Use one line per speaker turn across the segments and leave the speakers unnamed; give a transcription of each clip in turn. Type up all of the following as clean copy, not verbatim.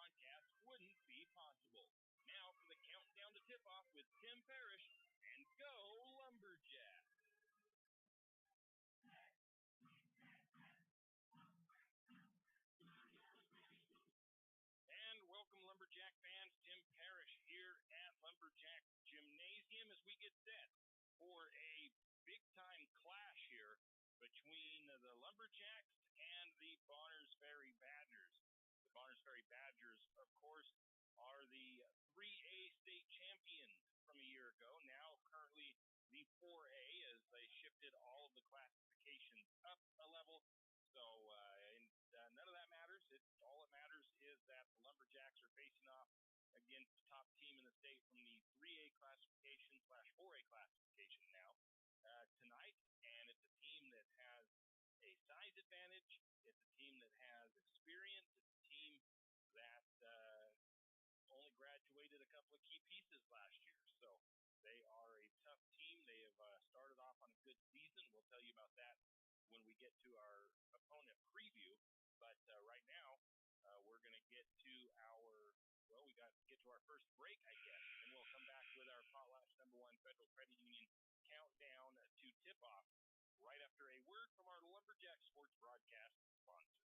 broadcast wouldn't be possible. Now for the countdown to tip-off with Tim Parrish, and go Lumberjack! And welcome, Lumberjack fans. Tim Parrish here at Lumberjack Gymnasium as we get set for a big-time clash here between the Lumberjacks and the Bonners Ferry Badgers. The Bonners Ferry Badgers, of course, are the 3A state champions from a year ago, now currently the 4A as they shifted all of the classifications up a level. So none of that matters. All that matters is that the Lumberjacks are facing off against the top team in the state from the 3A classification / 4A classification now tonight, and it's a team that has a size advantage. It's a team that has experience. It's a team that only graduated a couple of key pieces last year. So they are a tough team. They have started off on a good season. We'll tell you about that when we get to our opponent preview. But right now, we're going to get to we got to get to our first break, I guess. And we'll come back with our Potlatch #1 Federal Credit Union countdown to tip-off right after a word from our Lumberjack Sports broadcast sponsors.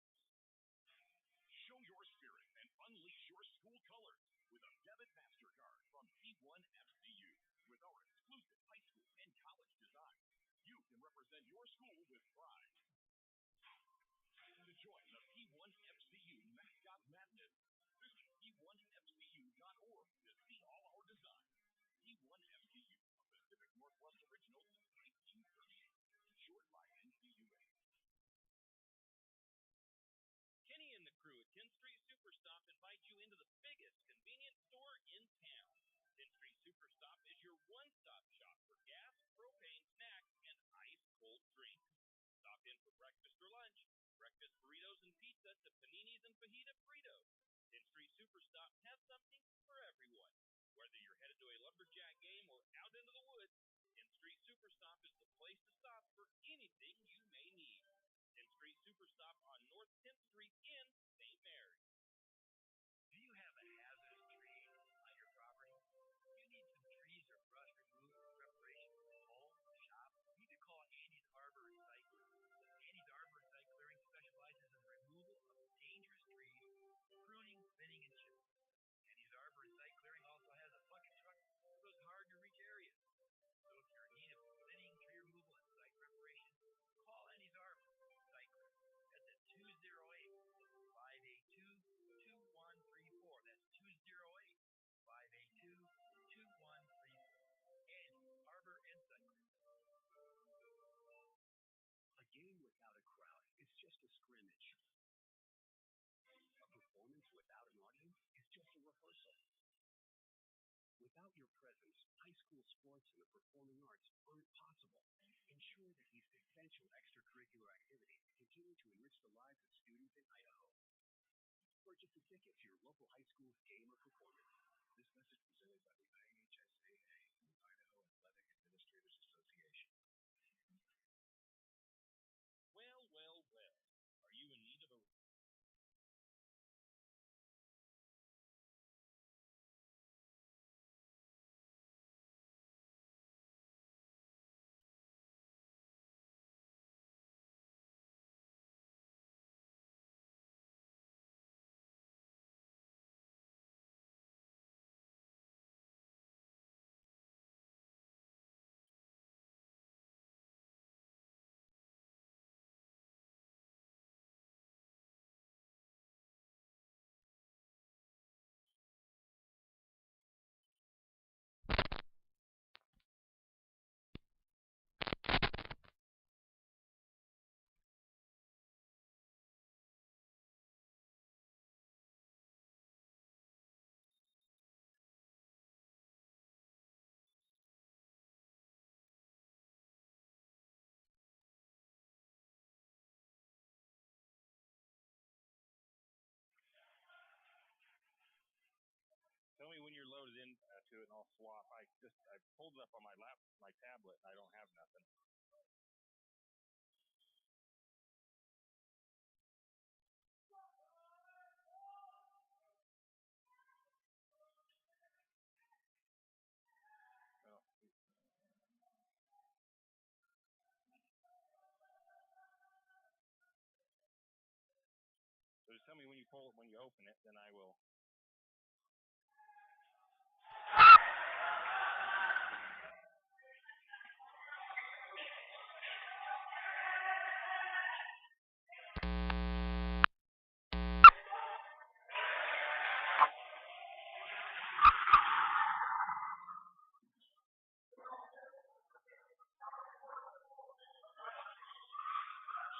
Show your spirit and unleash your school colors with a debit MasterCard from P1FCU. With our exclusive high school and college design, you can represent your school with pride. To join the P1FCU Mascot Madness, visit P1FCU.org to see all our designs. P1FCU, a Pacific Northwest original since 1938, insured by NCUA.
Kenny and the crew at 10th Street Superstop invite you into the biggest convenience store in town. 10th Street Superstop is your one-stop shop for gas, propane, snacks, and ice-cold drinks. Stop in for breakfast or lunch, breakfast burritos and pizza to paninis and fajita burritos. 10th Street Superstop has something for everyone. Whether you're headed to a Lumberjack game or out into the woods, 10th Street Superstop is the place to stop for anything you may need. 10th Street Superstop on North 10th Street in St. Mary.
Do you have a hazardous tree on your property? You need some trees or brush removed in preparation for the home, shop? You need to call Andy's Arbor Recycling. Andy's Arbor Recycling specializes in the removal of dangerous trees, pruning, thinning, and chipping. Andy's Arbor Recycling also has a bucket truck for those hard-to-reach areas. So if you're in need of thinning, tree removal, and site preparation, call Andy's Arbor Recycling. That's at 208-582-2134. That's 208-582-2134. Andy's Arbor and Cycling.
A game without a crowd is just a scrimmage. A performance without an audience is just a rehearsal. Without your presence, high school sports and the performing arts aren't possible. Ensure that these essential extracurricular activities continue to enrich the lives of students in Idaho. Purchase a ticket to your local high school's game or performance. This message presented by the IHSAA, Idaho Athletic Administrators Association.
Well. Are you in need of a Tell me when you're loaded in to it and I'll swap. I pulled it up on my tablet and I don't have nothing. tell me when you pull it, when you open it, then I will.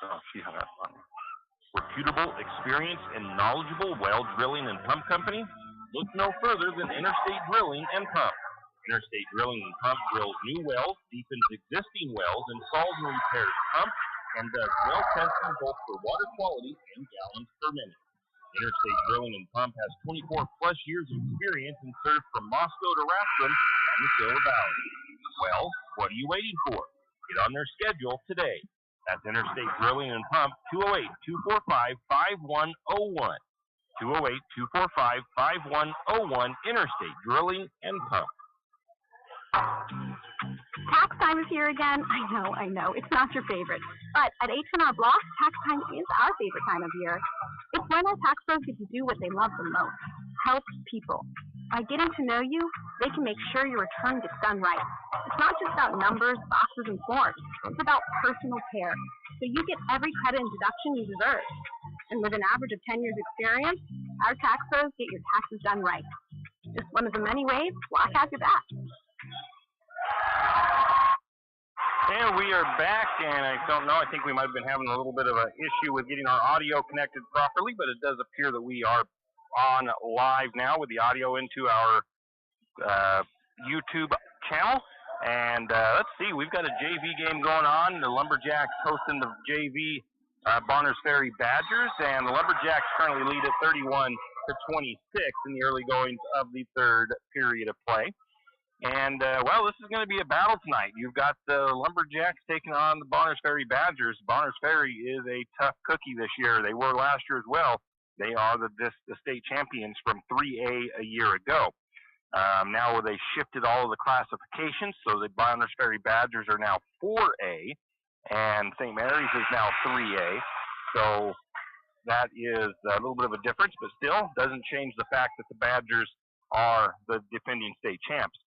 Oh, she hung up on me. Reputable, experienced, and knowledgeable well drilling and pump company? Look no further than Interstate Drilling and Pump. Interstate Drilling and Pump drills new wells, deepens existing wells, installs and repairs pumps, and does well testing both for water quality and gallons per minute. Interstate Drilling and Pump has 24 plus years of experience and serves from Moscow to Rathdrum and the Taylor Valley. Well, what are you waiting for? Get on their schedule today. That's Interstate Drilling and Pump, 208-245-5101. 208-245-5101, Interstate Drilling and Pump.
Tax time is here again. I know. It's not your favorite. But at H&R Block, tax time is our favorite time of year. It's when our tax pros get to do what they love the most, help people. By getting to know you, they can make sure your return gets done right. It's not just about numbers, boxes, and forms. It's about personal care. So you get every credit and deduction you deserve. And with an average of 10 years experience, our tax pros get your taxes done right. Just one of the many ways Block has your back.
And we are back, and I don't know, I think we might have been having a little bit of an issue with getting our audio connected properly, but it does appear that we are on live now with the audio into our YouTube channel. And let's see, we've got a JV game going on. The Lumberjacks hosting the JV Bonners Ferry Badgers, and the Lumberjacks currently lead at 31-26 in the early goings of the third period of play. And, well, this is going to be a battle tonight. You've got the Lumberjacks taking on the Bonners Ferry Badgers. Bonners Ferry is a tough cookie this year. They were last year as well. They are the state champions from 3A a year ago. Now they shifted all of the classifications, so the Bonners Ferry Badgers are now 4A, and St. Mary's is now 3A. So that is a little bit of a difference, but still doesn't change the fact that the Badgers are the defending state champs.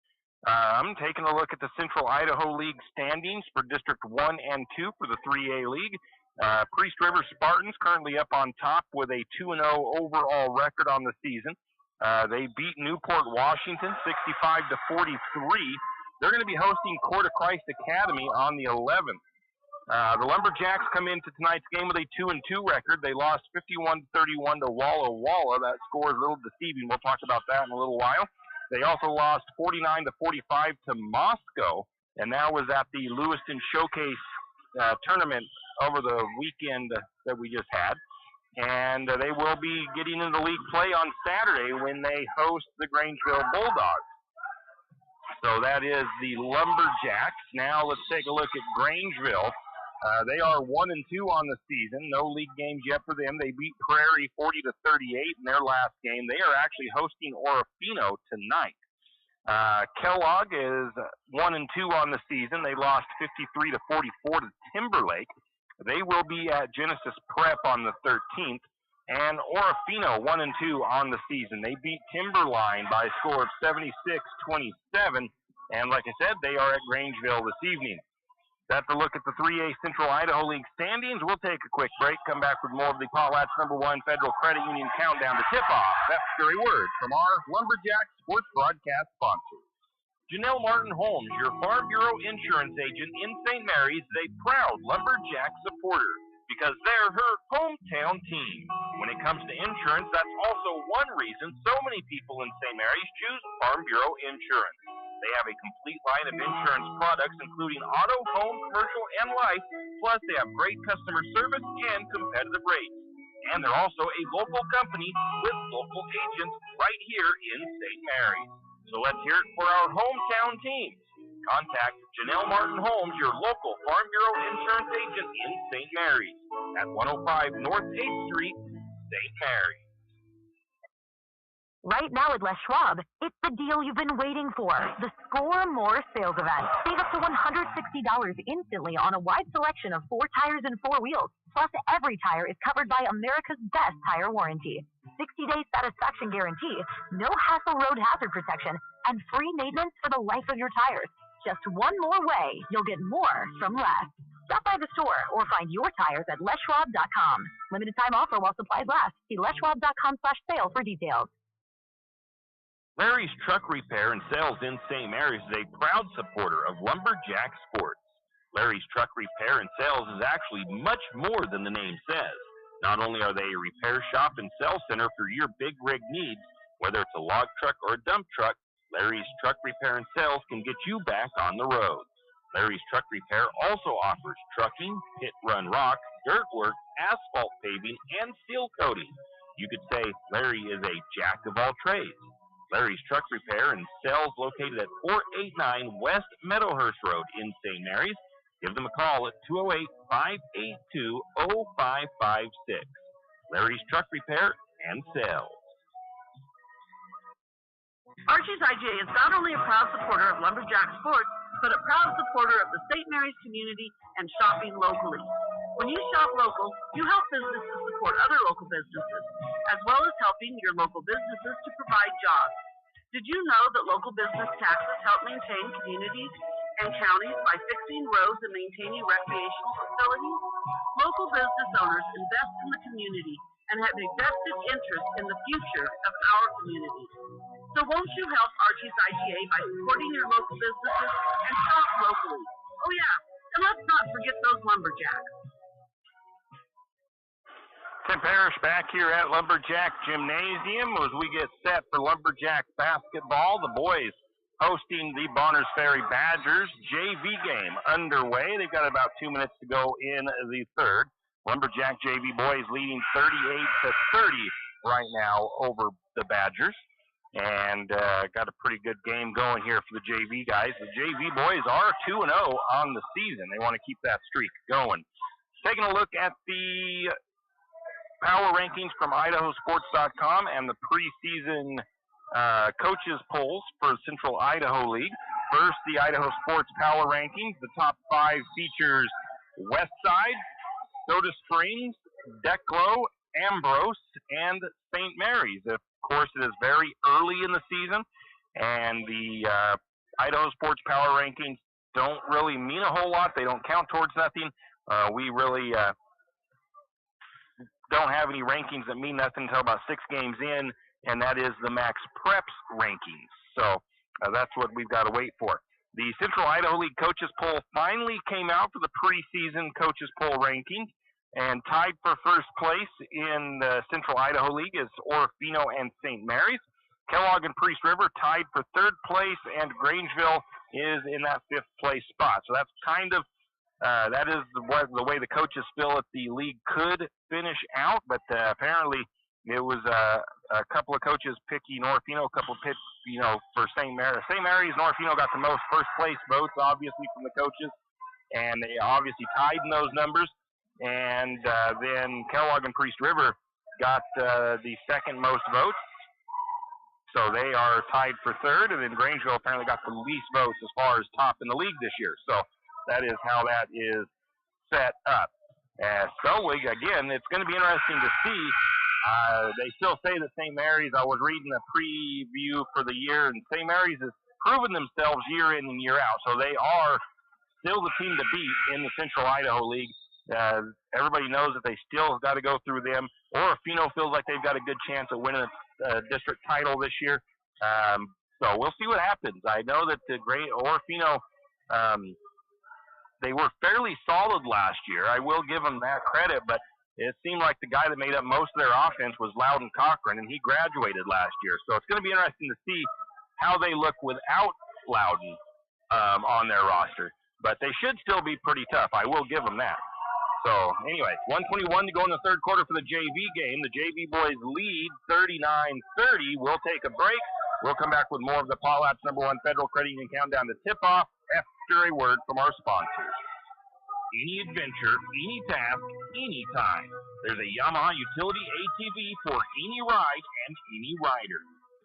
I'm taking a look at the Central Idaho League standings for District 1 and 2 for the 3A League. Priest River Spartans currently up on top with a 2-0 overall record on the season. They beat Newport, Washington, 65-43. They're going to be hosting Court of Christ Academy on the 11th. The Lumberjacks come into tonight's game with a 2-2 record. They lost 51-31 to Walla Walla. That score is a little deceiving. We'll talk about that in a little while. They also lost 49-45 to Moscow, and that was at the Lewiston Showcase tournament over the weekend that we just had. And they will be getting into league play on Saturday when they host the Grangeville Bulldogs. So that is the Lumberjacks. Now let's take a look at Grangeville. They are 1-2 on the season. No league games yet for them. They beat Prairie 40-38 in their last game. They are actually hosting Orofino tonight. Kellogg is 1-2 on the season. They lost 53-44 to Timberlake. They will be at Genesis Prep on the 13th. And Orofino 1-2 on the season. They beat Timberline by a score of 76-27. And like I said, they are at Grangeville this evening. That's a look at the 3A Central Idaho League standings. We'll take a quick break, come back with more of the Potlatch #1 Federal Credit Union countdown to tip-off. That's scary word from our Lumberjack sports broadcast sponsors. Janelle Martin Holmes, your Farm Bureau insurance agent in St. Mary's, is a proud Lumberjack supporter because they're her hometown team. When it comes to insurance, that's also one reason so many people in St. Mary's choose Farm Bureau insurance. They have a complete line of insurance products, including auto, home, commercial, and life. Plus, they have great customer service and competitive rates. And they're also a local company with local agents right here in St. Mary's. So let's hear it for our hometown teams. Contact Janelle Martin Holmes, your local Farm Bureau insurance agent in St. Mary's at 105 North 8th Street, St. Mary's.
Right now at Les Schwab, it's the deal you've been waiting for. The Score More sales event. Save up to $160 instantly on a wide selection of 4 tires and 4 wheels. Plus, every tire is covered by America's best tire warranty. 60-day satisfaction guarantee, no hassle road hazard protection, and free maintenance for the life of your tires. Just one more way you'll get more from less. Stop by the store or find your tires at leschwab.com. Limited time offer while supplies last. See leschwab.com/sale for details.
Larry's Truck Repair and Sales in St. Mary's is a proud supporter of Lumberjack Sports. Larry's Truck Repair and Sales is actually much more than the name says. Not only are they a repair shop and sales center for your big rig needs, whether it's a log truck or a dump truck, Larry's Truck Repair and Sales can get you back on the road. Larry's Truck Repair also offers trucking, pit run rock, dirt work, asphalt paving, and seal coating. You could say Larry is a jack of all trades. Larry's Truck Repair and Sales located at 489 West Meadowhurst Road in St. Mary's. Give them a call at 208-582-0556. Larry's Truck Repair and Sales.
Archie's IGA is not only a proud supporter of Lumberjack Sports, but a proud supporter of the St. Mary's community and shopping locally. When you shop local, you help businesses support other local businesses, as well as helping your local businesses to provide jobs. Did you know that local business taxes help maintain communities and counties by fixing roads and maintaining recreational facilities? Local business owners invest in the community and have a vested interest in the future of our community. So won't you help Archie's IGA by supporting your local businesses and shop locally? Oh yeah, and let's not forget those lumberjacks.
Tim Parrish back here at Lumberjack Gymnasium as we get set for Lumberjack Basketball. The boys hosting the Bonners Ferry Badgers JV game underway. They've got about 2 minutes to go in the third. Lumberjack JV boys leading 38-30 right now over the Badgers. And got a pretty good game going here for the JV guys. The JV boys are 2-0 on the season. They want to keep that streak going. Taking a look at the power rankings from idahosports.com and the preseason coaches polls for Central Idaho League. First, the Idaho Sports Power Rankings. The top 5 features Westside, Soda Springs, Declo, Ambrose, and St. Mary's. Of course, it is very early in the season, and the Idaho Sports Power Rankings don't really mean a whole lot. They don't count towards nothing. We really don't have any rankings that mean nothing until about 6 games in, and that is the Max Preps rankings. So that's what we've got to wait for. The Central Idaho League Coaches Poll finally came out for the preseason Coaches Poll rankings, and tied for first place in the Central Idaho League is Orofino and St. Mary's. Kellogg and Priest River tied for 3rd place, and Grangeville is in that 5th place spot. So that's kind of that is the way the coaches feel that the league could finish out, but apparently it was a couple of coaches picking Orofino, a couple picked, for St. Mary's. St. Mary's and Orofino got the most first place votes, obviously, from the coaches, and they obviously tied in those numbers. And then Kellogg and Priest River got the 2nd most votes, so they are tied for 3rd, and then Grangeville apparently got the least votes as far as top in the league this year. So that is how that is set up. Again, it's going to be interesting to see. They still say that St. Mary's, I was reading a preview for the year, and St. Mary's has proven themselves year in and year out. So they are still the team to beat in the Central Idaho League. Everybody knows that they still have got to go through them. Orofino feels like they've got a good chance of winning a district title this year. So we'll see what happens. I know that the great Orofino, they were fairly solid last year. I will give them that credit, but it seemed like the guy that made up most of their offense was Loudon Cochran, and he graduated last year. So it's going to be interesting to see how they look without Loudon on their roster. But they should still be pretty tough. I will give them that. So, anyway, 1:21 to go in the third quarter for the JV game. The JV boys lead 39-30. We'll take a break. We'll come back with more of the Paul App's #1 Federal Credit Union Countdown to tip-off after a word from our sponsors. Any adventure, any task, anytime. There's a Yamaha utility ATV for any ride and any rider.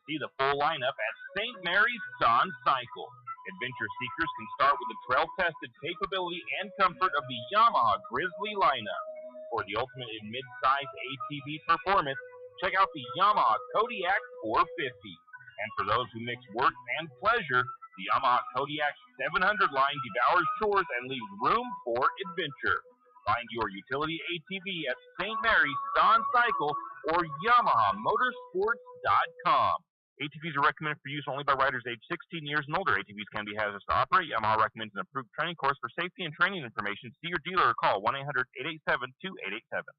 See the full lineup at St. Mary's Dawn Cycle. Adventure seekers can start with the trail-tested capability and comfort of the Yamaha Grizzly lineup. For the ultimate in mid-size ATV performance, check out the Yamaha Kodiak 450. And for those who mix work and pleasure, the Yamaha Kodiak 700 line devours chores and leaves room for adventure. Find your utility ATV at St. Mary's Dawn Cycle or YamahaMotorsports.com. ATVs are recommended for use only by riders aged 16 years and older. ATVs can be hazardous to operate. Yamaha recommends an approved training course. For safety and training information, see your dealer or call 1-800-887-2887.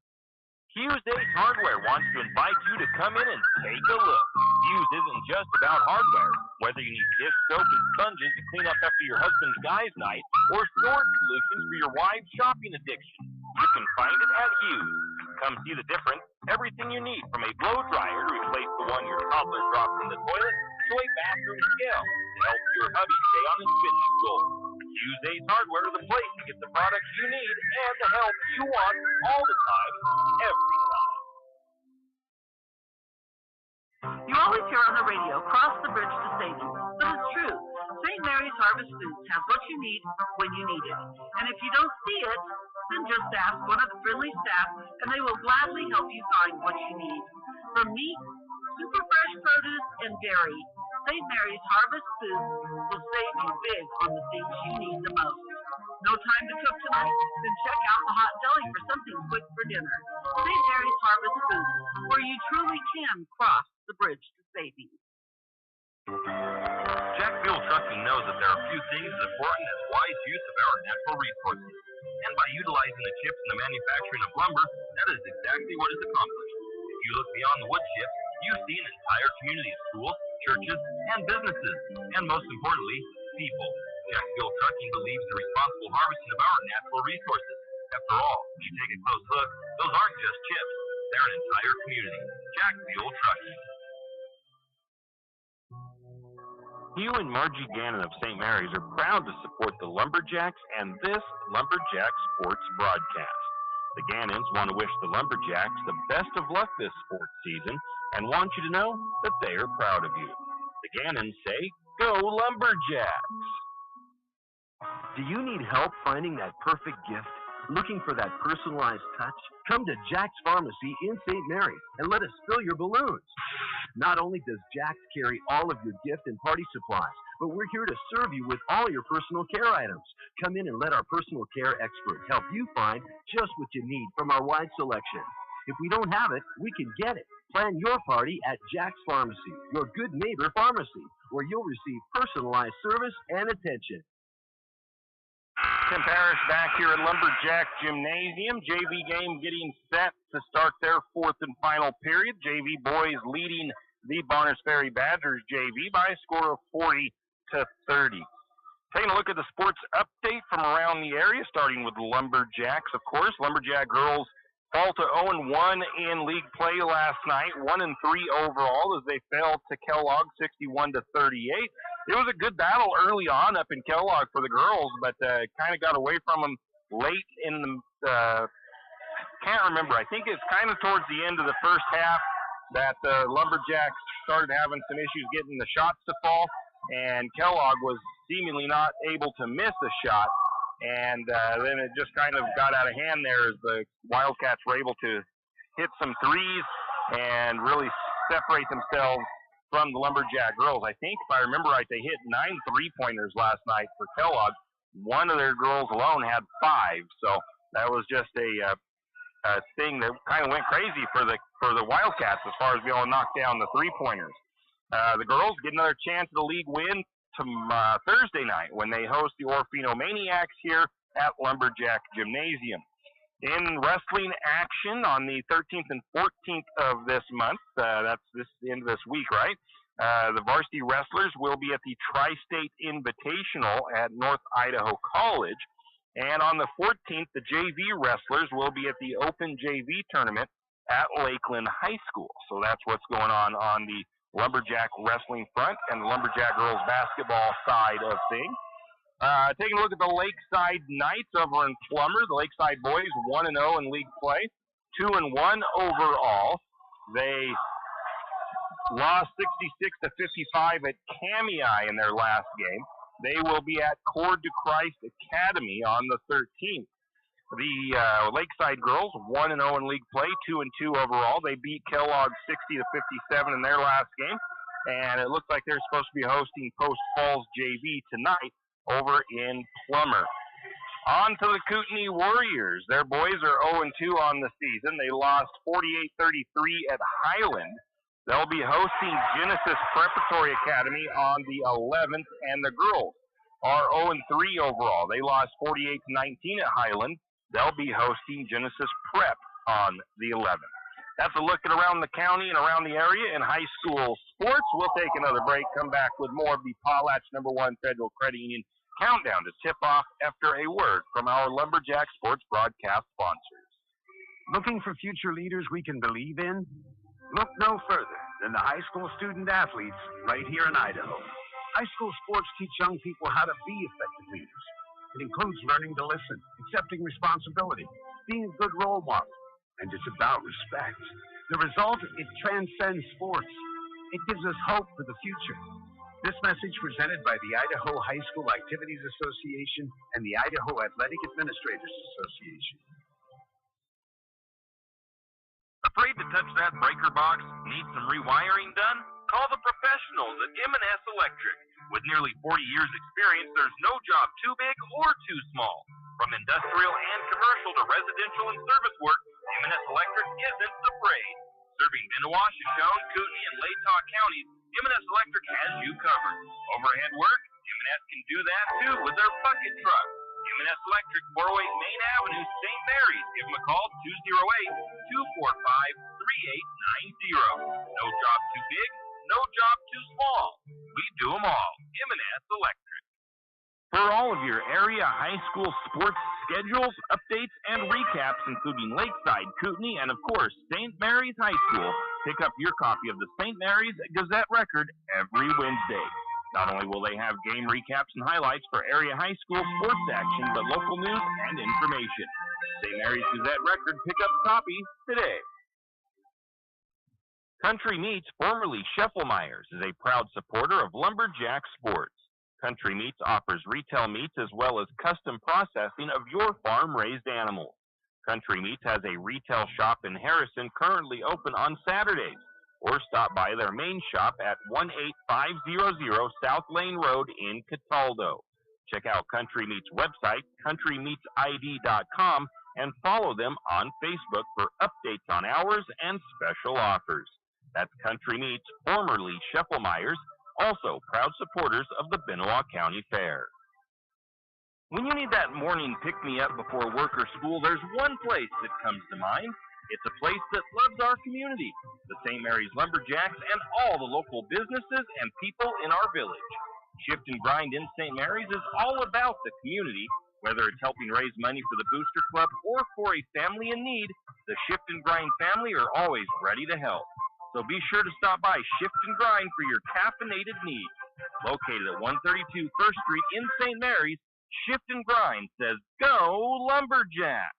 Hughes Ace Hardware wants to invite you to come in and take a look. Hughes isn't just about hardware. Whether you need dish soap and sponges to clean up after your husband's guys' night or storage solutions for your wife's shopping addiction, you can find it at Hughes. Come see the difference. Everything you need, from a blow dryer to replace the one your toddler drops in the toilet, to a bathroom scale to help your hubby stay on his fitness goals. Hughes Ace Hardware is the place to get the products you need and the help you want all the time, every time.
You always hear on the radio, cross the bridge to safety. But it's true. St. Mary's Harvest Foods has what you need when you need it. And if you don't see it, then just ask one of the friendly staff and they will gladly help you find what you need. From meat, super fresh produce, and dairy, St. Mary's Harvest Foods will save you big on the things you need the most. No time to cook tonight? Then check out the hot deli for something quick for dinner. St. Mary's Harvest Foods, where you truly can cross the bridge to safety.
Jack Fuel Trucking knows that there are few things as important as wise use of our natural resources. And by utilizing the chips in the manufacturing of lumber, that is exactly what is accomplished. If you look beyond the wood chips, you see an entire community of schools, churches, and businesses, and most importantly, people. Jack Fuel Trucking believes in the responsible harvesting of our natural resources. After all, when you take a close look, those aren't just chips, they're an entire community. Jack Fuel Trucking. Hugh and Margie Gannon of St. Mary's are proud to support the Lumberjacks and this Lumberjack Sports broadcast. The Gannons want to wish the Lumberjacks the best of luck this sports season and want you to know that they are proud of you. The Gannons say, "Go Lumberjacks!"
Do you need help finding that perfect gift? Looking for that personalized touch? Come to Jack's Pharmacy in St. Mary's and let us fill your balloons. Not only does Jack's carry all of your gift and party supplies, but we're here to serve you with all your personal care items. Come in and let our personal care experts help you find just what you need from our wide selection. If we don't have it, we can get it. Plan your party at Jack's Pharmacy, your good neighbor pharmacy, where you'll receive personalized service and attention.
Tim Parrish back here at Lumberjack Gymnasium. JV game getting set to start their fourth and final period. JV boys leading the Bonners Ferry Badgers JV by a score of 40-30. Taking a look at the sports update from around the area, starting with Lumberjacks, of course. Lumberjack girls fall to 0-1 in league play last night, 1-3 overall as they fell to Kellogg 61-38. It was a good battle early on up in Kellogg for the girls, but kind of got away from them late in the can't remember. I think it's kind of towards the end of the first half that Lumberjacks started having some issues getting the shots to fall, and Kellogg was seemingly not able to miss a shot. And then it just kind of got out of hand there as the Wildcats were able to hit some threes and really separate themselves from the Lumberjack girls. I think, if I remember right, they hit 9 3-pointers last night for Kellogg. One of their girls alone had 5. So that was just a thing that kind of went crazy for the Wildcats as far as being able to knock down the 3-pointers. The girls get another chance at a league win Thursday night when they host the Orfino Maniacs here at Lumberjack Gymnasium. In wrestling action on the 13th and 14th of this month, that's this end of this week, right? The varsity wrestlers will be at the Tri-State Invitational at North Idaho College. And on the 14th, the JV wrestlers will be at the Open JV tournament at Lakeland High School. So that's what's going on the Lumberjack wrestling front and the Lumberjack girls basketball side of things. Taking a look at the Lakeside Knights over in Plummer. The Lakeside boys 1-0 in league play, 2-1 overall. They
lost 66-55 at Kamei in their last game. They will be at Cord de Christ Academy on the 13th. The Lakeside girls 1-0 in league play, 2-2 overall. They beat Kellogg 60-57 in their last game, and it looks like they're supposed to be hosting Post Falls JV tonight over in Plummer. On to the Kootenai Warriors. Their boys are 0-2 on the season. They lost 48-33 at Highland. They'll be hosting Genesis Preparatory Academy on the 11th, and the girls are 0-3 overall. They lost 48-19 at Highland. They'll be hosting Genesis Prep on the 11th. That's a look at around the county and around the area in high school sports. We'll take another break, come back with more of the Potlatch #1 Federal Credit Union countdown to tip off after a word from our Lumberjack Sports broadcast sponsors.
Looking for future leaders we can believe in? Look no further than the high school student athletes right here in Idaho. High school sports teach young people how to be effective leaders. It includes learning to listen, accepting responsibility, being a good role model, and it's about respect. The result, it transcends sports. It gives us hope for the future. This message presented by the Idaho High School Activities Association and the Idaho Athletic Administrators Association.
Afraid to touch that breaker box? Need some rewiring done? Call the professionals at M&S Electric. With nearly 40 years experience, there's no job too big or too small. From industrial and commercial to residential and service work, M&S Electric isn't afraid. Serving Benoit, Shoshone, Kootenai, and Latah counties, M&S Electric has you covered. Overhead work? M&S can do that too with their bucket truck. M&S Electric, 408 Main Avenue, St. Mary's. Give them a call, 208-245-3890. No job too big, no job too small. We do them all. M&S Electric. For all of your area high school sports schedules, updates, and recaps, including Lakeside, Kootenai, and of course, St. Mary's High School, pick up your copy of the St. Mary's Gazette Record every Wednesday. Not only will they have game recaps and highlights for area high school sports action, but local news and information. St. Mary's Gazette Record, pick up a copy today. Country Meats, formerly Scheffelmeyer's, is a proud supporter of Lumberjack Sports. Country Meats offers retail meats as well as custom processing of your farm-raised animals. Country Meats has a retail shop in Harrison currently open on Saturdays, or stop by their main shop at 18500 South Lane Road in Cataldo. Check out Country Meats' website, countrymeatsid.com, and follow them on Facebook for updates on hours and special offers. That's Country Meats, formerly Scheffelmeyer's, also proud supporters of the Benoit County Fair. When you need that morning pick-me-up before work or school, there's one place that comes to mind. It's a place that loves our community, the St. Mary's Lumberjacks, and all the local businesses and people in our village. Shift and Grind in St. Mary's is all about the community. Whether it's helping raise money for the Booster Club or for a family in need, the Shift and Grind family are always ready to help. So be sure to stop by Shift and Grind for your caffeinated needs. Located at 132 First Street in St. Mary's, Shift and Grind says, go Lumberjack!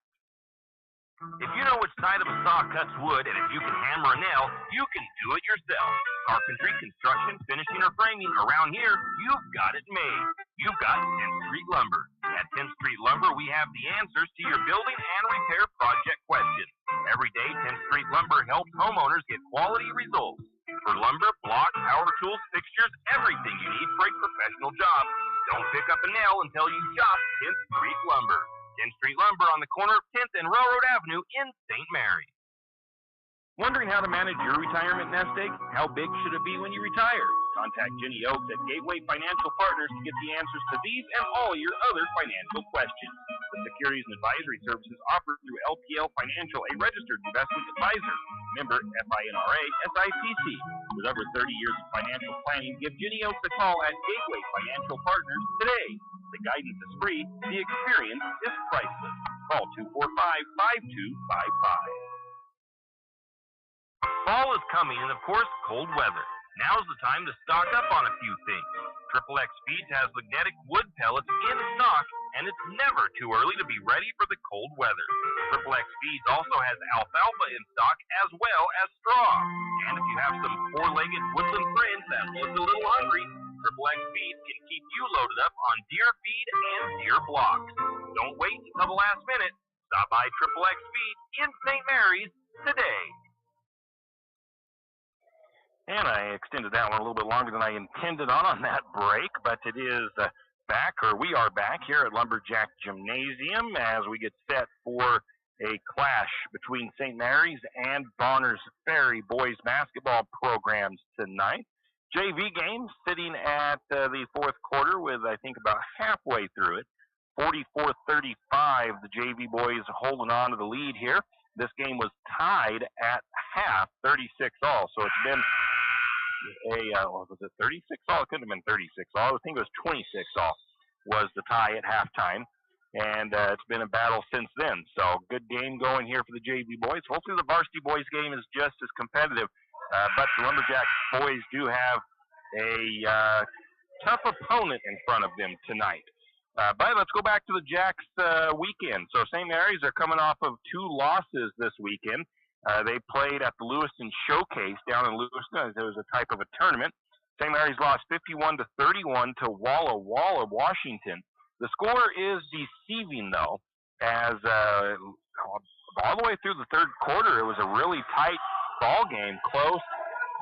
If you know which side of a saw cuts wood, and if you can hammer a nail, you can do it yourself. Carpentry, construction, finishing, or framing, around here, you've got it made. You've got 10th Street Lumber. At 10th Street Lumber, we have the answers to your building and repair project questions. Every day, 10th Street Lumber helps homeowners get quality results. For lumber, block, power tools, fixtures, everything you need for a professional job. Don't pick up a nail until you shop 10th Street Lumber. 10th Street Lumber on the corner of 10th and Railroad Avenue in St. Mary's. Wondering how to manage your retirement nest egg? How big should it be when you retire? Contact Jenny Oaks at Gateway Financial Partners to get the answers to these and all your other financial questions. The securities and advisory services offered through LPL Financial, a registered investment advisor. Member FINRA SIPC. With over 30 years of financial planning, give Jenny Oaks a call at Gateway Financial Partners today. The guidance is free. The experience is priceless. Call 245-5255. Fall is coming and, of course, cold weather. Now's the time to stock up on a few things. Triple X Feeds has magnetic wood pellets in stock, and it's never too early to be ready for the cold weather. Triple X Feeds also has alfalfa in stock as well as straw. And if you have some four-legged woodland friends that look a little hungry, Triple X Feeds can keep you loaded up on deer feed and deer blocks. Don't wait until the last minute. Stop by Triple X Feeds in St. Mary's today. And I extended that one a little bit longer than I intended on that break, but it is back, or we are back here at Lumberjack Gymnasium as we get set for a clash between St. Mary's and Bonners Ferry boys basketball programs tonight. JV game sitting at the fourth quarter with, I think, about halfway through it. 44-35, the JV boys holding on to the lead here. This game was tied at half, 36 all, so it's been was it 36 all? It couldn't have been 36 all. I think it was 26 all was the tie at halftime. And it's been a battle since then. So good game going here for the JV boys. Hopefully the varsity boys game is just as competitive. But the Lumberjack boys do have a tough opponent in front of them tonight. But let's go back to the Jacks weekend. So St. Mary's are coming off of 2 losses this weekend. They played at the Lewiston Showcase down in Lewiston. It was a type of a tournament. St. Mary's lost 51-31 to Walla Walla, Washington. The score is deceiving, though, as all the way through the third quarter, it was a really tight ball game, close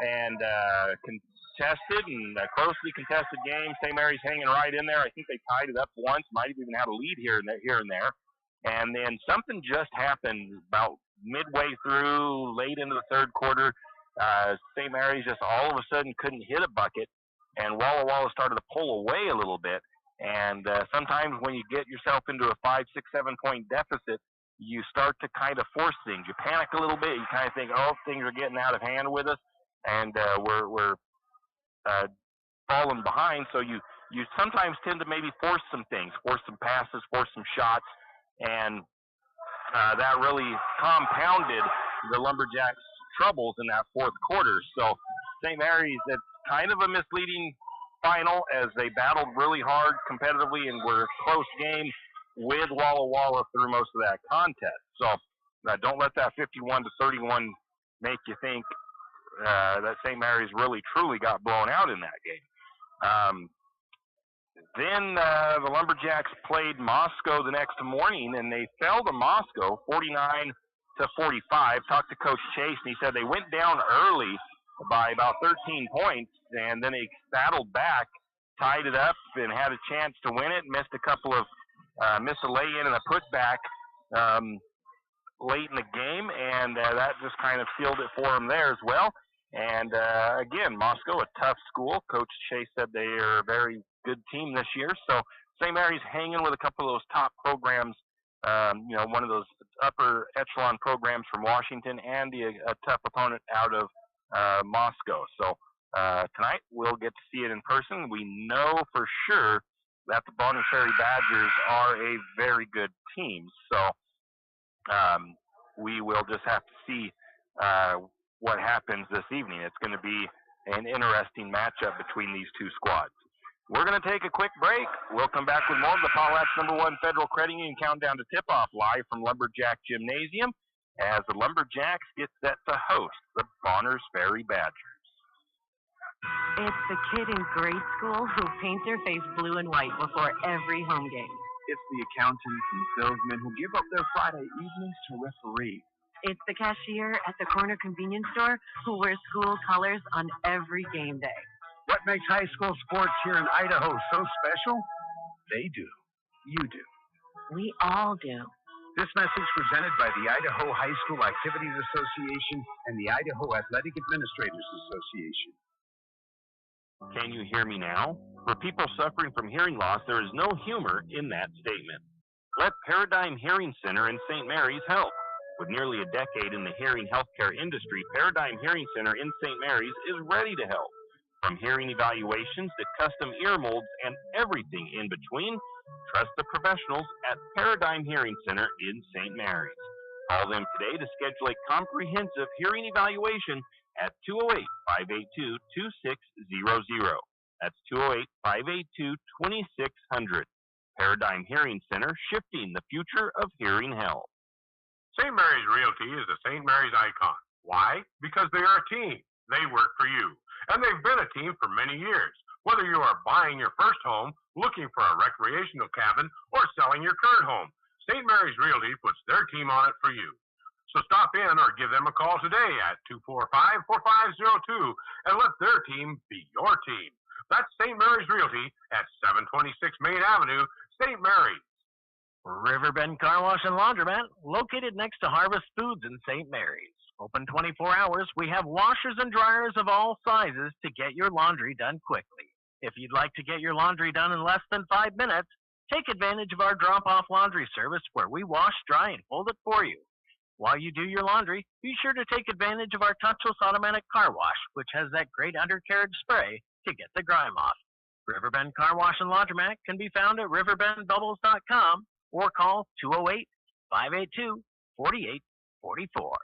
and contested and a closely contested game. St. Mary's hanging right in there. I think they tied it up once, might have even had a lead here and there. And then something just happened about midway through, late into the third quarter. St. Mary's just all of a sudden couldn't hit a bucket, and Walla Walla started to pull away a little bit. And sometimes when you get yourself into a 5, 6, 7 point deficit, you start to kind of force things. You panic a little bit. You kind of think, oh, things are getting out of hand with us, and we're falling behind. So you sometimes tend to maybe force some things, force some passes, force some shots, and that really compounded the Lumberjacks' troubles in that fourth quarter. So St. Mary's, it's kind of a misleading final as they battled really hard competitively and were a close game with Walla Walla through most of that contest. So don't let that 51-31 make you think that St. Mary's really truly got blown out in that game. Then the Lumberjacks played Moscow the next morning, and they fell to Moscow 49-45. Talked to Coach Chase, and he said they went down early by about 13 points, and then they battled back, tied it up, and had a chance to win it. Missed a lay-in and a putback late in the game, and that just kind of sealed it for them there as well. And again, Moscow, a tough school. Coach Chase said they are a very good team this year. So St. Mary's hanging with a couple of those top programs, one of those upper echelon programs from Washington, and a tough opponent out of Moscow. So tonight we'll get to see it in person. We know for sure that the Bonners Ferry Badgers are a very good team. So we will just have to see what happens this evening. It's going to be an interesting matchup between these two squads. We're going to take a quick break. We'll come back with more of the Potlatch #1 Federal Credit Union Countdown to Tip-Off live from Lumberjack Gymnasium as the Lumberjacks get set to host the Bonners Ferry Badgers.
It's the kid in grade school who paints her face blue and white before every home game.
It's the accountants and salesmen who give up their Friday evenings to referee.
It's the cashier at the corner convenience store who wears school colors on every game day.
What makes high school sports here in Idaho so special? They do. You do.
We all do.
This message presented by the Idaho High School Activities Association and the Idaho Athletic Administrators Association.
Can you hear me now? For people suffering from hearing loss, there is no humor in that statement. Let Paradigm Hearing Center in St. Mary's help. With nearly a decade in the hearing healthcare industry, Paradigm Hearing Center in St. Mary's is ready to help. From hearing evaluations to custom ear molds and everything in between, trust the professionals at Paradigm Hearing Center in St. Mary's. Call them today to schedule a comprehensive hearing evaluation
at 208-582-2600. That's 208-582-2600. Paradigm Hearing Center, shifting the future of hearing health.
St. Mary's Realty is a St. Mary's icon. Why? Because they are a team. They work for you. And they've been a team for many years. Whether you are buying your first home, looking for a recreational cabin, or selling your current home, St. Mary's Realty puts their team on it for you. So stop in or give them a call today at 245-4502 and let their team be your team. That's St. Mary's Realty at 726 Main Avenue, St. Mary's.
Riverbend Car Wash and Laundromat, located next to Harvest Foods in St. Mary's. Open 24 hours, we have washers and dryers of all sizes to get your laundry done quickly. If you'd like to get your laundry done in less than 5 minutes, take advantage of our drop-off laundry service where we wash, dry, and fold it for you. While you do your laundry, be sure to take advantage of our touchless automatic car wash, which has that great undercarriage spray to get the grime off. Riverbend Car Wash and Laundromat can be found at riverbendbubbles.com or call 208-582-4844.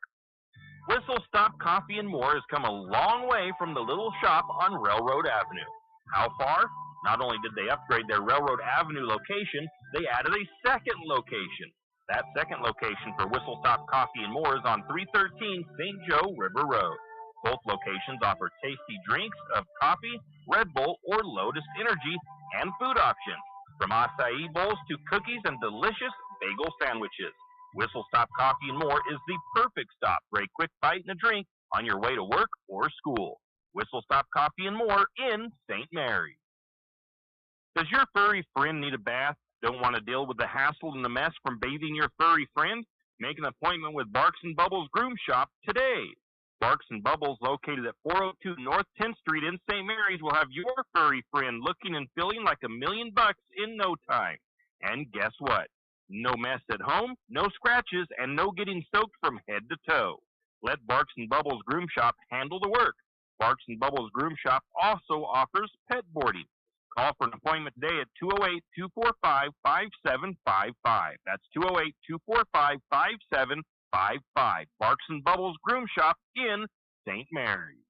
Whistle Stop Coffee and More has come a long way from the little shop on Railroad Avenue. How far? Not only did they upgrade their Railroad Avenue location, they added a second location. That second location for Whistle Stop Coffee and More is on 313 St. Joe River Road. Both locations offer tasty drinks of coffee, Red Bull, or Lotus Energy, and food options, from acai bowls to cookies and delicious bagel sandwiches. Whistle Stop Coffee and More is the perfect stop for a quick bite and a drink on your way to work or school. Whistle Stop Coffee and More in St. Mary's. Does your furry friend need a bath? Don't want to deal with the hassle and the mess from bathing your furry friend? Make an appointment with Barks and Bubbles Groom Shop today. Barks and Bubbles, located at 402 North 10th Street in St. Mary's, will have your furry friend looking and feeling like $1,000,000 in no time. And guess what? No mess at home, no scratches, and no getting soaked from head to toe. Let Barks and Bubbles Groom Shop handle the work. Barks and Bubbles Groom Shop also offers pet boarding. Call for an appointment today at 208-245-5755. That's 208-245-5755. Barks and Bubbles Groom Shop in St. Mary's.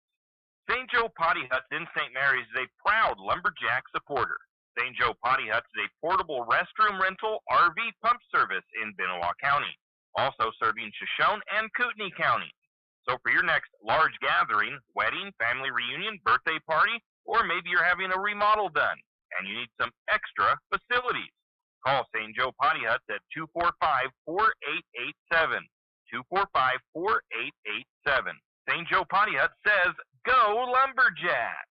St. Joe Potty Huts in St. Mary's is a proud Lumberjack supporter. St. Joe Potty Huts is a portable restroom rental RV pump service in Benoit County, also serving Shoshone and Kootenai counties. So for your next large gathering, wedding, family reunion, birthday party, or maybe you're having a remodel done and you need some extra facilities, call St. Joe Potty Huts at 245-4887. 245-4887. St. Joe Potty Hut says, go Lumberjacks!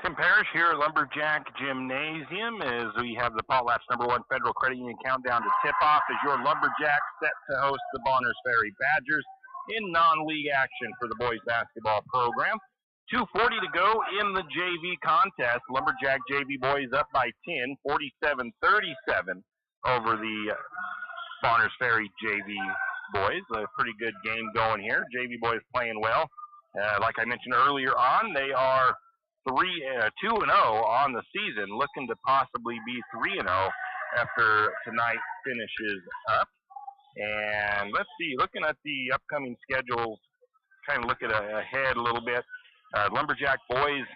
Tim Parrish here at Lumberjack Gymnasium as we have the Potlatch #1 Federal Credit Union countdown to tip-off as your Lumberjacks set to host the Bonners Ferry Badgers in non-league action for the boys basketball program. 2:40 to go in the JV contest. Lumberjack JV boys up by 10, 47-37 over the Bonners Ferry JV boys. A pretty good game going here. JV boys playing well. Like I mentioned earlier on, they are 2-0 on the season, looking to possibly be 3-0 after tonight finishes up. And let's see, looking at the upcoming schedules, kind of looking ahead a little bit. Lumberjack boys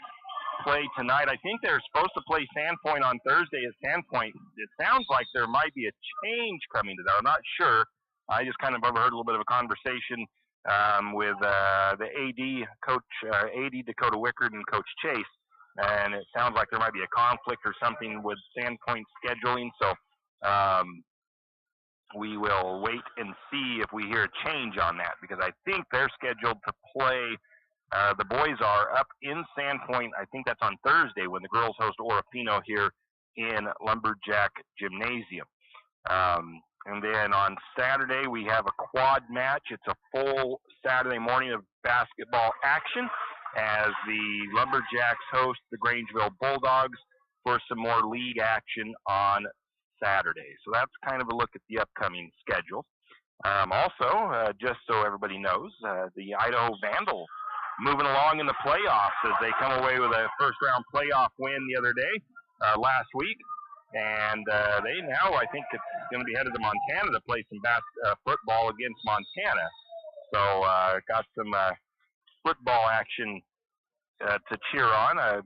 play tonight. I think they're supposed to play Sandpoint on Thursday at Sandpoint. It sounds like there might be a change coming to that. I'm not sure. I just kind of overheard a little bit of a conversation with the AD, Coach AD Dakota Wickard and Coach Chase, and it sounds like there might be a conflict or something with Sandpoint scheduling. So we will wait and see if we hear a change on that, because I think they're scheduled to play. The boys are up in Sandpoint. I think that's on Thursday when the girls host Orofino here in Lumberjack Gymnasium. And then on Saturday, we have a quad match. It's a full Saturday morning of basketball action as the Lumberjacks host the Grangeville Bulldogs for some more league action on Saturday. So that's kind of a look at the upcoming schedule. Also, just so everybody knows, the Idaho Vandals moving along in the playoffs as they come away with a first-round playoff win the other day, last week. And they now, I think, it's going to be headed to Montana to play some football against Montana. So got some football action to cheer on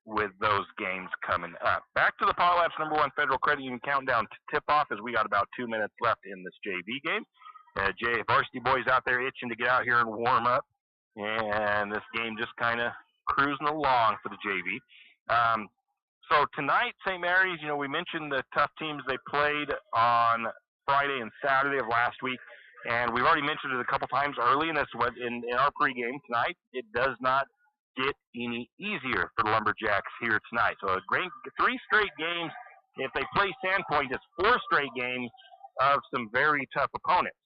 with those games coming up. Back to the Potlatch #1 Federal Credit Union countdown to tip-off as we got about 2 minutes left in this JV game. Varsity boys out there itching to get out here and warm up, and this game just kind of cruising along for the JV. So tonight, St. Mary's, we mentioned the tough teams they played on Friday and Saturday of last week, and we've already mentioned it a couple times early in this one in our pregame tonight. It does not get any easier for the Lumberjacks here tonight. So a great 3 straight games. If they play Sandpoint, it's 4 straight games of some very tough opponents.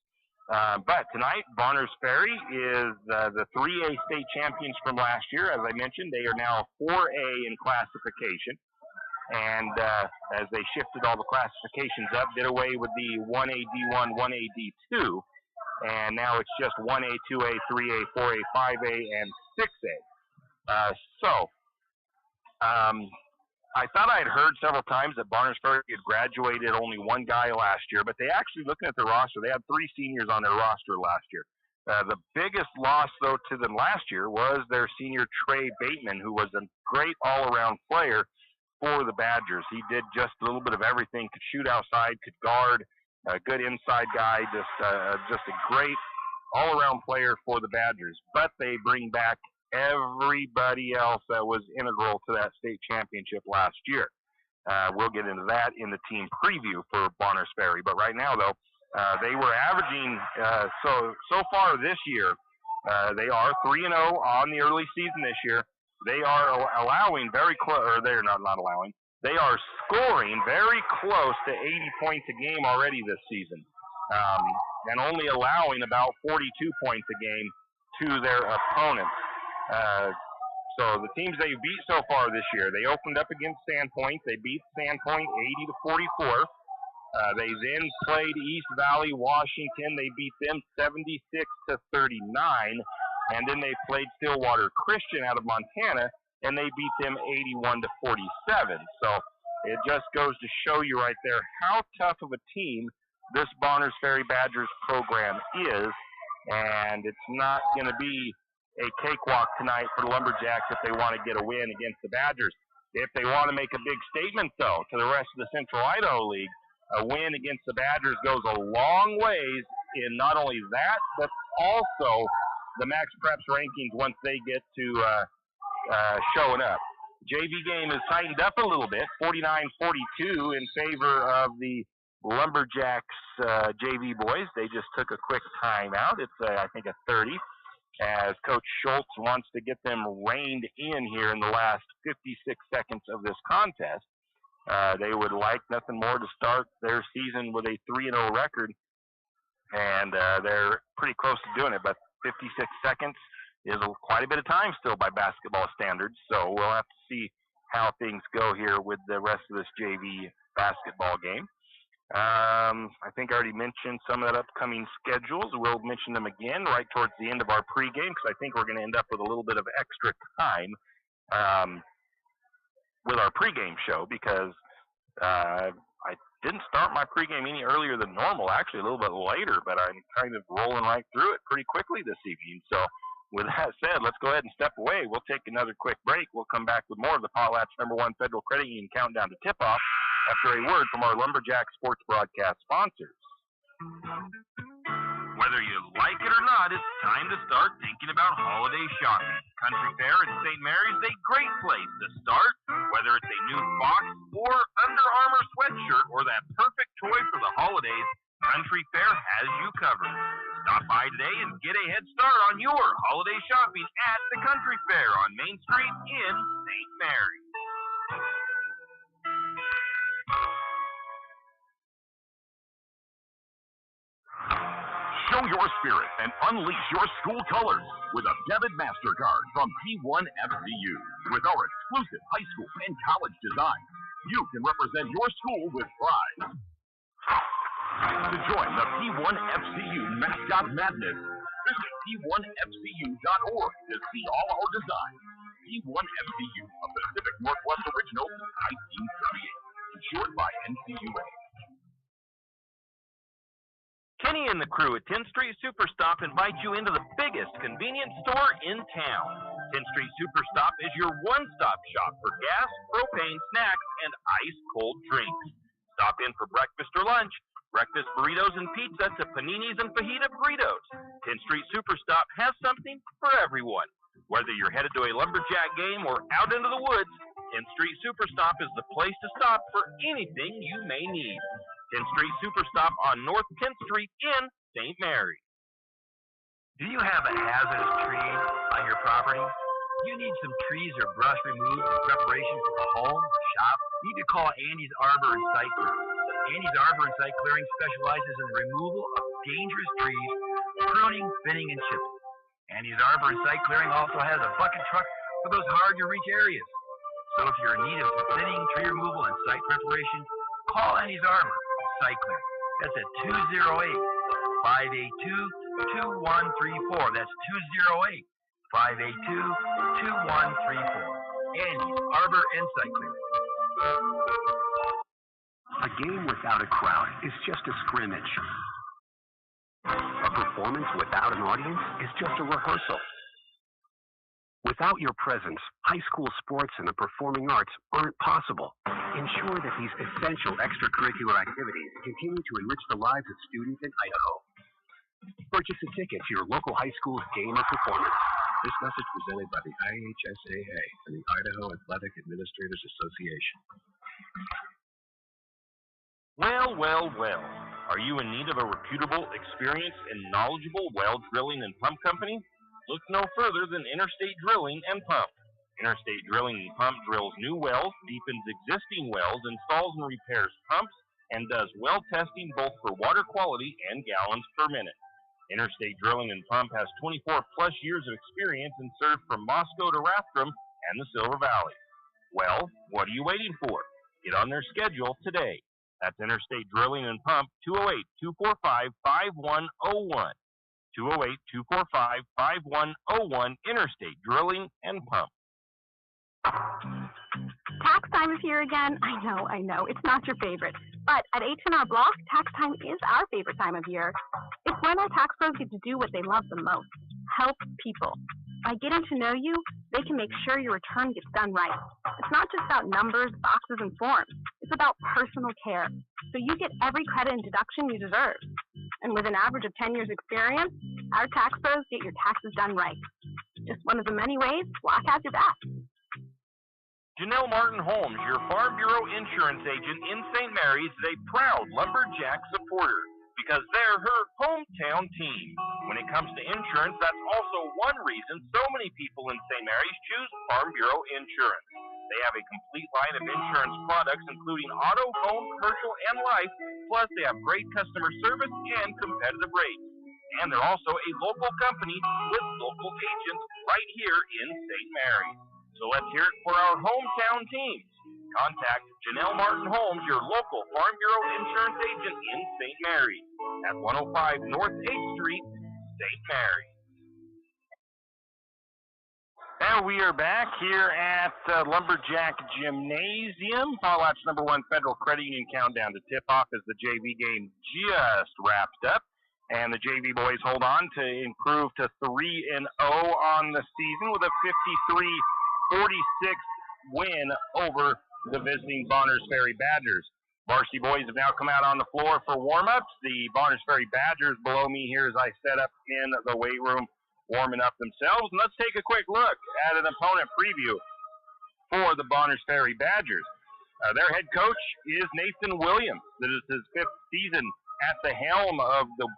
But tonight, Bonners Ferry is the 3A state champions from last year. As I mentioned, they are now 4A in classification. And as they shifted all the classifications up, did away with the 1A D1, 1A D2. And now it's just 1A, 2A, 3A, 4A, 5A, and 6A. I thought I had heard several times that Bonners Ferry had graduated only 1 guy last year, but they actually, looking at their roster, they had 3 seniors on their roster last year. The biggest loss, though, to them last year was their senior Trey Bateman, who was a great all-around player for the Badgers. He did just a little bit of everything, could shoot outside, could guard, a good inside guy, just a great all-around player for the Badgers. But they bring back everybody else that was integral to that state championship last year. We'll get into that in the team preview for Bonners Ferry. But right now, though, they were averaging, so far this year, they are 3-0 on the early season this year. They are allowing very close, or they're not allowing, they are scoring very close to 80 points a game already this season, and only allowing about 42 points a game to their opponents. So the teams they beat so far this year, they opened up against Sandpoint. They beat Sandpoint 80-44. They then played East Valley, Washington. They beat them 76-39. And then they played Stillwater Christian out of Montana, and they beat them 81-47. So it just goes to show you right there how tough of a team this Bonners Ferry Badgers program is. And it's not going to be a cakewalk tonight for the Lumberjacks if they want to get a win against the Badgers. If they want to make a big statement, though, to the rest of the Central Idaho League, a win against the Badgers goes a long ways in not only that, but also the Max Preps rankings once they get to showing up. JV game is tightened up a little bit, 49-42 in favor of the Lumberjacks JV boys. They just took a quick timeout. It's, I think, a 30. As Coach Schultz wants to get them reined in here in the last 56 seconds of this contest. They would like nothing more to start their season with a 3-0 record, and they're pretty close to doing it, but 56 seconds is quite a bit of time still by basketball standards, so we'll have to see how things go here with the rest of this JV basketball game. I think I already mentioned some of that upcoming schedules. We'll mention them again right towards the end of our pregame because I think we're going to end up with a little bit of extra time with our pregame show because I didn't start my pregame any earlier than normal, actually a little bit later, but I'm kind of rolling right through it pretty quickly this evening. So with that said, let's go ahead and step away. We'll take another quick break. We'll come back with more of the Potlatch #1 Federal Credit Union countdown to tip-off after a word from our Lumberjack Sports Broadcast sponsors.
Whether you like it or not, it's time to start thinking about holiday shopping. Country Fair in St. Mary's is a great place to start. Whether it's a new box or Under Armour sweatshirt or that perfect toy for the holidays, Country Fair has you covered. Stop by today and get a head start on your holiday shopping at the Country Fair on Main Street in St. Mary's.
Show your spirit and unleash your school colors with a debit MasterCard from P1FCU. With our exclusive high school and college design, you can represent your school with pride. To join the P1FCU Mascot Madness, visit P1FCU.org to see all our designs. P1FCU, a Pacific Northwest original since 1938. Insured by NCUA.
Kenny and the crew at 10th Street Superstop invite you into the biggest convenience store in town. 10th Street Superstop is your one-stop shop for gas, propane, snacks, and ice-cold drinks. Stop in for breakfast or lunch, breakfast burritos and pizza to paninis and fajita burritos. 10th Street Superstop has something for everyone. Whether you're headed to a Lumberjack game or out into the woods, 10th Street Superstop is the place to stop for anything you may need. 10th Street Superstop on North 10th Street in St. Mary.
Do you have a hazardous tree on your property? You need some trees or brush removed in preparation for a home or shop? You need to call Andy's Arbor and Site Clearing. Andy's Arbor and Site Clearing specializes in the removal of dangerous trees, pruning, thinning, and chipping. Andy's Arbor and Site Clearing also has a bucket truck for those hard-to-reach areas. So if you're in need of some thinning, tree removal, and site preparation, call Andy's Arbor and Site Clearing. That's at 208-582-2134. That's 208-582-2134. Andy's Arbor and Site Clearing.
A game without a crowd is just a scrimmage. A performance without an audience is just a rehearsal. Without your presence, high school sports and the performing arts aren't possible. Ensure that these essential extracurricular activities continue to enrich the lives of students in Idaho. Purchase a ticket to your local high school's game or performance.
This message presented by the IHSAA and the Idaho Athletic Administrators Association.
Well, well, well. Are you in need of a reputable, experienced, and knowledgeable well drilling and pump company? Look no further than Interstate Drilling and Pump. Interstate Drilling and Pump drills new wells, deepens existing wells, installs and repairs pumps, and does well testing both for water quality and gallons per minute. Interstate Drilling and Pump has 24-plus years of experience and serves from Moscow to Rathdrum and the Silver Valley. Well, what are you waiting for? Get on their schedule today. That's Interstate Drilling and Pump, 208-245-5101. 208-245-5101, Interstate Drilling and Pump.
Tax time is here again. I know, it's not your favorite. But at H&R Block, tax time is our favorite time of year. It's when our tax pros get to do what they love the most, help people. By getting to know you, they can make sure your return gets done right. It's not just about numbers, boxes, and forms. It's about personal care. So you get every credit and deduction you deserve. And with an average of 10 years experience, our tax pros get your taxes done right. Just one of the many ways Block has your back.
Janelle Martin Holmes, your Farm Bureau insurance agent in St. Mary's, is a proud Lumberjack supporter because they're her hometown team. When it comes to insurance, that's also one reason so many people in St. Mary's choose Farm Bureau insurance. They have a complete line of insurance products, including auto, home, commercial, and life, plus they have great customer service and competitive rates. And they're also a local company with local agents right here in St. Mary's. So let's hear it for our hometown teams. Contact Janelle Martin Holmes, your local Farm Bureau insurance agent in St. Mary's at 105 North 8th Street, St. Mary's.
And we are back here at Lumberjack Gymnasium. Potlatch #1 Federal Credit Union countdown to tip-off as the JV game just wrapped up. And the JV boys hold on to improve to 3-0 on the season with a 53-46 win over the visiting Bonners Ferry Badgers. Varsity boys have now come out on the floor for warm-ups. The Bonners Ferry Badgers below me here as I set up in the weight room warming up themselves. And let's take a quick look at an opponent preview for the Bonners Ferry Badgers. Their head coach is Nathan Williams. This is his 5th season at the helm of the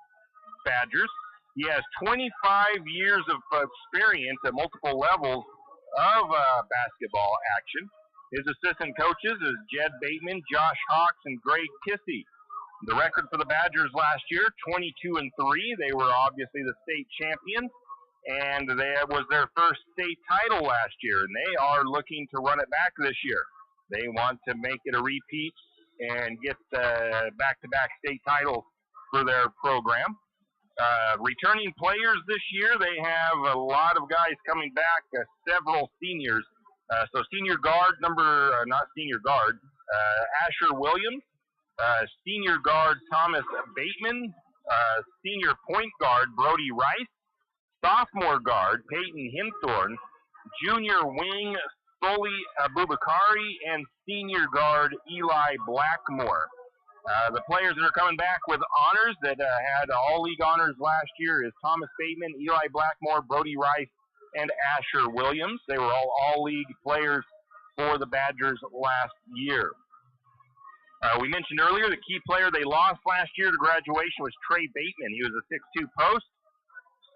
Badgers. He has 25 years of experience at multiple levels of basketball action. His assistant coaches is Jed Bateman, Josh Hawks, and Greg Kissy. The record for the Badgers last year, 22-3. They were obviously the state champions, and that was their first state title last year, and they are looking to run it back this year. They want to make it a repeat and get back-to-back state titles for their program. Returning players this year, they have a lot of guys coming back, several seniors. So senior guard Asher Williams, senior guard Thomas Bateman,
senior point guard Brody Rice, sophomore guard Peyton Hinthorn, junior wing Sully Abubakari, and senior guard Eli Blackmore. The players that are coming back with honors that had all-league honors last year is Thomas Bateman, Eli Blackmore, Brody Rice, and Asher Williams. They were all-league players for the Badgers last year. We mentioned earlier the key player they lost last year to graduation was Trey Bateman. He was a 6'2 post.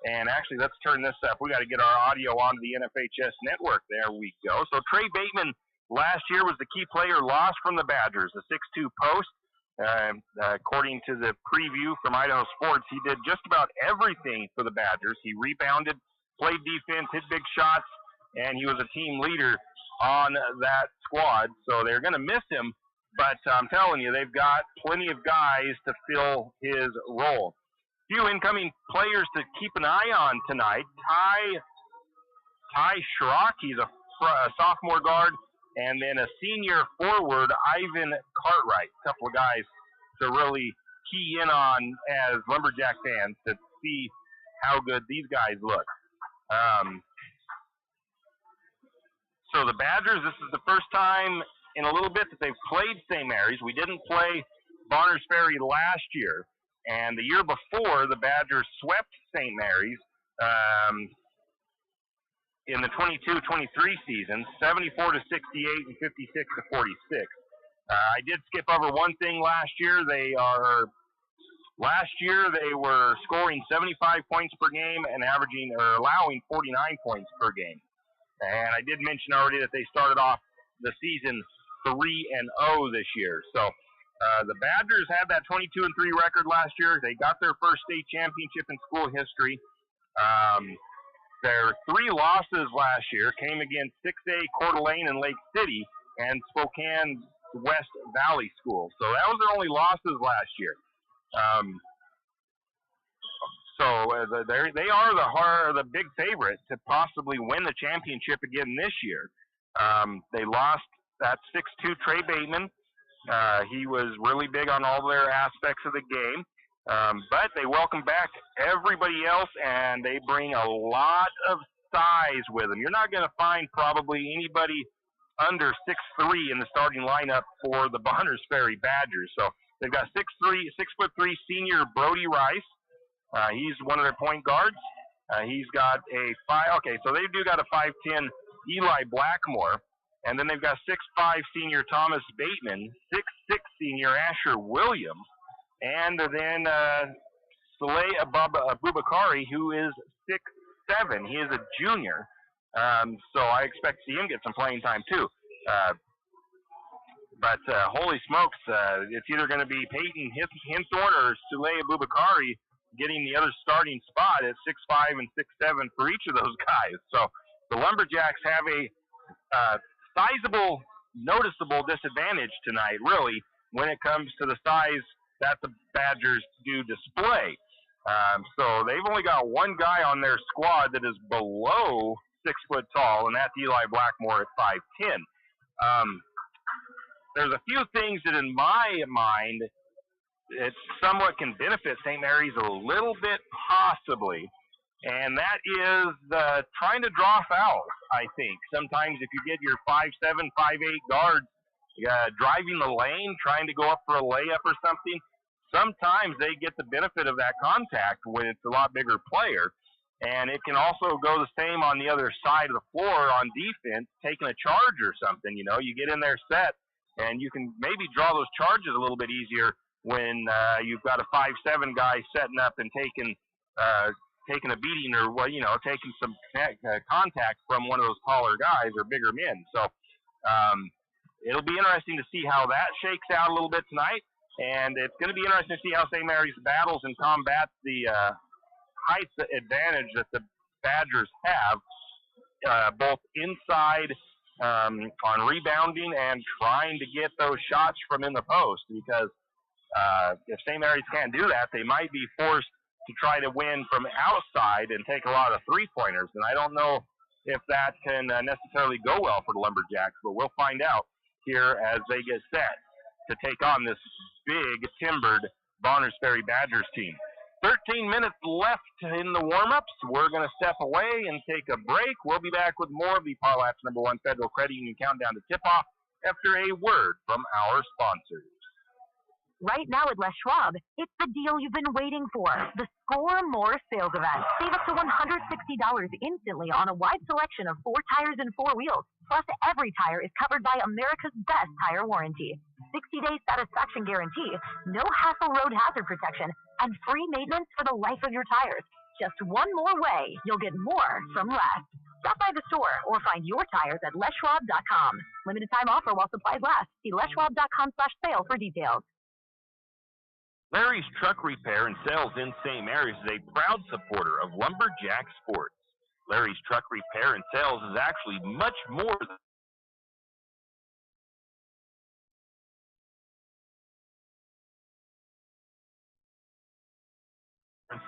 And actually, let's turn this up. We got to get our audio onto the NFHS network. There we go. So Trey Bateman last year was the key player lost from the Badgers, a 6'2 post. According to the preview from Idaho Sports, he did just about everything for the Badgers. He rebounded, played defense, hit big shots, and he was a team leader on that squad. So they're going to miss him, but I'm telling you, they've got plenty of guys to fill his role. Few incoming players to keep an eye on tonight. Ty Schrock, he's a sophomore guard, and then a senior forward, Ivan Cartwright. A couple of guys to really key in on as Lumberjack fans to see how good these guys look. So the Badgers, this is the first time in a little bit that they've played St. Mary's. We didn't play Bonners Ferry last year, and the year before, the Badgers swept St. Mary's in the 22-23 season, 74-68 and 56-46. I did skip over one thing last year. Last year they were scoring 75 points per game and allowing 49 points per game. And I did mention already that they started off the season 3-0 this year. So the Badgers had that 22-3 record last year. They got their first state championship in school history. Their 3 losses last year came against 6A Coeur d'Alene and Lake City and Spokane West Valley School. So that was their only losses last year. They are the big favorite to possibly win the championship again this year. They lost that 6'2 Trey Bateman. He was really big on all their aspects of the game. But they welcome back everybody else, and they bring a lot of size with them. You're not going to find probably anybody under 6'3 in the starting lineup for the Bonners Ferry Badgers. So they've got 6'3 senior Brody Rice. He's one of their point guards. He's got so they do got a 5'10 Eli Blackmore. And then they've got 6'5 senior Thomas Bateman, 6'6 senior Asher Williams, and then Saleh Abubakari, who is 6'7". He is a junior, so I expect to see him get some playing time too. But holy smokes, it's either going to be Peyton Hinthorn or Saleh Abubakari getting the other starting spot at 6'5 and 6'7 for each of those guys. So the Lumberjacks have a sizable, noticeable disadvantage tonight, really, when it comes to the size that the Badgers do display. So they've only got one guy on their squad that is below 6 foot tall, and that's Eli Blackmore at 5'10". There's a few things that, in my mind, it somewhat can benefit St. Mary's a little bit, possibly. And that is trying to draw fouls, I think. Sometimes if you get your 5'7", 5'8 guards driving the lane, trying to go up for a layup or something, sometimes they get the benefit of that contact when it's a lot bigger player. And it can also go the same on the other side of the floor on defense, taking a charge or something. You know, you get in there set, and you can maybe draw those charges a little bit easier when you've got a 5'7 guy setting up and taking a beating or, taking some contact from one of those taller guys or bigger men. So it'll be interesting to see how that shakes out a little bit tonight. And it's going to be interesting to see how St. Mary's battles and combats the height advantage that the Badgers have, both inside on rebounding and trying to get those shots from in the post. Because if St. Mary's can't do that, they might be forced to try to win from outside and take a lot of three-pointers. And I don't know if that can necessarily go well for the Lumberjacks, but we'll find out here as they get set to take on this big, timbered Bonners Ferry Badgers team. 13 minutes left in the warm-ups. We're going to step away and take a break. We'll be back with more of the Parlap's #1 Federal Credit Union Countdown to Tip-Off after a word from our sponsors.
Right now at Les Schwab, it's the deal you've been waiting for. The Score More sales event. Save up to $160 instantly on a wide selection of 4 tires and 4 wheels. Plus, every tire is covered by America's best tire warranty. 60-day satisfaction guarantee, no hassle road hazard protection, and free maintenance for the life of your tires. Just one more way, you'll get more from less. Stop by the store or find your tires at leschwab.com. Limited time offer while supplies last. See leschwab.com/sale for details.
Larry's Truck Repair and Sales in St. Mary's is a proud supporter of Lumberjack Sports. Larry's Truck Repair and Sales is actually much more than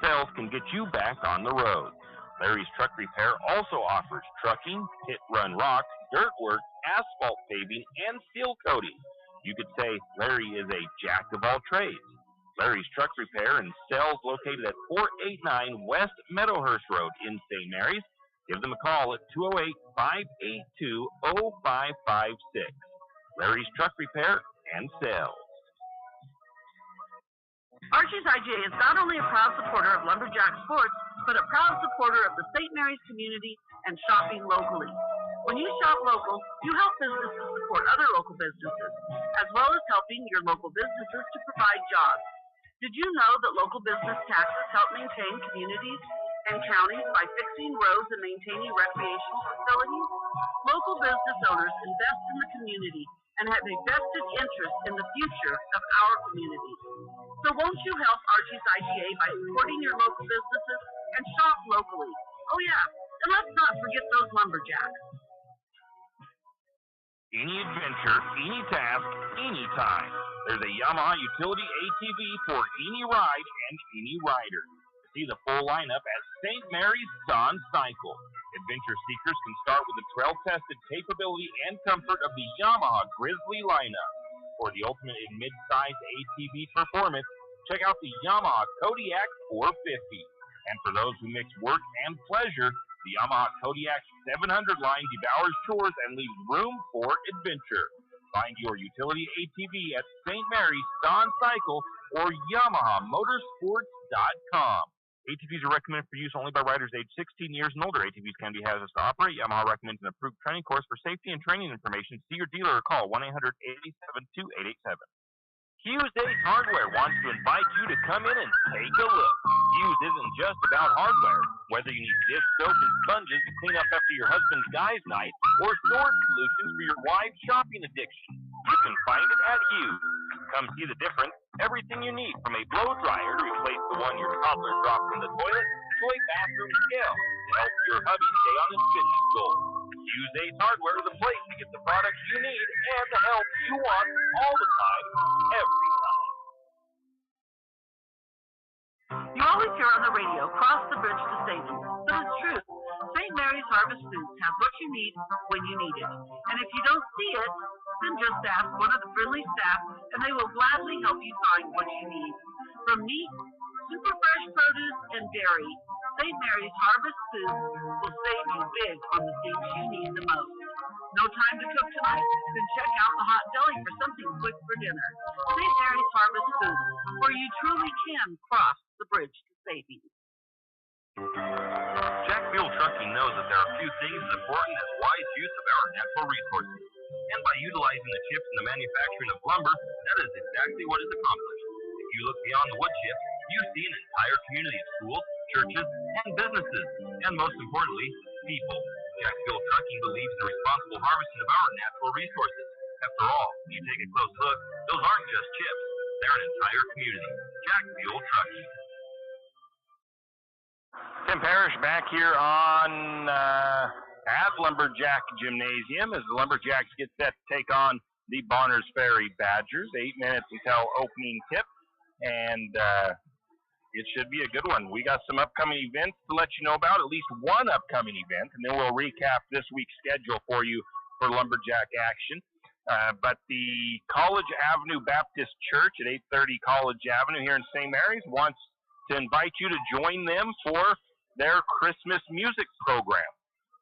sales can get you back on the road. Larry's Truck Repair also offers trucking, hit run rock, dirt work, asphalt paving, and seal coating. You could say Larry is a jack of all trades. Larry's Truck Repair and Sales located at 489 West Meadowhurst Road in St. Mary's. Give them a call at 208-582-0556. Larry's Truck Repair and Sales.
Archie's IGA is not only a proud supporter of Lumberjack Sports, but a proud supporter of the St. Mary's community and shopping locally. When you shop local, you help businesses support other local businesses, as well as helping your local businesses to provide jobs. Did you know that local business taxes help maintain communities and counties by fixing roads and maintaining recreational facilities? Local business owners invest in the community and have a vested interest in the future of our community. So won't you help Archie's IGA by supporting your local businesses and shop locally? Oh yeah, and let's not forget those lumberjacks.
Any adventure, any task, anytime. There's a Yamaha utility ATV for any ride and any rider. See the full lineup at St. Mary's Dawn Cycle. Adventure seekers can start with the trail-tested capability and comfort of the Yamaha Grizzly lineup. For the ultimate in mid-size ATV performance, check out the Yamaha Kodiak 450. And for those who mix work and pleasure, the Yamaha Kodiak 700 line devours chores and leaves room for adventure. Find your utility ATV at St. Mary's Dawn Cycle or YamahaMotorsports.com. ATVs are recommended for use only by riders aged 16 years and older. ATVs can be hazardous to operate. Yamaha recommends an approved training course. For safety and training information, see your dealer or call 1-800-887-2887. Hughes Ace Hardware wants to invite you to come in and take a look. Hughes isn't just about hardware. Whether you need dish soap and sponges to clean up after your husband's guys' night, or storage solutions for your wife's shopping addiction, you can find it at Hughes. Come see the difference. Everything you need, from a blow dryer to replace the one your toddler dropped in the toilet, to a bathroom scale to help your hubby stay on his fitness goal. Hughes Ace Hardware is a place to get the products you need and the help you want all the time, every time.
You always hear on the radio, cross the bridge to savings. But it's true. St. Mary's Harvest Foods has what you need when you need it. And if you don't see it, then just ask one of the friendly staff and they will gladly help you find what you need. From meat, super fresh produce, and dairy, St. Mary's Harvest Foods will save you big on the things you need the most. No time to cook tonight? Then check out the hot deli for something quick for dinner. St. Mary's Harvest Foods, where you truly can cross the bridge to savings.
Jack Fuel Trucking knows that there are few things as important as wise use of our natural resources. And by utilizing the chips in the manufacturing of lumber, that is exactly what is accomplished. If you look beyond the wood chips, you see an entire community of schools, churches, and businesses, and most importantly, people. Jack Fuel Trucking believes in the responsible harvesting of our natural resources. After all, when you take a close look, those aren't just chips. They're an entire community. Jack Fuel Trucking. Tim Parrish back here on at Lumberjack Gymnasium as the Lumberjacks get set to take on the Bonners Ferry Badgers. 8 minutes until opening tip, and it should be a good one. We got some upcoming events to let you know about, at least one upcoming event, and then we'll recap this week's schedule for you for Lumberjack action. But the College Avenue Baptist Church at 830 College Avenue here in St. Mary's wants to invite you to join them for their Christmas music program.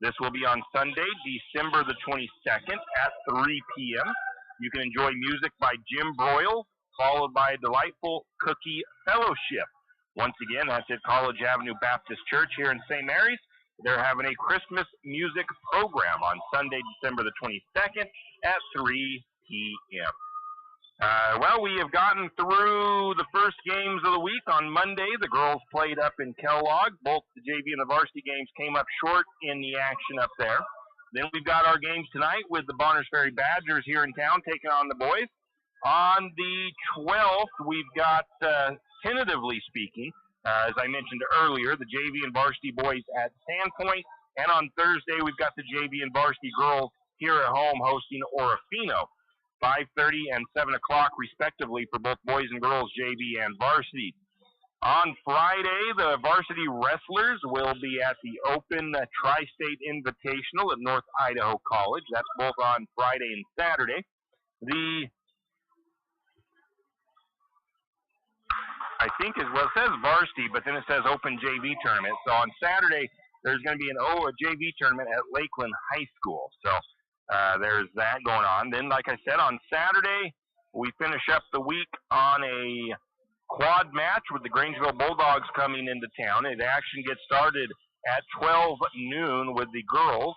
This will be on Sunday, December the 22nd at 3 p.m. You can enjoy music by Jim Broyle, followed by a delightful cookie fellowship. Once again, that's at College Avenue Baptist Church here in St. Mary's. They're having a Christmas music program on Sunday, December the 22nd at 3 p.m. Well, we have gotten through the first games of the week. On Monday, the girls played up in Kellogg. Both the JV and the varsity games came up short in the action up there. Then we've got our games tonight with the Bonners Ferry Badgers here in town taking on the boys. On the 12th, we've got, tentatively speaking, as I mentioned earlier, the JV and varsity boys at Sandpoint. And on Thursday, we've got the JV and varsity girls here at home hosting Orofino. 5:30 and 7 o'clock, respectively, for both boys and girls, JV and varsity. On Friday, the varsity wrestlers will be at the Open Tri-State Invitational at North Idaho College. That's both on Friday and Saturday. It says varsity, but then it says Open JV Tournament. So on Saturday, there's going to be a JV tournament at Lakeland High School. So there's that going on. Then, like I said, on Saturday, we finish up the week on a quad match with the Grangeville Bulldogs coming into town. And action gets started at 12 noon with the girls,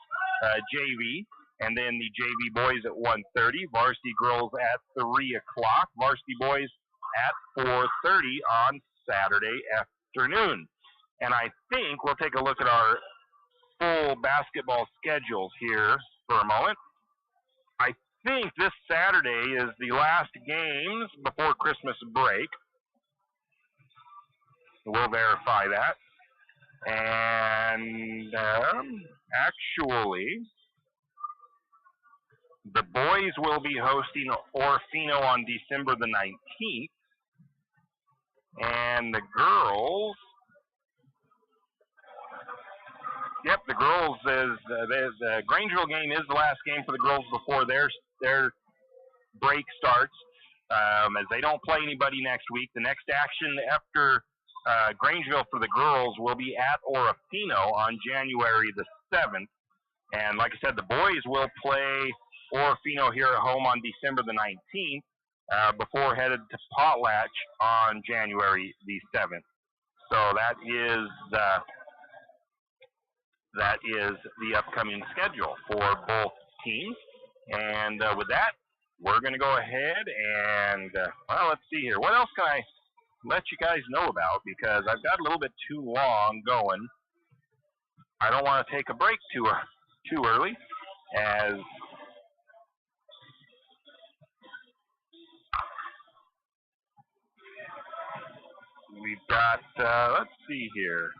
JV, and then the JV boys at 1:30, varsity girls at 3 o'clock, varsity boys at 4:30 on Saturday afternoon. And I think we'll take a look at our full basketball schedules here for a moment. I think this Saturday is the last games before Christmas break. We'll verify that. And actually, the boys will be hosting Orofino on December the 19th. And the girls, the girls is the Grangeville game is the last game for the girls before their break starts, as they don't play anybody next week. The next action after Grangeville for the girls will be at Orofino on January the 7th. And like I said, the boys will play Orofino here at home on December the 19th, before headed to Potlatch on January the 7th. So that is the upcoming schedule for both teams. And with that, we're going to go ahead and, let's see here. What else can I let you guys know about? Because I've got a little bit too long going. I don't want to take a break too early, as we've got, let's see here.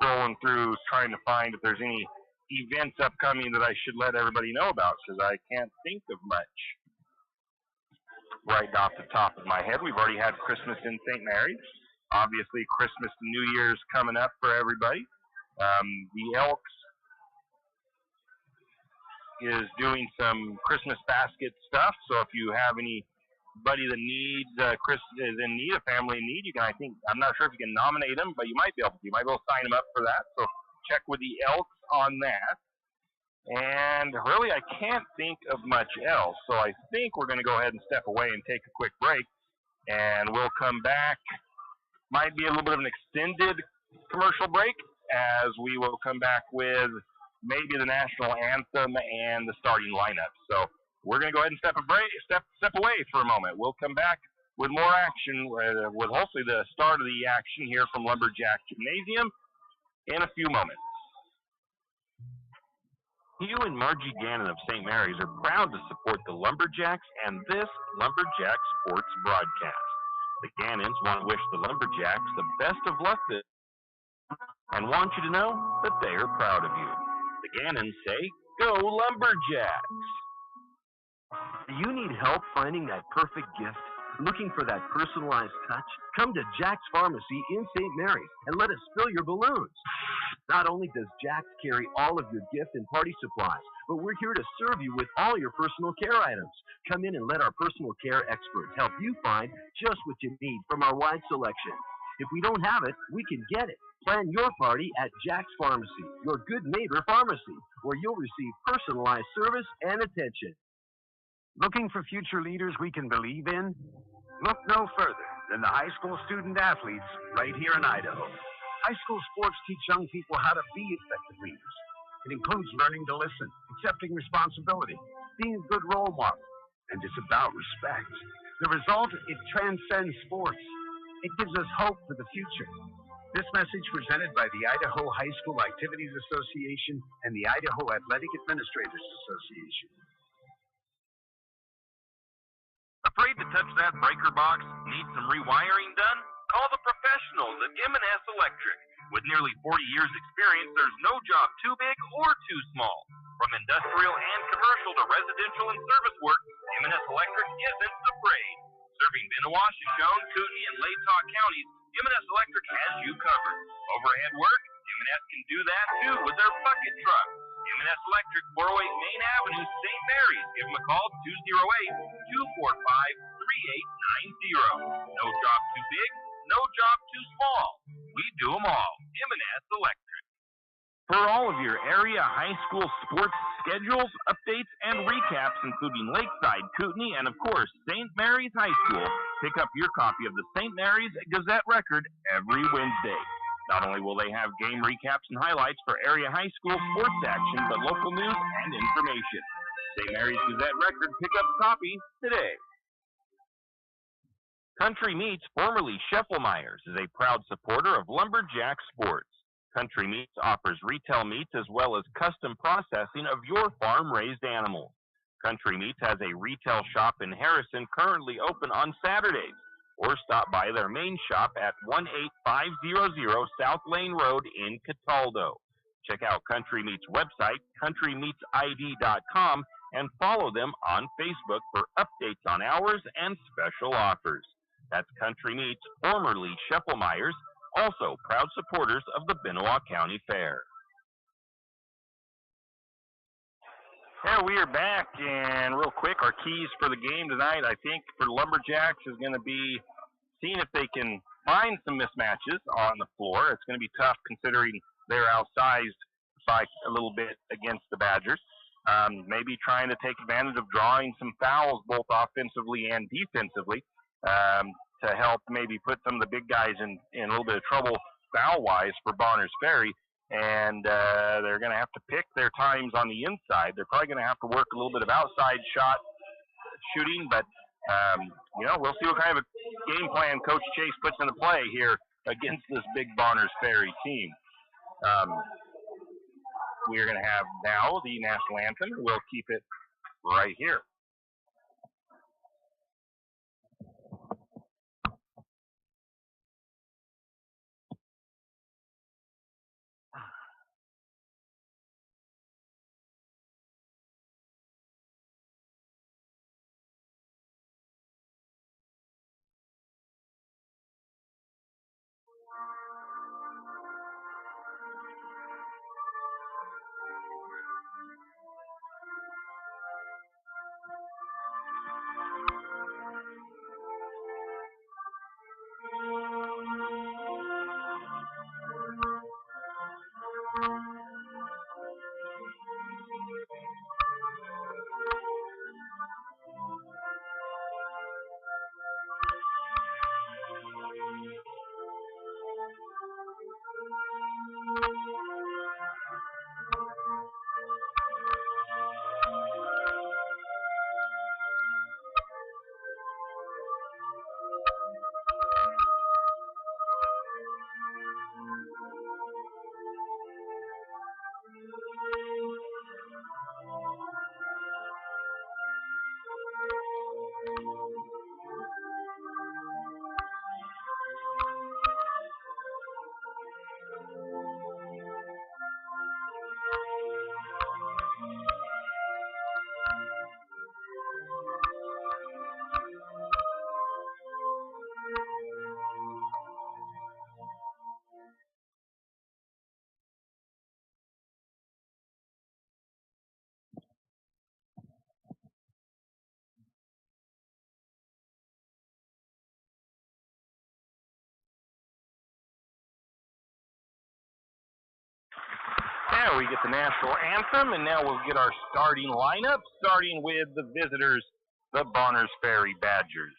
Scrolling through, trying to find if there's any events upcoming that I should let everybody know about, because I can't think of much right off the top of my head. We've already had Christmas in St. Mary's. Obviously, Christmas and New Year's coming up for everybody. The Elks is doing some Christmas basket stuff, so if you have anybody that needs is in need, a family in need, you can, I'm not sure if you can nominate them, but you might be able to. You might be able to sign them up for that. So check with the Elks on that. And really, I can't think of much else. So I think we're going to go ahead and step away and take a quick break. And we'll come back. Might be a little bit of an extended commercial break, as we will come back with maybe the national anthem and the starting lineup. So we're going to go ahead and step away for a moment. We'll come back with more action, with hopefully the start of the action here from Lumberjack Gymnasium in a few moments.
Hugh and Margie Gannon of St. Mary's are proud to support the Lumberjacks and this Lumberjack Sports broadcast. The Gannons want to wish the Lumberjacks the best of luck this and want you to know that they are proud of you. The Gannons say, "Go Lumberjacks!"
Do you need help finding that perfect gift? Looking for that personalized touch? Come to Jack's Pharmacy in St. Mary's and let us fill your balloons. Not only does Jack's carry all of your gift and party supplies, but we're here to serve you with all your personal care items. Come in and let our personal care experts help you find just what you need from our wide selection. If we don't have it, we can get it. Plan your party at Jack's Pharmacy, your good neighbor pharmacy, where you'll receive personalized service and attention.
Looking for future leaders we can believe in? Look no further than the high school student athletes right here in Idaho. High school sports teach young people how to be effective leaders. It includes learning to listen, accepting responsibility, being a good role model, and it's about respect. The result, it transcends sports. It gives us hope for the future. This message presented by the Idaho High School Activities Association and the Idaho Athletic Administrators Association.
Afraid to touch that breaker box? Need some rewiring done? Call the professionals at M&S Electric. With nearly 40 years experience, there's no job too big or too small. From industrial and commercial to residential and service work, M&S Electric isn't afraid. Serving Benoit, Shoshone, Kootenai, and Latah counties, M&S Electric has you covered. Overhead work? M&S can do that too with their bucket truck. M&S Electric, 408 Main Avenue, St. Mary's. Give them a call, 208-245-3890. No job too big, no job too small. We do them all. M&S Electric. For all of your area high school sports schedules, updates, and recaps, including Lakeside, Kootenai, and of course, St. Mary's High School, pick up your copy of the St. Mary's Gazette Record every Wednesday. Not only will they have game recaps and highlights for area high school sports action, but local news and information. St. Mary's Gazette Record, pick up a copy today. Country Meats, formerly Scheffelmeyer's, is a proud supporter of Lumberjack Sports. Country Meats offers retail meats as well as custom processing of your farm-raised animals. Country Meats has a retail shop in Harrison currently open on Saturdays, or stop by their main shop at 18500 South Lane Road in Cataldo. Check out Country Meats' website, countrymeatsid.com, and follow them on Facebook for updates on hours and special offers. That's Country Meats, formerly Scheffelmeyer's, also proud supporters of the Benoit County Fair.
Yeah, we are back, and real quick, our keys for the game tonight, I think, for Lumberjacks is going to be seeing if they can find some mismatches on the floor. It's going to be tough considering they're outsized by a little bit against the Badgers. Maybe trying to take advantage of drawing some fouls both offensively and defensively to help maybe put some of the big guys in a little bit of trouble foul-wise for Bonners Ferry. And they're going to have to pick their times on the inside. They're probably going to have to work a little bit of outside shot shooting, but we'll see what kind of a game plan Coach Chase puts into play here against this big Bonners Ferry team. We are going to have now the national anthem. We'll keep it right here.
Now we get the national anthem, and now we'll get our starting lineup, starting with the visitors, the Bonners Ferry Badgers.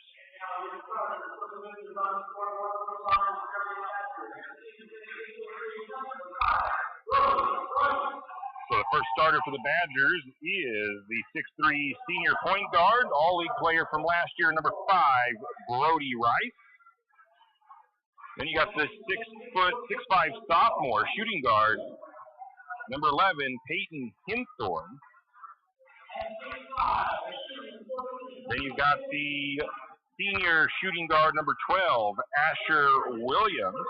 So the first starter for the Badgers is the 6'3" senior point guard, all-league player from last year, number 5, Brody Rice. Then you got the 6'5" sophomore shooting guard, number 11, Peyton Hinthorn. Then you've got the senior shooting guard, number 12, Asher Williams.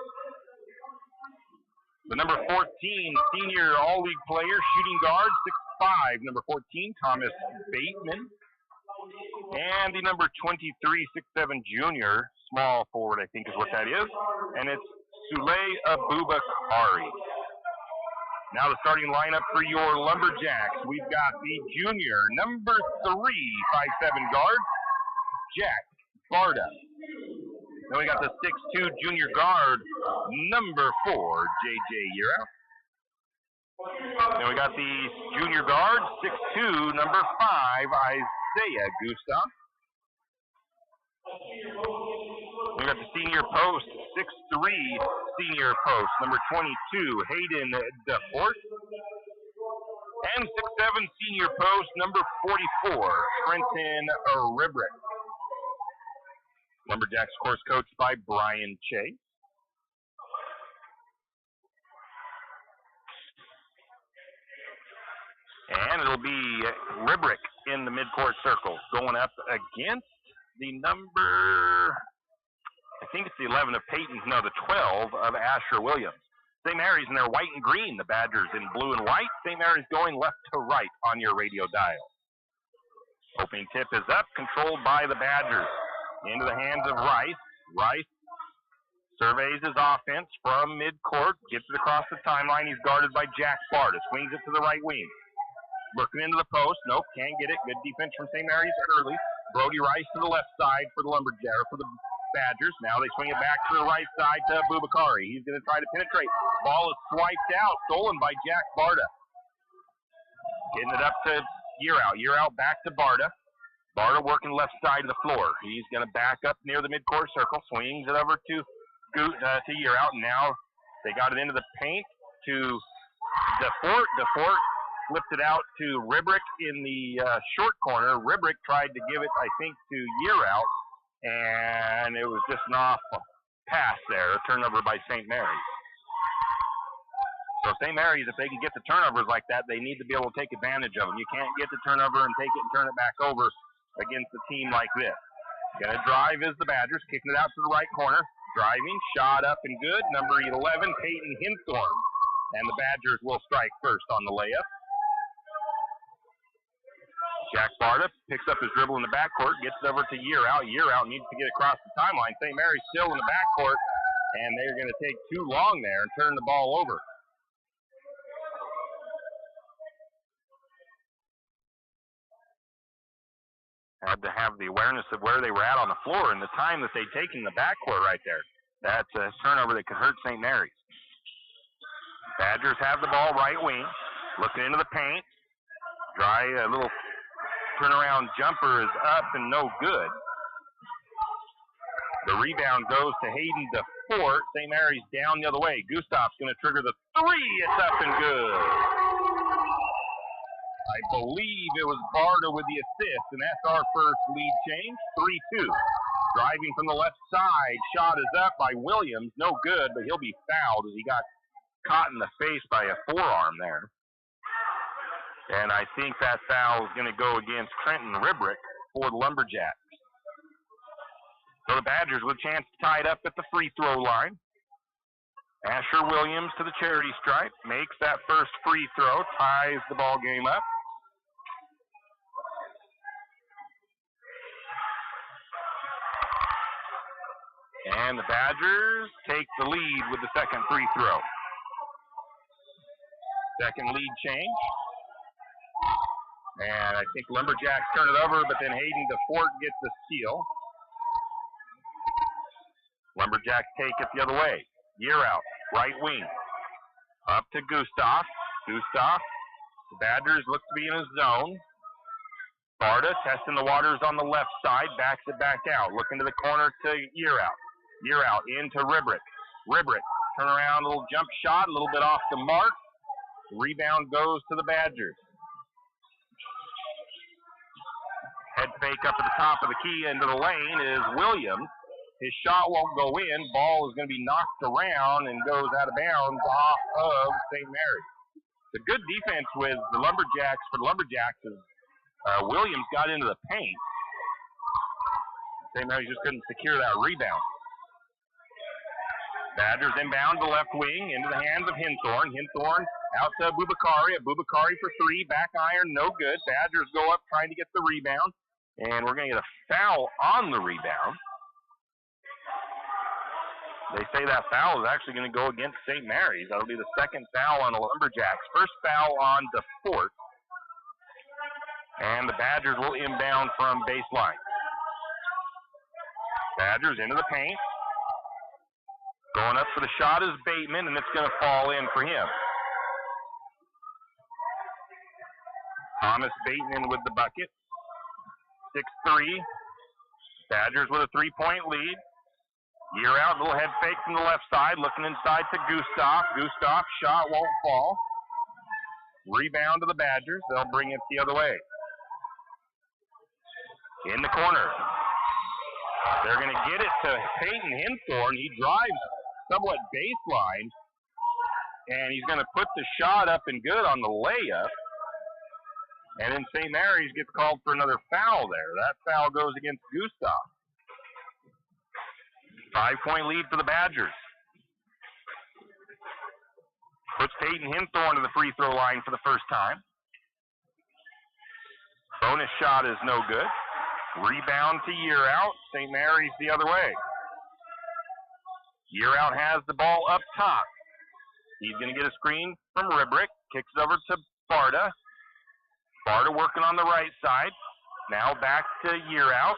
The number 14, senior all-league player, shooting guard, 6'5", number 14, Thomas Bateman. And the number 23, 6'7", junior, small forward, I think is what that is. And it's Suley Abubakari. Now the starting lineup for your Lumberjacks. We've got the junior, number 3, 5'7" guard, Jack Barda. Then we got the 6'2" junior guard, number 4, J.J. Yearout. Then we got the junior guard, 6'2", number 5, Isaiah Gustav. We got the senior post, 6'3", senior post, number 22, Hayden DeFort. And 6'7", senior post, number 44, Trenton Ribrick. Lumberjacks, of course, coached by Brian Chase. And it'll be Ribrick in the midcourt circle, going up against the number, I think it's the 11 of Peyton's, no, the 12 of Asher Williams. St. Mary's in their white and green, the Badgers in blue and white. St. Mary's going left to right on your radio dial. Opening tip is up, controlled by the Badgers. Into the hands of Rice. Rice surveys his offense from midcourt, gets it across the timeline. He's guarded by Jack Barda. Swings it to the right wing. Looking into the post. Nope, can't get it. Good defense from St. Mary's early. Brody Rice to the left side for the for the Badgers. Now they swing it back to the right side to Abubakari. He's going to try to penetrate. Ball is swiped out, stolen by Jack Barda. Getting it up to Yearout. Yearout back to Barda. Barda working left side of the floor. He's going to back up near the midcourt circle, swings it over to Yearout, and now they got it into the paint to DeFort. DeFort flipped it out to Ribrick in the short corner. Ribrick tried to give it, I think, to Yearout, and it was just an off pass there, a turnover by St. Mary's. So St. Mary's, if they can get the turnovers like that, they need to be able to take advantage of them. You can't get the turnover and take it and turn it back over against a team like this. Gonna drive is the Badgers, kicking it out to the right corner. Driving, shot up and good. Number 11, Peyton Hinthorn. And the Badgers will strike first on the layup. Jack Barda picks up his dribble in the backcourt, gets it over to Yearout. Yearout needs to get across the timeline. St. Mary's still in the backcourt, and they're going to take too long there and turn the ball over. Had to have the awareness of where they were at on the floor and the time that they'd taken the backcourt right there. That's a turnover that could hurt St. Mary's. Badgers have the ball right wing, looking into the paint. A little turnaround jumper is up and no good. The rebound goes to Hayden DeFort. St. Mary's down the other way. Gustav's going to trigger the three. It's up and good. I believe it was Barda with the assist, and that's our first lead change, 3-2. Driving from the left side, shot is up by Williams, no good, but he'll be fouled as he got caught in the face by a forearm there. And I think that foul is going to go against Trenton Ribrick for the Lumberjacks. So the Badgers with a chance to tie it up at the free throw line. Asher Williams to the charity stripe, makes that first free throw, ties the ball game up. And the Badgers take the lead with the second free throw. Second lead change. And I think Lumberjacks turn it over, but then Hayden DeFort gets the steal. Lumberjacks take it the other way. Yearout, right wing. Up to Gustav. Gustav. The Badgers look to be in a zone. Sparta testing the waters on the left side, backs it back out. Looking to the corner to Year Out. Year Out into Ribrick. Ribrick, turn around, a little jump shot, a little bit off the mark. The rebound goes to the Badgers. Head fake up at the top of the key into the lane is Williams. His shot won't go in. Ball is going to be knocked around and goes out of bounds off of St. Mary's. It's a good defense with the Lumberjacks. For the Lumberjacks, Williams got into the paint. St. Mary's just couldn't secure that rebound. Badgers inbound to left wing into the hands of Hinthorn. Hinthorn out to Abubakari. Abubakari for three. Back iron, no good. Badgers go up trying to get the rebound. And we're going to get a foul on the rebound. They say that foul is actually going to go against St. Mary's. That'll be the second foul on the Lumberjacks. First foul on DeFort. And the Badgers will inbound from baseline. Badgers into the paint. Going up for the shot is Bateman, and it's going to fall in for him. Thomas Bateman with the bucket. 6-3. Badgers with a 3-point lead. Year Out, little head fake from the left side, looking inside to Gustav. Gustav, shot won't fall. Rebound to the Badgers. They'll bring it the other way. In the corner. They're going to get it to Peyton Hinthorn. He drives somewhat baseline, and he's going to put the shot up and good on the layup. And then St. Mary's gets called for another foul there. That foul goes against Gustav. 5-point lead for the Badgers. Puts Peyton Hinthorn to the free throw line for the first time. Bonus shot is no good. Rebound to Year Out. St. Mary's the other way. Year Out has the ball up top. He's going to get a screen from Ribrick. Kicks it over to Sparta. Sparta working on the right side. Now back to Year Out.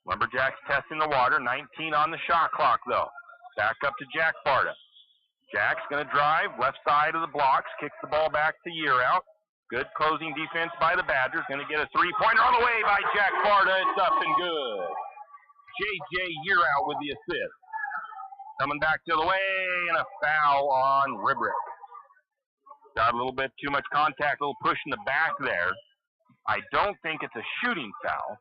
Lumberjacks testing the water. 19 on the shot clock, though. Back up to Jack Sparta. Jack's going to drive. Left side of the blocks. Kicks the ball back to Year Out. Good closing defense by the Badgers. Going to get a three-pointer on the way by Jack Sparta. It's up and good. J.J. Year Out with the assist. Coming back the other way, and a foul on Ribrick. Got a little bit too much contact, a little push in the back there. I don't think it's a shooting foul.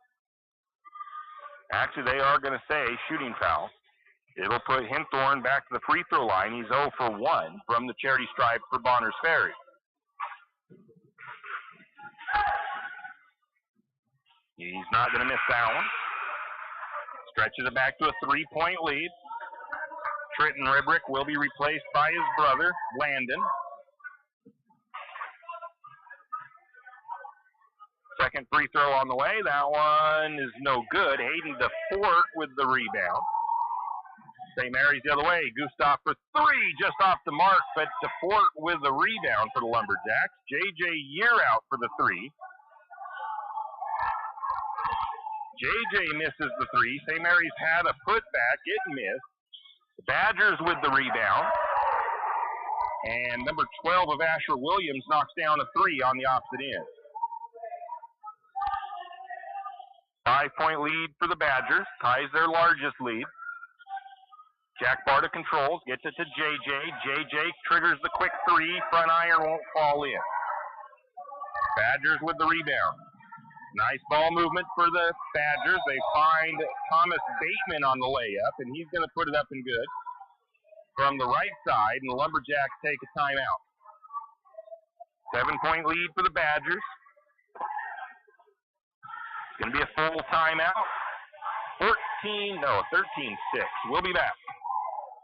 Actually, they are going to say shooting foul. It'll put Hinthorn back to the free throw line. He's 0 for 1 from the charity stripe for Bonners Ferry. He's not going to miss that one. Stretches it back to a 3-point lead. Trenton Ribrick will be replaced by his brother, Landon. Second free throw on the way. That one is no good. Hayden DeFort with the rebound. St. Mary's the other way. Gustav for three, just off the mark, but DeFort with the rebound for the Lumberjacks. J.J. Year Out for the three. J.J. misses the three. St. Mary's had a putback. It missed. The Badgers with the rebound. And number 12 of Asher Williams knocks down a three on the opposite end. 5-point lead for the Badgers. Ties their largest lead. Jack Barta controls, gets it to J.J. J.J. triggers the quick three. Front iron won't fall in. Badgers with the rebound. Nice ball movement for the Badgers. They find Thomas Bateman on the layup, and he's going to put it up and good from the right side, and the Lumberjacks take a timeout. 7-point lead for the Badgers. It's going to be a full timeout. 13-6. We'll be back.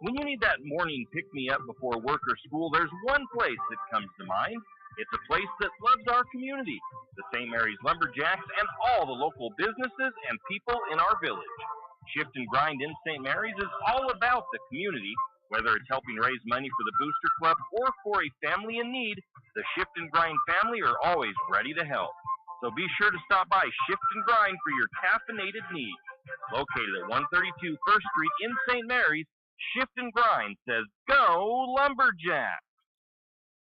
When you need that morning pick-me-up before work or school, there's one place that comes to mind. It's a place that loves our community, the St. Mary's Lumberjacks, and all the local businesses and people in our village. Shift and Grind in St. Mary's is all about the community. Whether it's helping raise money for the Booster Club or for a family in need, the Shift and Grind family are always ready to help. So be sure to stop by Shift and Grind for your caffeinated needs. Located at 132 First Street in St. Mary's, Shift and Grind says, Go Lumberjacks!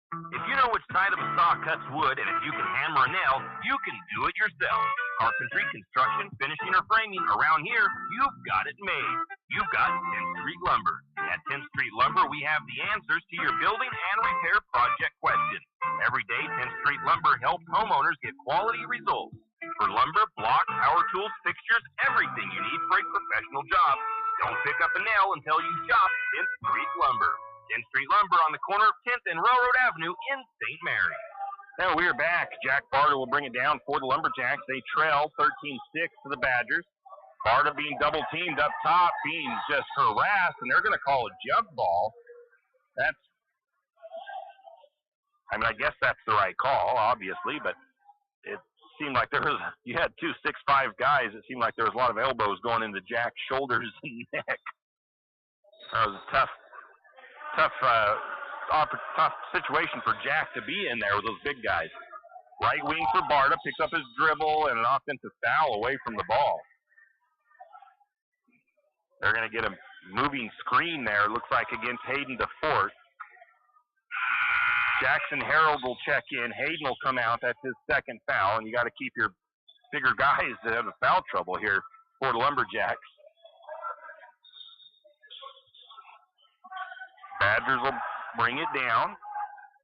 If you know which side of a saw cuts wood, and if you can hammer a nail, you can do it yourself. Carpentry, construction, finishing, or framing, around here, you've got it made. You've got 10th Street Lumber. At 10th Street Lumber, we have the answers to your building and repair project questions. Every day, 10th Street Lumber helps homeowners get quality results. For lumber, blocks, power tools, fixtures, everything you need for a professional job. Don't pick up a nail until you shop 10th Street Lumber. 10th Street Lumber on the corner of 10th and Railroad Avenue in St. Mary.
Now we are back. Jack Barta will bring it down for the Lumberjacks. They trail 13-6 to the Badgers. Barta being double-teamed up top, being just harassed, and they're going to call a jump ball. I guess that's the right call, obviously, but it seemed like you had 2 6'5" guys. It seemed like there was a lot of elbows going into Jack's shoulders and neck. That was a tough situation for Jack to be in there with those big guys. Right wing for Barta, picks up his dribble and an offensive foul away from the ball. They're going to get a moving screen there, it looks like, against Hayden DeFort. Jackson Harold will check in. Hayden will come out. That's his second foul, and you got to keep your bigger guys that have foul trouble here for the Lumberjacks. Badgers will bring it down.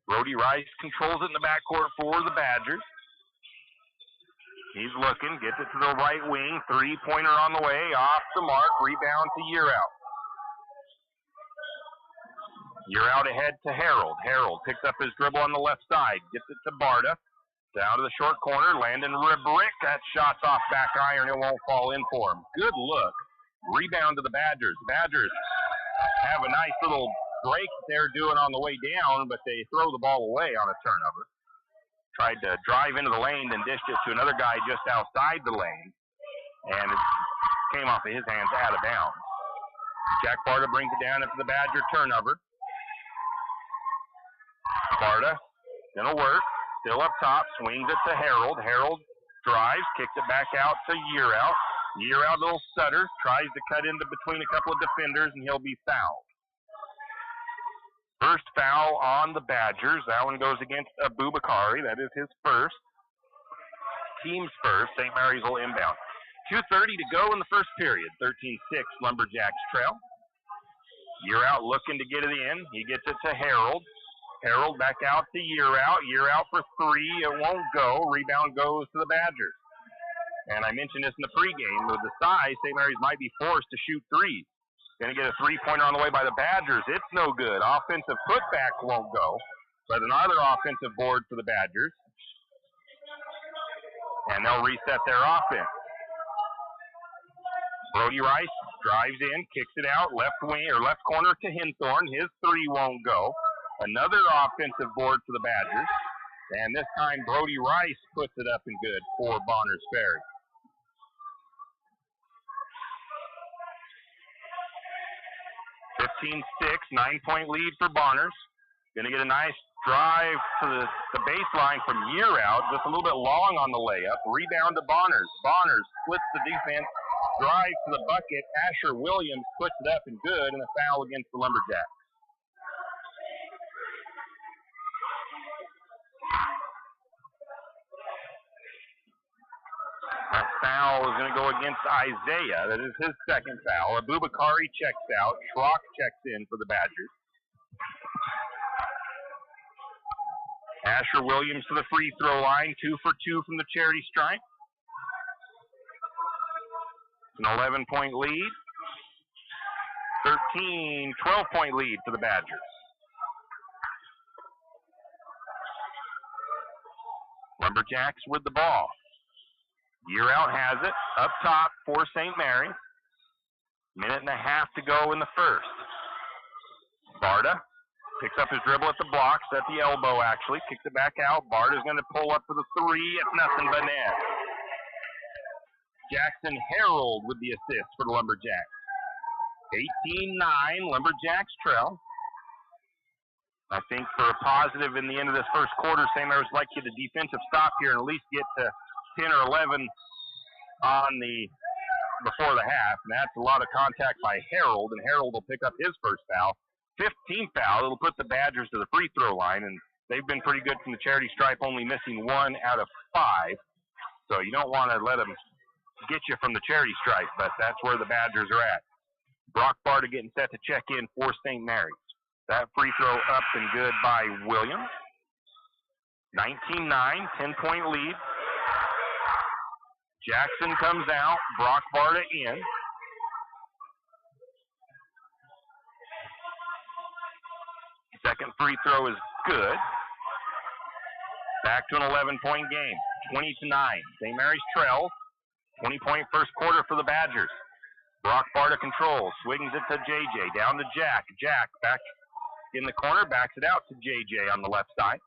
Brody Rice controls it in the backcourt for the Badgers. He's looking, gets it to the right wing. Three-pointer on the way, off the mark. Rebound to Year Out. Year Out ahead to Harold. Harold picks up his dribble on the left side. Gets it to Barta. Down to the short corner. Landon Ribrick. That shot's off back iron. It won't fall in for him. Good look. Rebound to the Badgers. The Badgers have a nice little break they're doing on the way down, but they throw the ball away on a turnover. Tried to drive into the lane, then dished it to another guy just outside the lane, and it came off of his hands out of bounds. Jack Barta brings it down after the Badger turnover. Barta gonna work, still up top, swings it to Harold. Harold drives, kicks it back out to Year Out. Year Out, little stutter, tries to cut into between a couple of defenders, and he'll be fouled. First foul on the Badgers. That one goes against Abubakari. That is his first. Team's first. St. Mary's will inbound. 2:30 to go in the first period. 13-6 Lumberjacks trail. Year Out looking to get it in. He gets it to Harold. Harold back out to Year Out. Year Out for three. It won't go. Rebound goes to the Badgers. And I mentioned this in the pregame. With the size, St. Mary's might be forced to shoot threes. Going to get a three-pointer on the way by the Badgers. It's no good. Offensive putback won't go. But another offensive board for the Badgers. And they'll reset their offense. Brody Rice drives in, kicks it out, left wing or left corner to Hinthorn. His three won't go. Another offensive board for the Badgers. And this time Brody Rice puts it up and good for Bonners Ferry. (15-6), 9-point lead for Bonners. Going to get a nice drive to the baseline from Year Out, just a little bit long on the layup. Rebound to Bonners. Bonners splits the defense, drives to the bucket. Asher Williams puts it up and good, and a foul against the Lumberjacks. That foul is going to go against Isaiah. That is his second foul. Abubakari checks out. Schrock checks in for the Badgers. Asher Williams to the free throw line. 2 for 2 from the charity stripe. It's an 11-point lead. 12-point lead for the Badgers. Lumberjacks with the ball. Year Out has it, up top for St. Mary's. Minute and a half to go in the first. Barta picks up his dribble at the blocks, at the elbow actually, kicks it back out. Barta's going to pull up for the three. It's nothing but net. Jackson Harold with the assist for the Lumberjacks. 18-9, Lumberjacks trail. I think for a positive in the end of this first quarter, St. Mary's like to get a defensive stop here and at least get to 10 or 11 on before the half, and that's a lot of contact by Harold, and Harold will pick up his first foul. 15th foul. It'll put the Badgers to the free throw line, and they've been pretty good from the charity stripe, only missing 1 out of 5. So you don't want to let them get you from the charity stripe, but that's where the Badgers are at. Brock Barta getting set to check in for St. Mary's. That free throw up and good by Williams. 19-9, 10-point lead. Jackson comes out, Brock Barta in. Second free throw is good. Back to an 11-point game, 20-9. St. Mary's trails. 20-point first quarter for the Badgers. Brock Barta controls, swings it to JJ, down to Jack. Jack back in the corner, backs it out to JJ on the left side.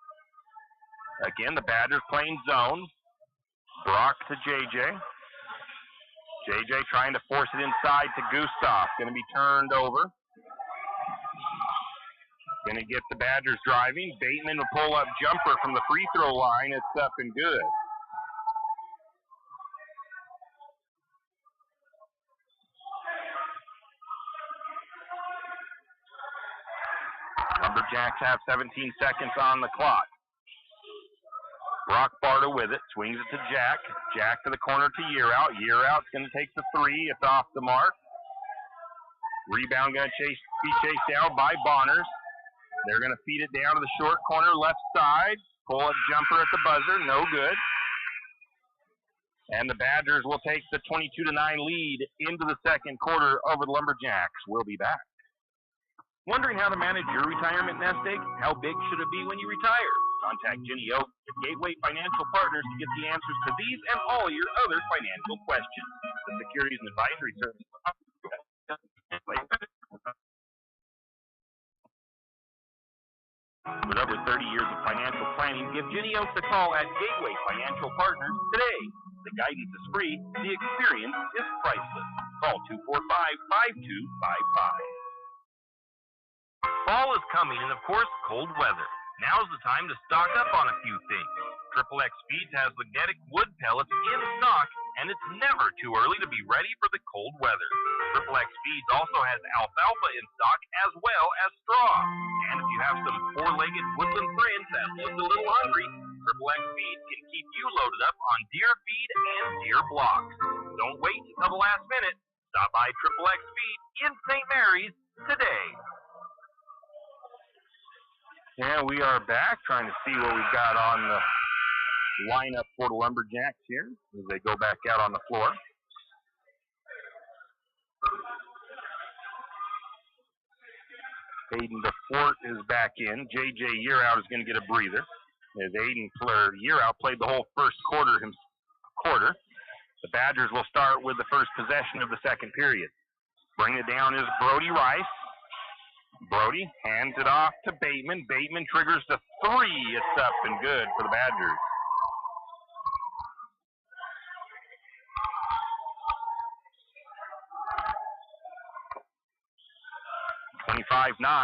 Again, the Badgers playing zone. Brock to JJ. JJ trying to force it inside to Gustav. Going to be turned over. Going to get the Badgers driving. Bateman will pull up jumper from the free throw line. It's up and good. Lumberjacks have 17 seconds on the clock. Brock Barta with it, swings it to Jack. Jack to the corner to Yearout. Yearout's going to take the three. It's off the mark. Rebound going to be chased down by Bonners. They're going to feed it down to the short corner left side. Pull-up jumper at the buzzer, no good. And the Badgers will take the 22-9 lead into the second quarter over the Lumberjacks. We'll be back. Wondering how to manage your retirement nest egg? How big should it be when you retire? Contact Jenny Oak at Gateway Financial Partners to get the answers to these and all your other financial questions. The Securities and Advisory Service. With over 30 years of financial planning, give Jenny Oaks a call at Gateway Financial Partners today. The guidance is free. The experience is priceless. Call 245-5255. Fall is coming and, of course, cold weather. Now's the time to stock up on a few things. Triple X Feeds has magnetic wood pellets in stock, and it's never too early to be ready for the cold weather. Triple X Feeds also has alfalfa in stock as well as straw. And if you have some four-legged woodland friends that look a little hungry, Triple X Feeds can keep you loaded up on deer feed and deer blocks. Don't wait until the last minute. Stop by Triple X Feed in St. Mary's today. Yeah, we are back trying to see what we've got on the lineup for the Lumberjacks here as they go back out on the floor. Aiden DeFort is back in. J.J. Yearout is going to get a breather. As Yearout played the whole first quarter. The Badgers will start with the first possession of the second period. Bringing it down is Brody Rice. Brody hands it off to Bateman. Bateman triggers the three. It's up and good for the Badgers.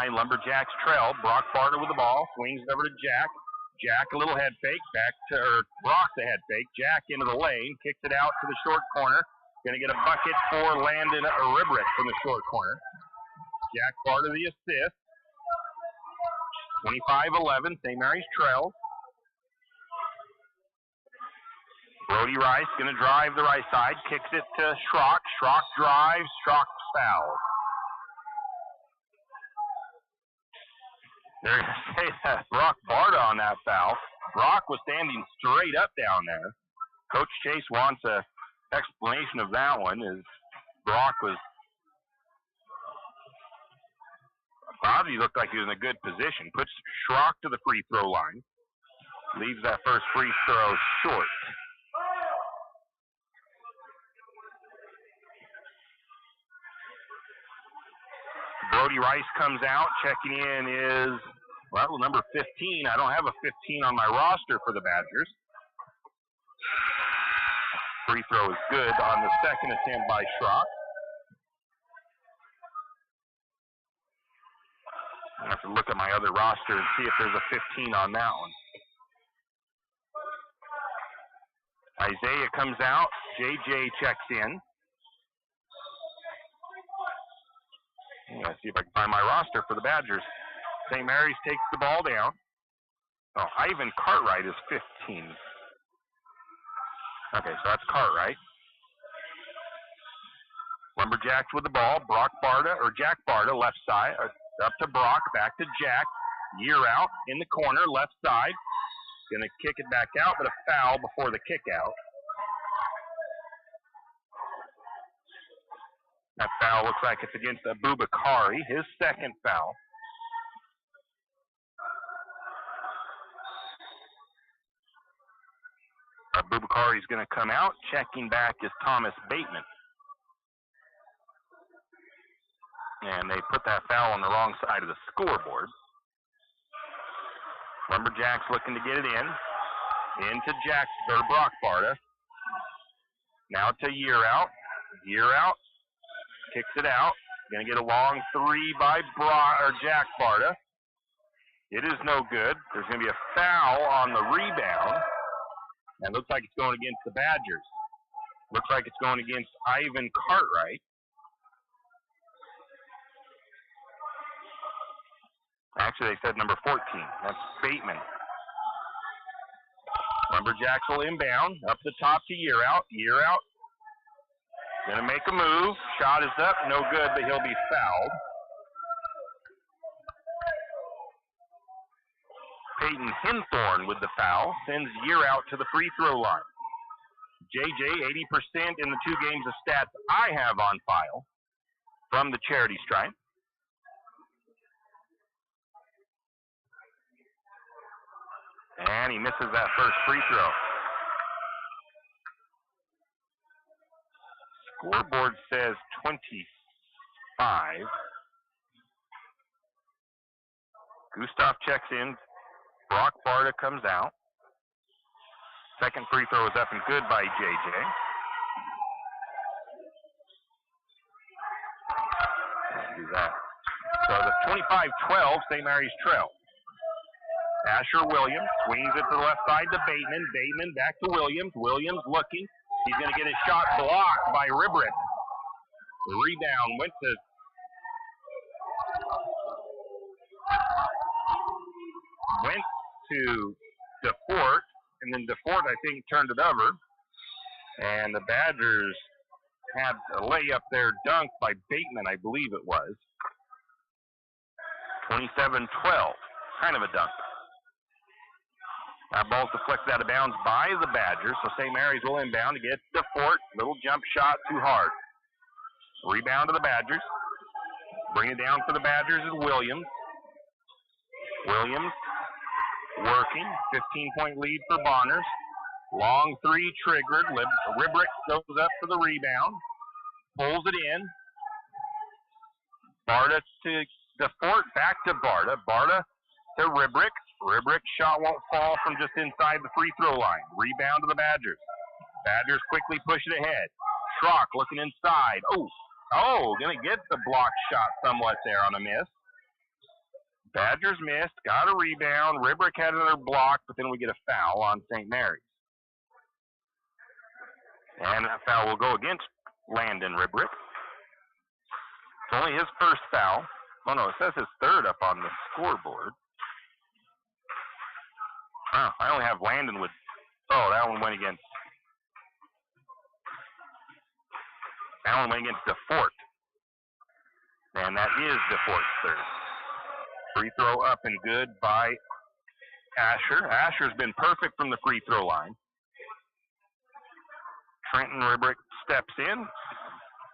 Lumberjacks trail. Brock Barta with the ball. Swings it over to Jack. Jack a little head fake. Brock the head fake. Jack into the lane. Kicks it out to the short corner. Going to get a bucket for Landon Ribrit from the short corner. Jack Barta the assist. 25-11. St. Mary's trails. Brody Rice going to drive the right side. Kicks it to Schrock. Schrock drives. Schrock fouled. They're going to say that Brock Barta on that foul. Brock was standing straight up down there. Coach Chase wants an explanation of that one, as Brock was... Bobby looked like he was in a good position. Puts Schrock to the free throw line. Leaves that first free throw short. Brody Rice comes out. Checking in is, number 15. I don't have a 15 on my roster for the Badgers. Free throw is good on the second attempt by Schrock. I have to look at my other roster and see if there's a 15 on that one. Isaiah comes out. JJ checks in. Let's see if I can find my roster for the Badgers. St. Mary's takes the ball down.
Oh, Ivan Cartwright is 15. Okay, so that's Cartwright. Lumberjacks with the ball. Jack Barta, left side. Up to Brock, back to Jack. Year out in the corner, left side. Gonna kick it back out, but a foul before the kick out. That foul looks like it's against Abubakari, his second foul. Abubakari's going to come out. Checking back is Thomas Bateman. And they put that foul on the wrong side of the scoreboard. Lumberjacks looking to get it in. Into Brock Barta. Now to Year out. Kicks it out. Going to get a long three by Jack Barta. It is no good. There's going to be a foul on the rebound. And it looks like it's going against the Badgers. Looks like it's going against Ivan Cartwright. Actually, they said number 14. That's Bateman. Lumberjacks will inbound. Up the top to Year out. Going to make a move. Shot is up. No good, but he'll be fouled. Peyton Hinthorn with the foul. Sends Year out to the free throw line. JJ, 80% in the 2 games of stats I have on file from the charity stripe. And he misses that first free throw. Scoreboard says 25. Gustav checks in. Brock Barta comes out. Second free throw is up and good by JJ. Let's do that. So the 25-12, St. Mary's trail. Asher Williams swings it to the left side to Bateman. Bateman back to Williams. Williams looking. He's going to get his shot blocked by Ribrick. The rebound went to DeFort, and then DeFort, I think, turned it over. And the Badgers had a layup there dunked by Bateman, I believe it was. 27-12. Kind of a dunk. That ball's deflected out of bounds by the Badgers, so St. Mary's will inbound to get DeFort. Little jump shot, too hard. Rebound to the Badgers. Bring it down for the Badgers is Williams. Williams working. 15-point lead for Bonners. Long three triggered. Ribrick goes up for the rebound. Pulls it in. Barta to DeFort. Back to Barta. Barta to Ribrick. Ribrick's shot won't fall from just inside the free throw line. Rebound to the Badgers. Badgers quickly push it ahead. Schrock looking inside. Going to get the block shot somewhat there on a miss. Badgers missed, got a rebound. Ribrick had another block, but then we get a foul on St. Mary's. And that foul will go against Landon Ribrick. It's only his first foul. Oh no, it says his third up on the scoreboard. Oh, I only have Landon with, that one went against DeFort. And that is DeFort's third. Free throw up and good by Asher. Asher's been perfect from the free throw line. Trenton Ribrick steps in.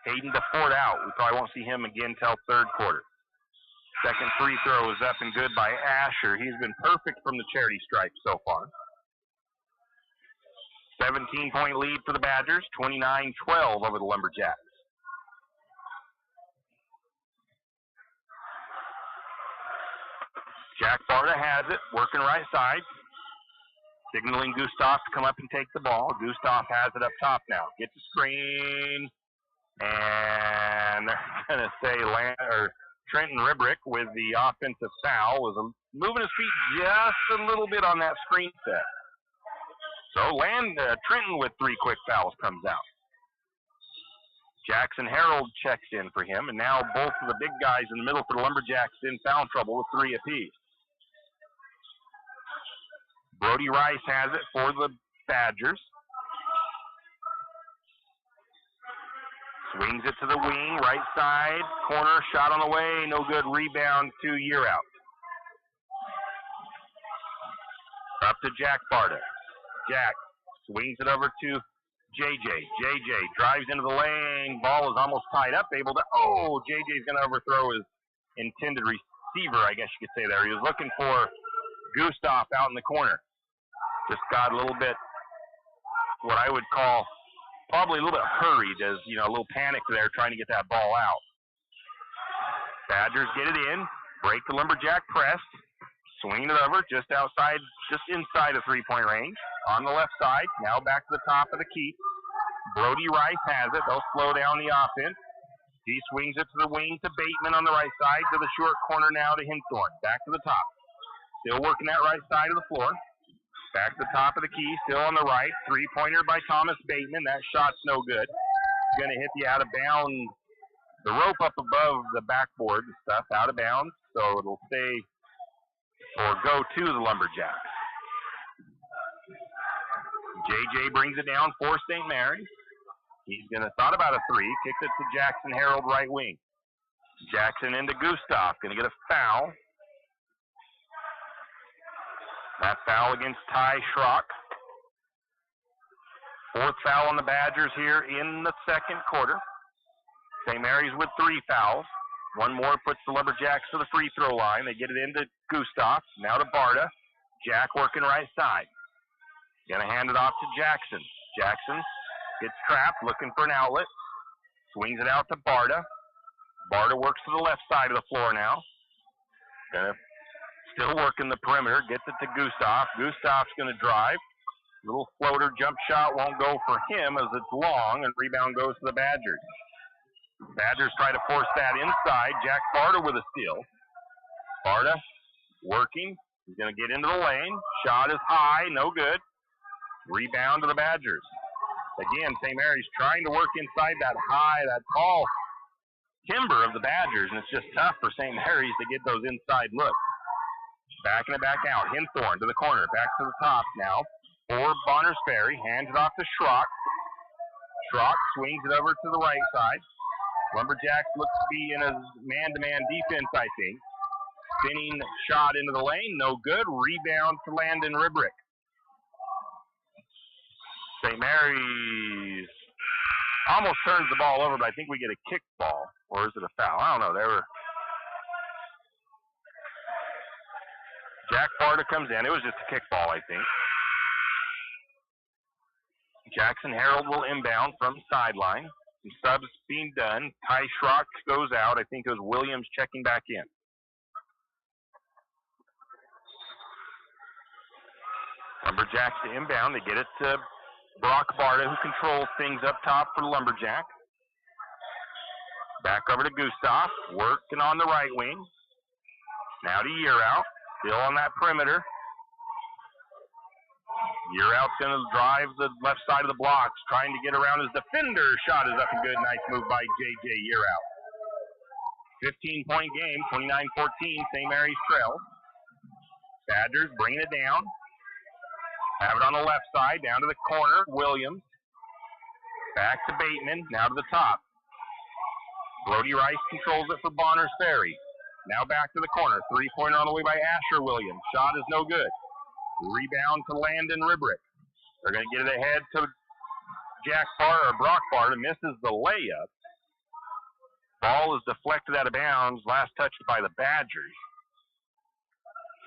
Hayden DeFort out. We probably won't see him again till third quarter. Second free throw is up and good by Asher. He's been perfect from the charity stripe so far. 17-point lead for the Badgers, 29-12 over the Lumberjacks. Jack Barta has it, working right side. Signaling Gustav to come up and take the ball. Gustav has it up top now. Gets the screen. And they're going to say Trenton Ribrick with the offensive foul was moving his feet just a little bit on that screen set. So Trenton with 3 quick fouls comes out. Jackson Harold checks in for him, and now both of the big guys in the middle for the Lumberjacks in foul trouble with 3 apiece. Brody Rice has it for the Badgers. Swings it to the wing, right side, corner, shot on the way, no good, rebound to Year Out. Up to Jack Barta. Jack swings it over to JJ. JJ drives into the lane, ball is almost tied up, JJ's going to overthrow his intended receiver, I guess you could say there. He was looking for Gustav out in the corner. Just got a little bit, what I would call, probably a little bit hurried, as a little panic there trying to get that ball out. Badgers get it in, break the Lumberjack press, swing it over just inside of three-point range. On the left side, now back to the top of the key. Brody Rice has it. They'll slow down the offense. He swings it to the wing to Bateman on the right side, to the short corner now to Hinthorn. Back to the top. Still working that right side of the floor. Back to the top of the key, still on the right. Three-pointer by Thomas Bateman. That shot's no good. Going to hit the out of bounds, the rope up above the backboard and stuff, out of bounds. So it'll stay or go to the Lumberjacks. JJ brings it down for St. Mary's. He's going to thought about a three. Kicked it to Jackson Harold, right wing. Jackson into Gustav. Going to get a foul. That foul against Ty Schrock. Fourth foul on the Badgers here in the second quarter. St. Mary's with 3 fouls. One more puts the Lumberjacks to the free throw line. They get it into Gustav. Now to Barta. Jack working right side. Going to hand it off to Jackson. Jackson gets trapped, looking for an outlet. Swings it out to Barta. Barta works to the left side of the floor now. Still working the perimeter. Gets it to Gustav. Gustav's going to drive. Little floater jump shot won't go for him as it's long, and rebound goes to the Badgers. Badgers try to force that inside. Jack Barta with a steal. Barta working. He's going to get into the lane. Shot is high, no good. Rebound to the Badgers. Again, St. Mary's trying to work inside that tall timber of the Badgers, and it's just tough for St. Mary's to get those inside looks. Backing it back out. Hinthorn to the corner. Back to the top now. For Bonners Ferry. Hands it off to Schrock. Schrock swings it over to the right side. Lumberjacks look to be in a man-to-man defense, I think. Spinning shot into the lane. No good. Rebound to Landon Ribrick. St. Mary's almost turns the ball over, but I think we get a kick ball. Or is it a foul? I don't know. Jack Barta comes in. It was just a kick ball, I think. Jackson Harold will inbound from sideline. Some subs being done. Ty Schrock goes out. I think it was Williams checking back in. Lumberjacks to inbound. They get it to Brock Barta, who controls things up top for the Lumberjacks. Back over to Gustav. Working on the right wing. Now to Year Out. Still on that perimeter. Year Out's going to drive the left side of the blocks, trying to get around his defender. Shot is up and good. Nice move by J.J. Year Out. 15-point game, 29-14. St. Mary's trails. Badgers bringing it down. Have it on the left side, down to the corner. Williams. Back to Bateman. Now to the top. Brody Rice controls it for Bonners Ferry. Now back to the corner. Three-pointer on the way by Asher Williams. Shot is no good. Rebound to Landon Ribrick. They're going to get it ahead to Jack Barta, or Brock Barta. Misses the layup. Ball is deflected out of bounds. Last touched by the Badgers.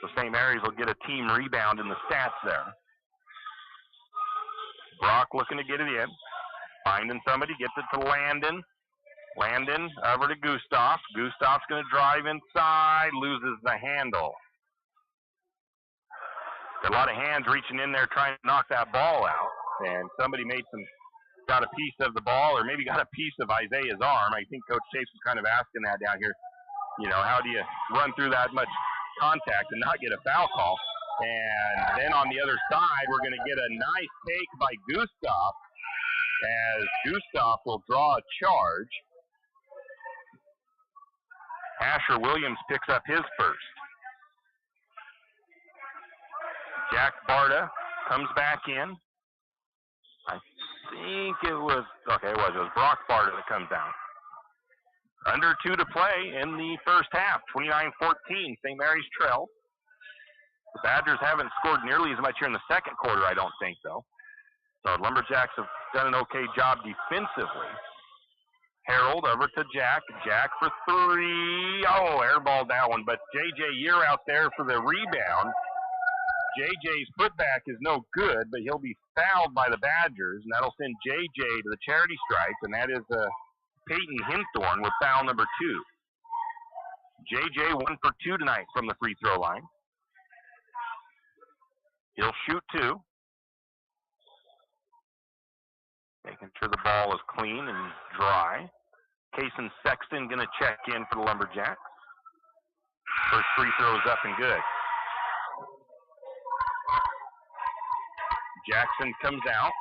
So St. Mary's will get a team rebound in the stats there. Brock looking to get it in. Finding somebody. Gets it to Landon. Landon over to Gustav. Gustav's going to drive inside. Loses the handle. Got a lot of hands reaching in there trying to knock that ball out. And somebody got a piece of the ball, or maybe got a piece of Isaiah's arm. I think Coach Chase was kind of asking that down here. How do you run through that much contact and not get a foul call? And then on the other side, we're going to get a nice take by Gustav, as Gustav will draw a charge. Asher Williams picks up his first.
Jack Barta comes back in. I think it was Brock Barta that comes out. Under 2 to play in the first half. 29-14, St. Mary's trail. The Badgers haven't scored nearly as much here in the second quarter, I don't think, though. So Lumberjacks have done an okay job defensively. Harold over to Jack. Jack for 3. Oh, airballed that one. But J.J. Year out there for the rebound. J.J.'s putback is no good, but he'll be fouled by the Badgers, and that'll send J.J. to the charity stripe, and that is Peyton Hinthorn with foul number 2. J.J. 1 for 2 tonight from the free throw line. He'll shoot 2. Making sure the ball is clean and dry. Kason Sexton going to check in for the Lumberjacks. First free throw is up and good. Jackson comes out.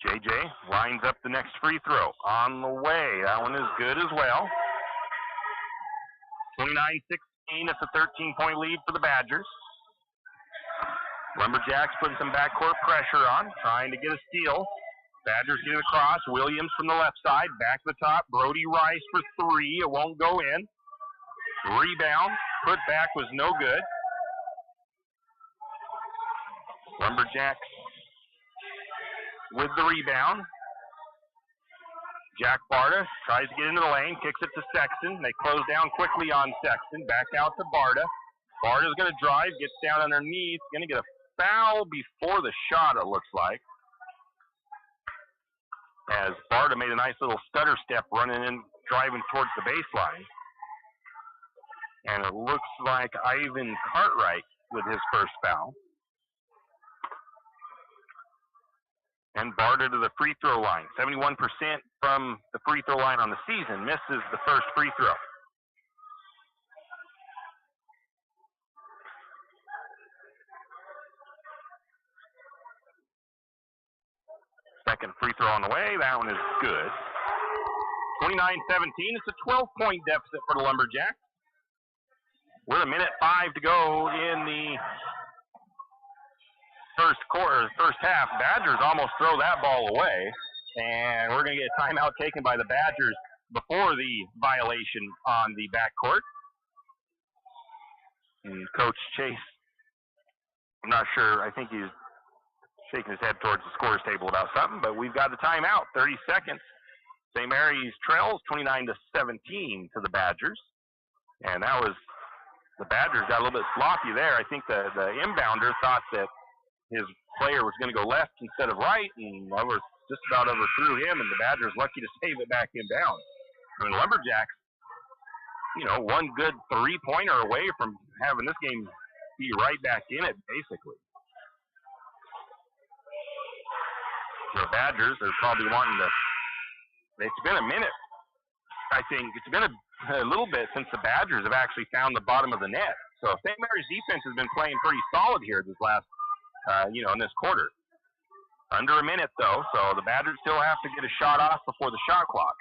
JJ lines up the next free throw. On the way. That one is good as well. 29-16. It's a 13-point lead for the Badgers. Lumberjacks putting some backcourt pressure on, trying to get a steal. Badgers get it across. Williams from the left side. Back to the top. Brody Rice for 3. It won't go in. Rebound. Put back was no good. Lumberjacks with the rebound. Jack Barta tries to get into the lane. Kicks it to Sexton. They close down quickly on Sexton. Back out to Barta. Barta's going to drive. Gets down underneath. Going to get a foul before the shot, it looks like. As Barta made a nice little stutter step running in, driving towards the baseline. And it looks like Ivan Cartwright with his first foul. And Barta to the free throw line. 71% from the free throw line on the season. Misses the first free throw. Second free throw on the way. That one is good. 29-17. It's a 12-point deficit for the Lumberjacks. We're a minute 5 to go in the first half. Badgers almost throw that ball away. And we're going to get a timeout taken by the Badgers before the violation on the backcourt. And Coach Chase, I'm not sure. I think he's shaking his head towards the scorer's table about something, but we've got the timeout. 30 seconds. St. Mary's trails 29-17 to the Badgers. And that was, the Badgers got a little bit sloppy there. I think the inbounder thought that his player was going to go left instead of right, and just about overthrew him, and the Badgers lucky to save it back inbound. I mean, Lumberjacks, one good three-pointer away from having this game be right back in it, basically. The Badgers are probably wanting to, it's been a minute. I think it's been a little bit since the Badgers have actually found the bottom of the net. So St. Mary's defense has been playing pretty solid here this last, in this quarter. Under a minute, though, so the Badgers still have to get a shot off before the shot clock.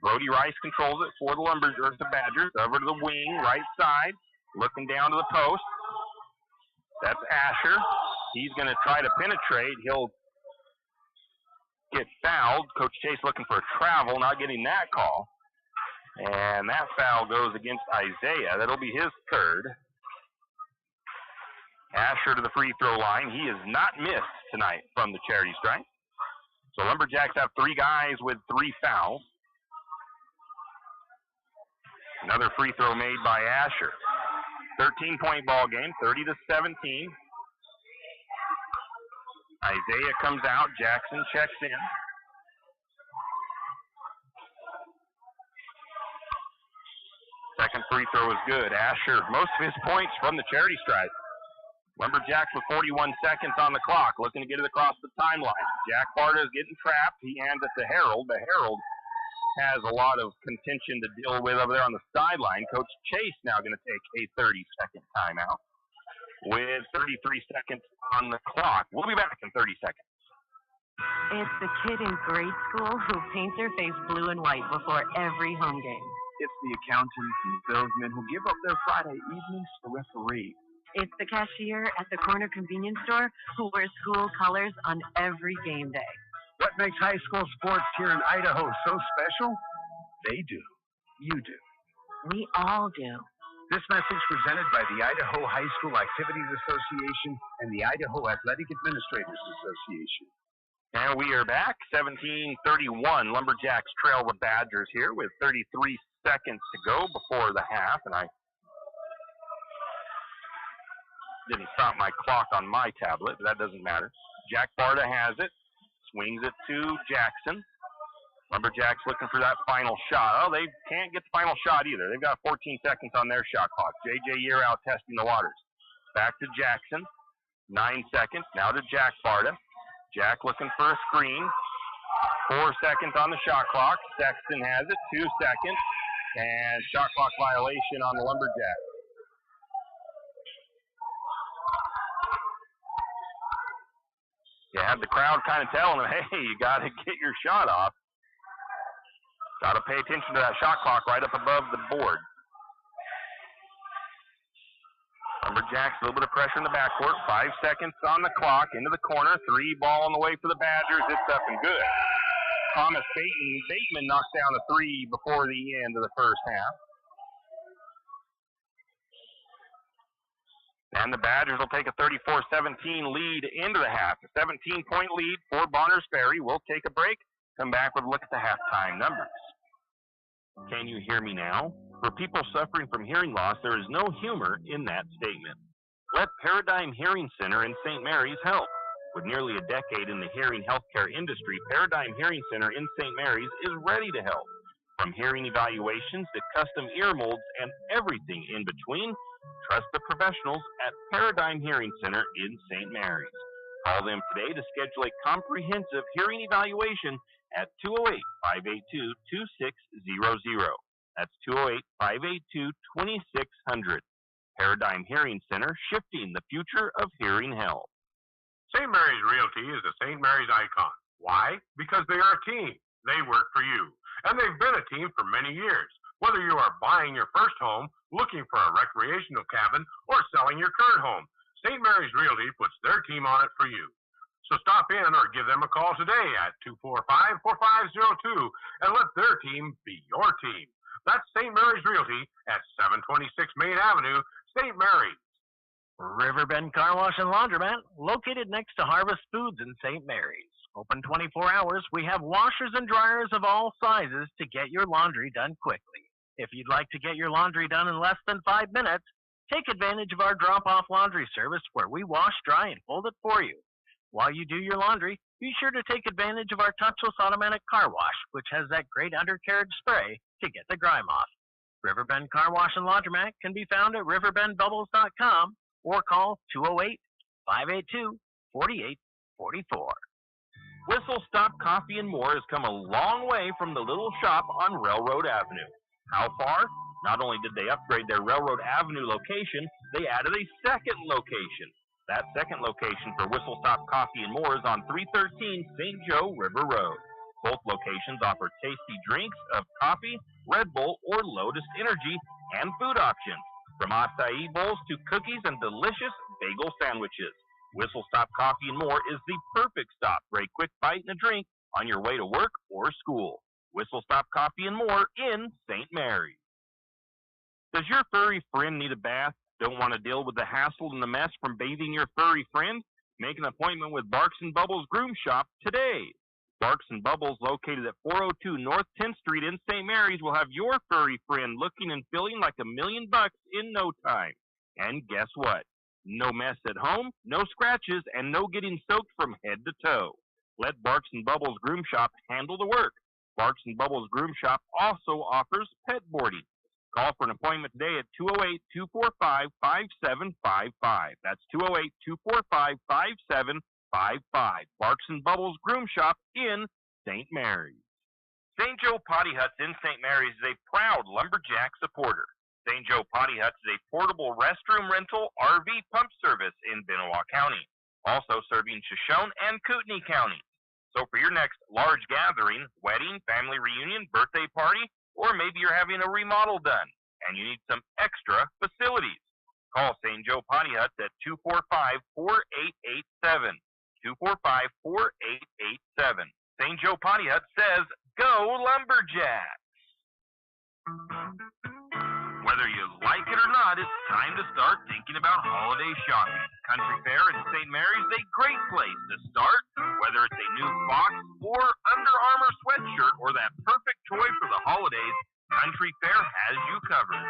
Brody Rice controls it for the Badgers. Over to the wing, right side, looking down to the post. That's Asher. He's going to try to penetrate. He'll get fouled. Coach Chase looking for a travel, not getting that call. And that foul goes against Isaiah. That'll be his third. Asher to the free throw line. He has not missed tonight from the charity stripe. So Lumberjacks have 3 guys with 3 fouls. Another free throw made by Asher. 13-point ball game, 30-17. Isaiah comes out. Jackson checks in. Second free throw is good. Asher, most of his points from the charity stripe. Lumberjacks with 41 seconds on the clock, looking to get it across the timeline. Jack Barta is getting trapped. He hands it to Harold, but Harold has a lot of contention to deal with over there on the sideline. Coach Chase now going to take a 30-second timeout with 33 seconds on the clock. We'll be back in 30 seconds.
It's the kid in grade school who paints her face blue and white before every home game.
It's the accountants and salesmen who give up their Friday evenings to referee.
It's the cashier at the corner convenience store who wears school colors on every game day.
What makes high school sports here in Idaho so special? They do. You do.
We all do.
This message presented by the Idaho High School Activities Association and the Idaho Athletic Administrators Association.
And we are back. 17:31. Lumberjacks trail the Badgers here with 33 seconds to go before the half. And I didn't stop my clock on my tablet, but that doesn't matter. Jack Barta has it. Swings it to Jackson. Lumberjacks looking for that final shot. Oh, they can't get the final shot either. They've got 14 seconds on their shot clock. J.J. Year out testing the waters. Back to Jackson. 9 seconds. Now to Jack Barta. Jack looking for a screen. 4 seconds on the shot clock. Sexton has it. 2 seconds. And shot clock violation on the Lumberjacks. You had the crowd kind of telling them, hey, you got to get your shot off. Got to pay attention to that shot clock right up above the board. Lumberjacks, a little bit of pressure in the backcourt. 5 seconds on the clock. Into the corner. 3 ball on the way for the Badgers. It's up and good. Thomas Bateman knocks down a 3 before the end of the first half. And the Badgers will take a 34-17 lead into the half. A 17-point lead for Bonners Ferry. We'll take a break. Come back with a look at the halftime numbers. Can you hear me now? For people suffering from hearing loss, there is no humor in that statement. Let Paradigm Hearing Center in St. Mary's help. With nearly a decade in the hearing healthcare industry, Paradigm Hearing Center in St. Mary's is ready to help. From hearing evaluations to custom ear molds and everything in between, trust the professionals at Paradigm Hearing Center in St. Mary's. Call them today to schedule a comprehensive hearing evaluation at 208-582-2600. That's 208-582-2600. Paradigm Hearing Center, shifting the future of hearing health.
St. Mary's Realty is a St. Mary's icon. Why? Because they are a team. They work for you. And they've been a team for many years. Whether you are buying your first home, looking for a recreational cabin, or selling your current home, St. Mary's Realty puts their team on it for you. So stop in or give them a call today at 245-4502 and let their team be your team. That's St. Mary's Realty at 726 Main Avenue, St. Mary's.
Riverbend Car Wash and Laundromat, located next to Harvest Foods in St. Mary's. Open 24 hours, we have washers and dryers of all sizes to get your laundry done quickly. If you'd like to get your laundry done in less than 5 minutes, take advantage of our drop-off laundry service where we wash, dry, and fold it for you. While you do your laundry, be sure to take advantage of our touchless automatic car wash, which has that great undercarriage spray to get the grime off. Riverbend Car Wash and Laundromat can be found at riverbendbubbles.com or call 208-582-4844.
Whistle Stop Coffee and More has come a long way from the little shop on Railroad Avenue. How far? Not only did they upgrade their Railroad Avenue location, they added a second location. That second location for Whistle Stop Coffee and More is on 313 St. Joe River Road. Both locations offer tasty drinks of coffee, Red Bull, or Lotus Energy, and food options, from acai bowls to cookies and delicious bagel sandwiches. Whistle Stop Coffee and More is the perfect stop for a quick bite and a drink on your way to work or school. Whistle Stop Coffee and More in St. Mary's. Does your furry friend need a bath? Don't want to deal with the hassle and the mess from bathing your furry friend? Make an appointment with Barks and Bubbles Groom Shop today. Barks and Bubbles, located at 402 North 10th Street in St. Mary's, will have your furry friend looking and feeling like $1,000,000 in no time. And guess what? No mess at home, no scratches, and no getting soaked from head to toe. Let Barks and Bubbles Groom Shop handle the work. Barks and Bubbles Groom Shop also offers pet boarding. Call for an appointment today at 208-245-5755. That's 208-245-5755. Barks and Bubbles Groom Shop in St. Mary's. St. Joe Potty Huts in St. Mary's is a proud Lumberjack supporter. St. Joe Potty Huts is a portable restroom rental RV pump service in Benoit County, also serving Shoshone and Kootenai counties. So for your next large gathering, wedding, family reunion, birthday party, or maybe you're having a remodel done and you need some extra facilities, call St. Joe Potty Huts at 245-4887. 245-4887. St. Joe Potty Hut says, go Lumberjacks! Whether you like it or not, it's time to start thinking about holiday shopping. Country Fair in St. Mary's is a great place to start. Whether it's a new box or Under Armour sweatshirt or that perfect toy for the holidays, Country Fair has you covered.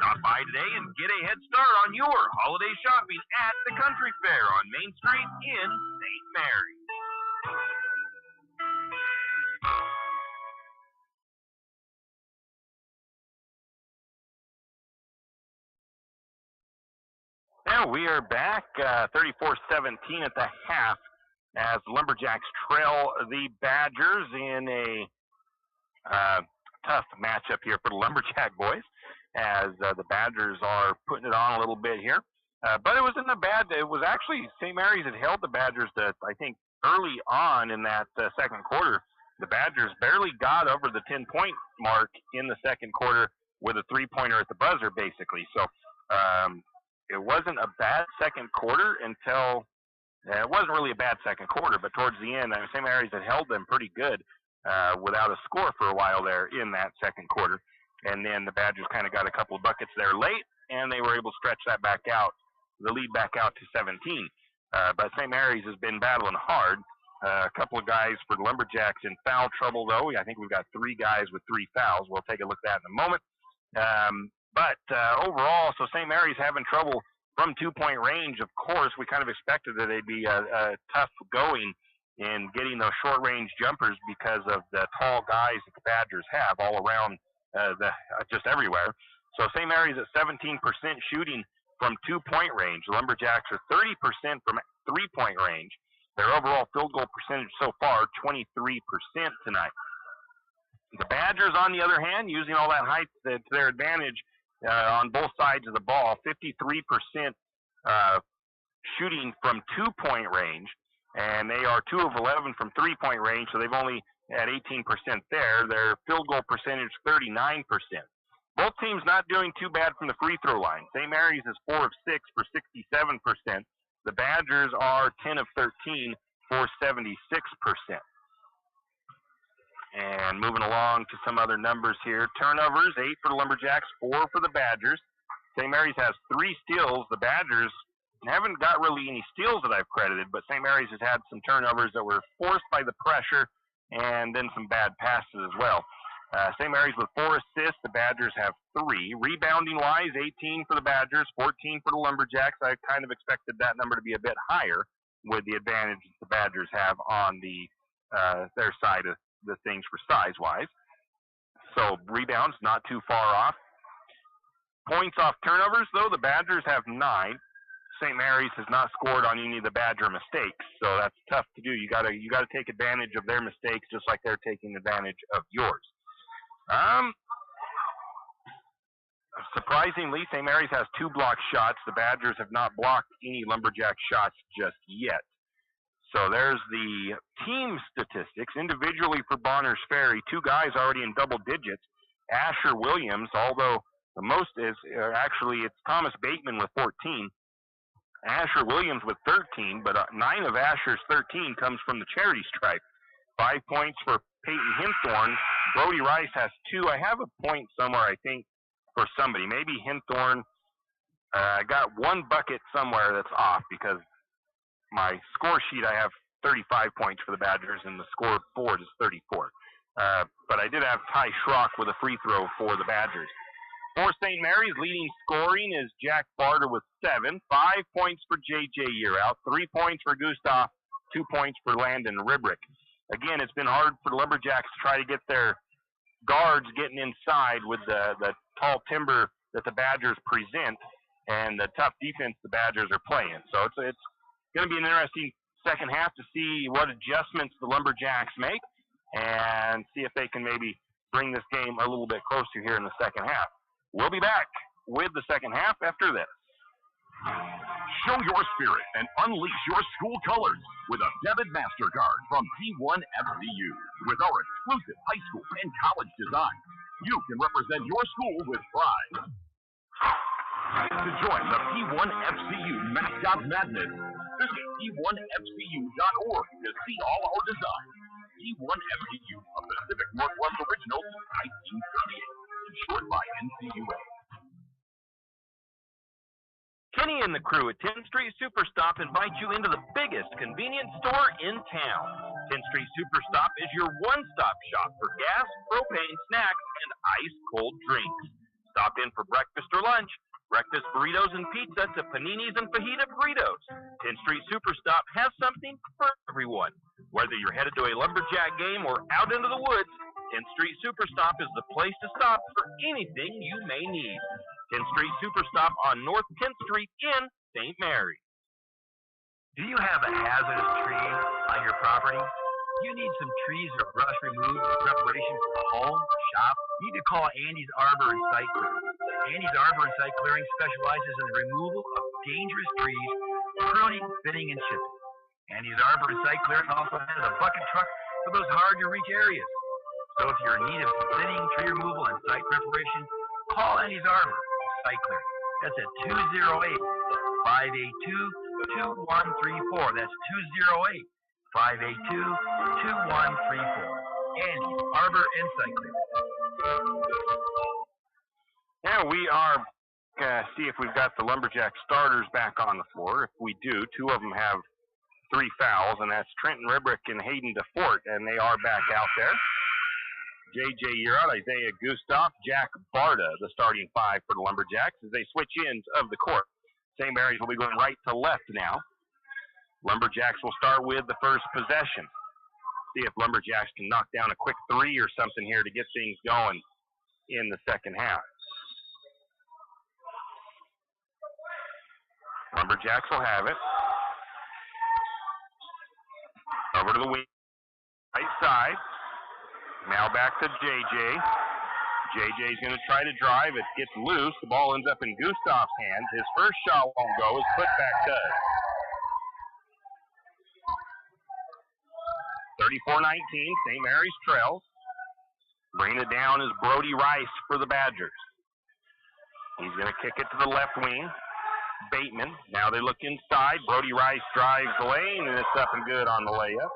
Stop by today and get a head start on your holiday shopping at the Country Fair on Main Street in St. Mary's. Now we are back 34-17 at the half as the Lumberjacks trail the Badgers in a tough matchup here for the Lumberjack boys as the Badgers are putting it on a little bit here. But it wasn't a bad, it was actually St. Mary's had held the Badgers to, I think, early on in that second quarter. The Badgers barely got over the 10-point mark in the second quarter with a three-pointer at the buzzer, basically. So it wasn't a bad second quarter until, it wasn't really a bad second quarter, but towards the end, St. Mary's had held them pretty good without a score for a while there in that second quarter. And then the Badgers kind of got a couple of buckets there late, and they were able to stretch that back out, the lead back out to 17. But St. Mary's has been battling hard. A couple of guys for the Lumberjacks in foul trouble, though. I think we've got 3 guys with 3 fouls. We'll take a look at that in a moment. But overall, so St. Mary's having trouble from 2-point range. Of course, we kind of expected that they'd be tough going in getting those short-range jumpers because of the tall guys that the Badgers have all around just everywhere. So St. Mary's at 17% shooting from 2-point range. The Lumberjacks are 30% from 3-point range. Their overall field goal percentage so far, 23% tonight. The Badgers, on the other hand, using all that height to their advantage on both sides of the ball, 53% shooting from 2-point range, and they are 2 of 11 from 3-point range, so they've only at 18% there. Their field goal percentage, 39%. Both teams not doing too bad from the free throw line. St. Mary's is 4 of 6 for 67%. The Badgers are 10 of 13 for 76%. And moving along to some other numbers here. Turnovers, 8 for the Lumberjacks, 4 for the Badgers. St. Mary's has 3 steals. The Badgers haven't got really any steals that I've credited, but St. Mary's has had some turnovers that were forced by the pressure and then some bad passes as well. St. Mary's with 4 assists. The Badgers have 3. Rebounding-wise, 18 for the Badgers, 14 for the Lumberjacks. I kind of expected that number to be a bit higher with the advantage the Badgers have on their side of the things for size-wise. So rebounds, not too far off. Points off turnovers, though, the Badgers have 9. St. Mary's has not scored on any of the Badger mistakes, so that's tough to do. You got to take advantage of their mistakes just like they're taking advantage of yours. Surprisingly, St. Mary's has 2 blocked shots. The Badgers have not blocked any Lumberjack shots just yet. So there's the team statistics. Individually for Bonners Ferry, 2 guys already in double digits. Asher Williams, although the most is actually it's Thomas Bateman with 14. Asher Williams with 13, but 9 of Asher's 13 comes from the charity stripe. 5 points for Peyton Hinthorn. Brody Rice has 2. I have a point somewhere, I think, for somebody. Maybe Hinthorn. I got 1 bucket somewhere that's off because my score sheet I have 35 points for the Badgers and the scoreboard is 34. But I did have Ty Schrock with a free throw for the Badgers. For St. Mary's, leading scoring is Jack Barter with 7. 5 points for J.J. Yearout. 3 points for Gustav. 2 points for Landon Ribrick. Again, it's been hard for the Lumberjacks to try to get their guards getting inside with the tall timber that the Badgers present and the tough defense the Badgers are playing. So it's going to be an interesting second half to see what adjustments the Lumberjacks make and see if they can maybe bring this game a little bit closer here in the second half. We'll be back with the second half after this.
Show your spirit and unleash your school colors with a debit MasterCard from P1 FCU. With our exclusive high school and college design, you can represent your school with pride. To join the P1 FCU Mascot Madness, visit P1FCU.org to see all our designs. P1 FCU, a Pacific Northwest original since 1938, insured by NCUA.
Kenny and the crew at 10th Street Superstop invite you into the biggest convenience store in town. 10th Street Superstop is your one-stop shop for gas, propane, snacks, and ice-cold drinks. Stop in for breakfast or lunch, breakfast burritos and pizza to paninis and fajita burritos. 10th Street Superstop has something for everyone. Whether you're headed to a lumberjack game or out into the woods, 10th Street Superstop is the place to stop for anything you may need. 10th Street Superstop on North 10th Street in St. Mary's.
Do you have a hazardous tree on your property? You need some trees or brush removed in preparation for a home, shop? You need to call Andy's Arbor and Site Clearing. Andy's Arbor and Site Clearing specializes in the removal of dangerous trees, pruning, thinning, and chipping. Andy's Arbor and Site Clearing also has a bucket truck for those hard-to-reach areas. So if you're in need of thinning, tree removal, and site preparation, call Andy's Arbor and Site Clearing. That's at 208-582-2134. That's 208-582-2134. Andy's Arbor and Site Clearing.
Yeah, we are going to see if we've got the Lumberjack starters back on the floor. If we do, two of them have 3 fouls, and that's Trenton Ribrick and Hayden DeFort, and they are back out there. J.J. Urot, Isaiah Gustav, Jack Barta, the starting 5 for the Lumberjacks as they switch ends of the court. St. Mary's will be going right to left now. Lumberjacks will start with the first possession. See if Lumberjacks can knock down a quick 3 or something here to get things going in the second half. Lumberjacks will have it. Over to the wing, right side. Now back to JJ. JJ's going to try to drive. It gets loose. The ball ends up in Gustav's hands. His first shot won't go. His putback does. 34-19, St. Mary's trails. Bringing it down is Brody Rice for the Badgers. He's going to kick it to the left wing. Bateman. Now they look inside. Brody Rice drives the lane, and it's up and good on the layup.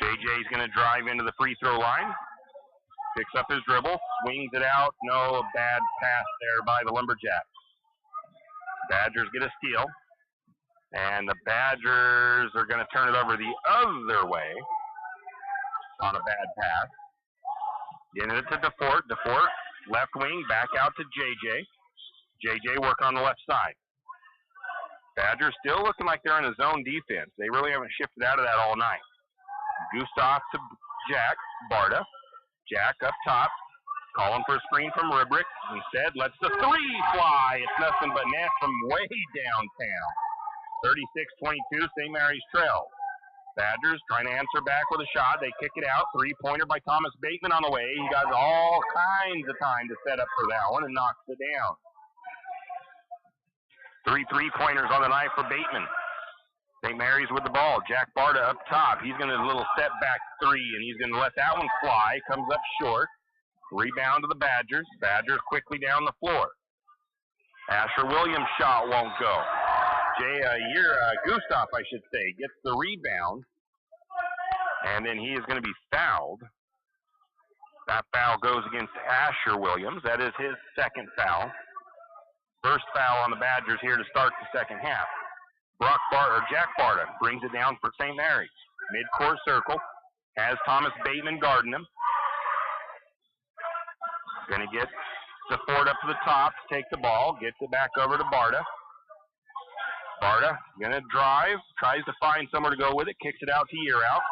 JJ's going to drive into the free throw line. Picks up his dribble, swings it out. No, a bad pass there by the Lumberjacks. Badgers get a steal. And the Badgers are going to turn it over the other way on a bad pass. Getting it to DeFort. DeFort, left wing, back out to JJ. JJ work on the left side. Badgers still looking like they're in a zone defense. They really haven't shifted out of that all night. Gustav to Jack Barta. Jack up top, calling for a screen from Ribrick. Instead, lets the 3 fly. It's nothing but net from way downtown. 36-22, St. Mary's trail. Badgers trying to answer back with a shot. They kick it out. 3-pointer by Thomas Bateman on the way. He got all kinds of time to set up for that one and knocks it down. 3 3-pointers on the night for Bateman. St. Mary's with the ball. Jack Barta up top. He's going to do a little step back 3, and he's going to let that one fly. Comes up short. Rebound to the Badgers. Badgers quickly down the floor. Asher Williams' shot won't go. Gustav, I should say, gets the rebound, and then he is going to be fouled. That foul goes against Asher Williams. That is his second foul. First foul on the Badgers here to start the second half. Jack Barta brings it down for St. Mary's. Mid-court circle. Has Thomas Bateman guarding him. Going to get DeFort up to the top, take the ball, gets it back over to Barta. Barta going to drive, tries to find somewhere to go with it, kicks it out to Yearout.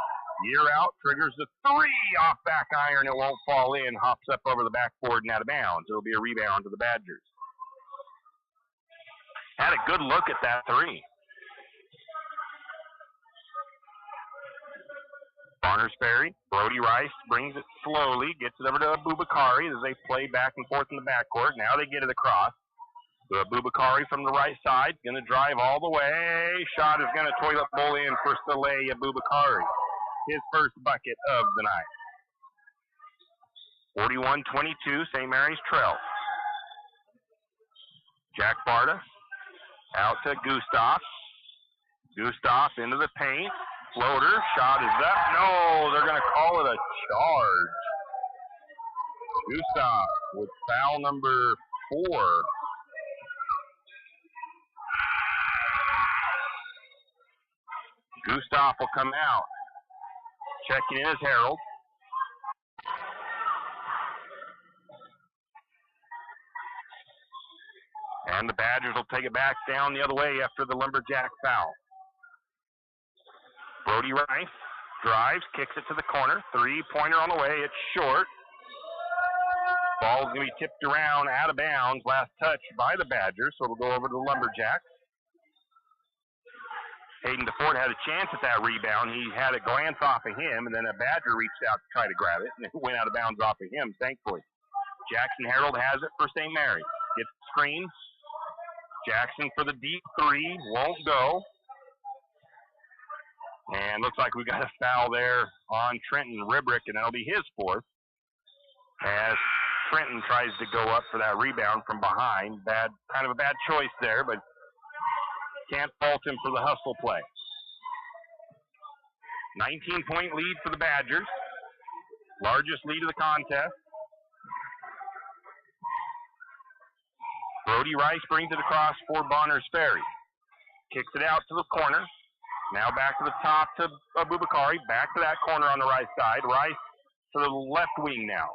Yearout triggers the 3 off back iron. It won't fall in, hops up over the backboard and out of bounds. It'll be a rebound to the Badgers. Had a good look at that 3.
Barners Ferry. Brody Rice brings it slowly, gets it over to Abubakari as they play back and forth in the backcourt. Now they get it across to Abubakari from the right side. Going to drive all the way. Shot is going to toilet bowl in for Saleh Abubakari. His first bucket of the night. 41-22, St. Mary's trail. Jack Barta out to Gustav. Gustav into the paint. Floater. Shot is up. No, they're going to call it a charge. Gustav with foul number 4. Gustav will come out. Checking in is Harold. And the Badgers will take it back down the other way after the Lumberjack foul. Brody Rice drives, kicks it to the corner. Three-pointer on the way. It's short. Ball's going to be tipped around out of bounds. Last touch by the Badgers, so it'll go over to the Lumberjacks. Hayden DeFord had a chance at that rebound. He had a glance off of him, and then a Badger reached out to try to grab it, and it went out of bounds off of him, thankfully. Jackson Harold has it for St. Mary's. Gets the screen. Jackson for the deep three. Won't go. And looks like we got a foul there on Trenton Ribrick, and that'll be his 4th. As Trenton tries to go up for that rebound from behind. Kind of a bad choice there, but can't fault him for the hustle play. 19-point lead for the Badgers. Largest lead of the contest. Brody Rice brings it across for Bonners Ferry. Kicks it out to the corner. Now back to the top to Abubakari. Back to that corner on the right side. Rice to the left wing now.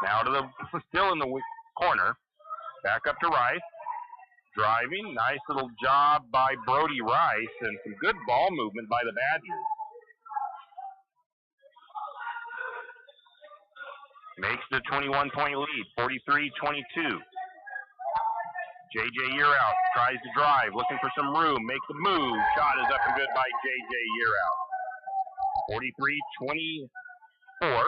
Now to the still in the corner. Back up to Rice. Driving. Nice little job by Brody Rice and some good ball movement by the Badgers. Makes the 21-point lead. 43-22. J.J. Yearout tries to drive, looking for some room, makes a move. Shot is up and good by J.J. Yearout. 43-24.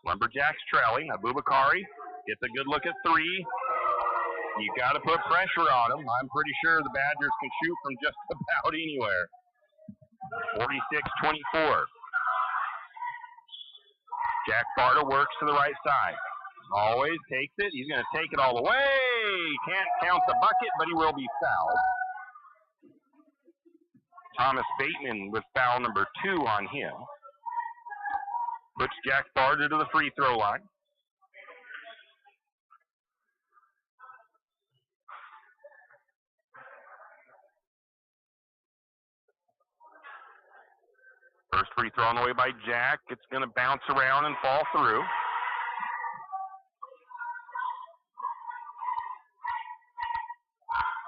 Lumberjacks trailing. Abubakari gets a good look at 3. You got to put pressure on them. I'm pretty sure the Badgers can shoot from just about anywhere. 46-24. Jack Barta works to the right side. Always takes it. He's going to take it all the way. Can't count the bucket, but he will be fouled. Thomas Bateman with foul number 2 on him. Puts Jack Barta to the free throw line. First free throw on the way by Jack. It's going to bounce around and fall through.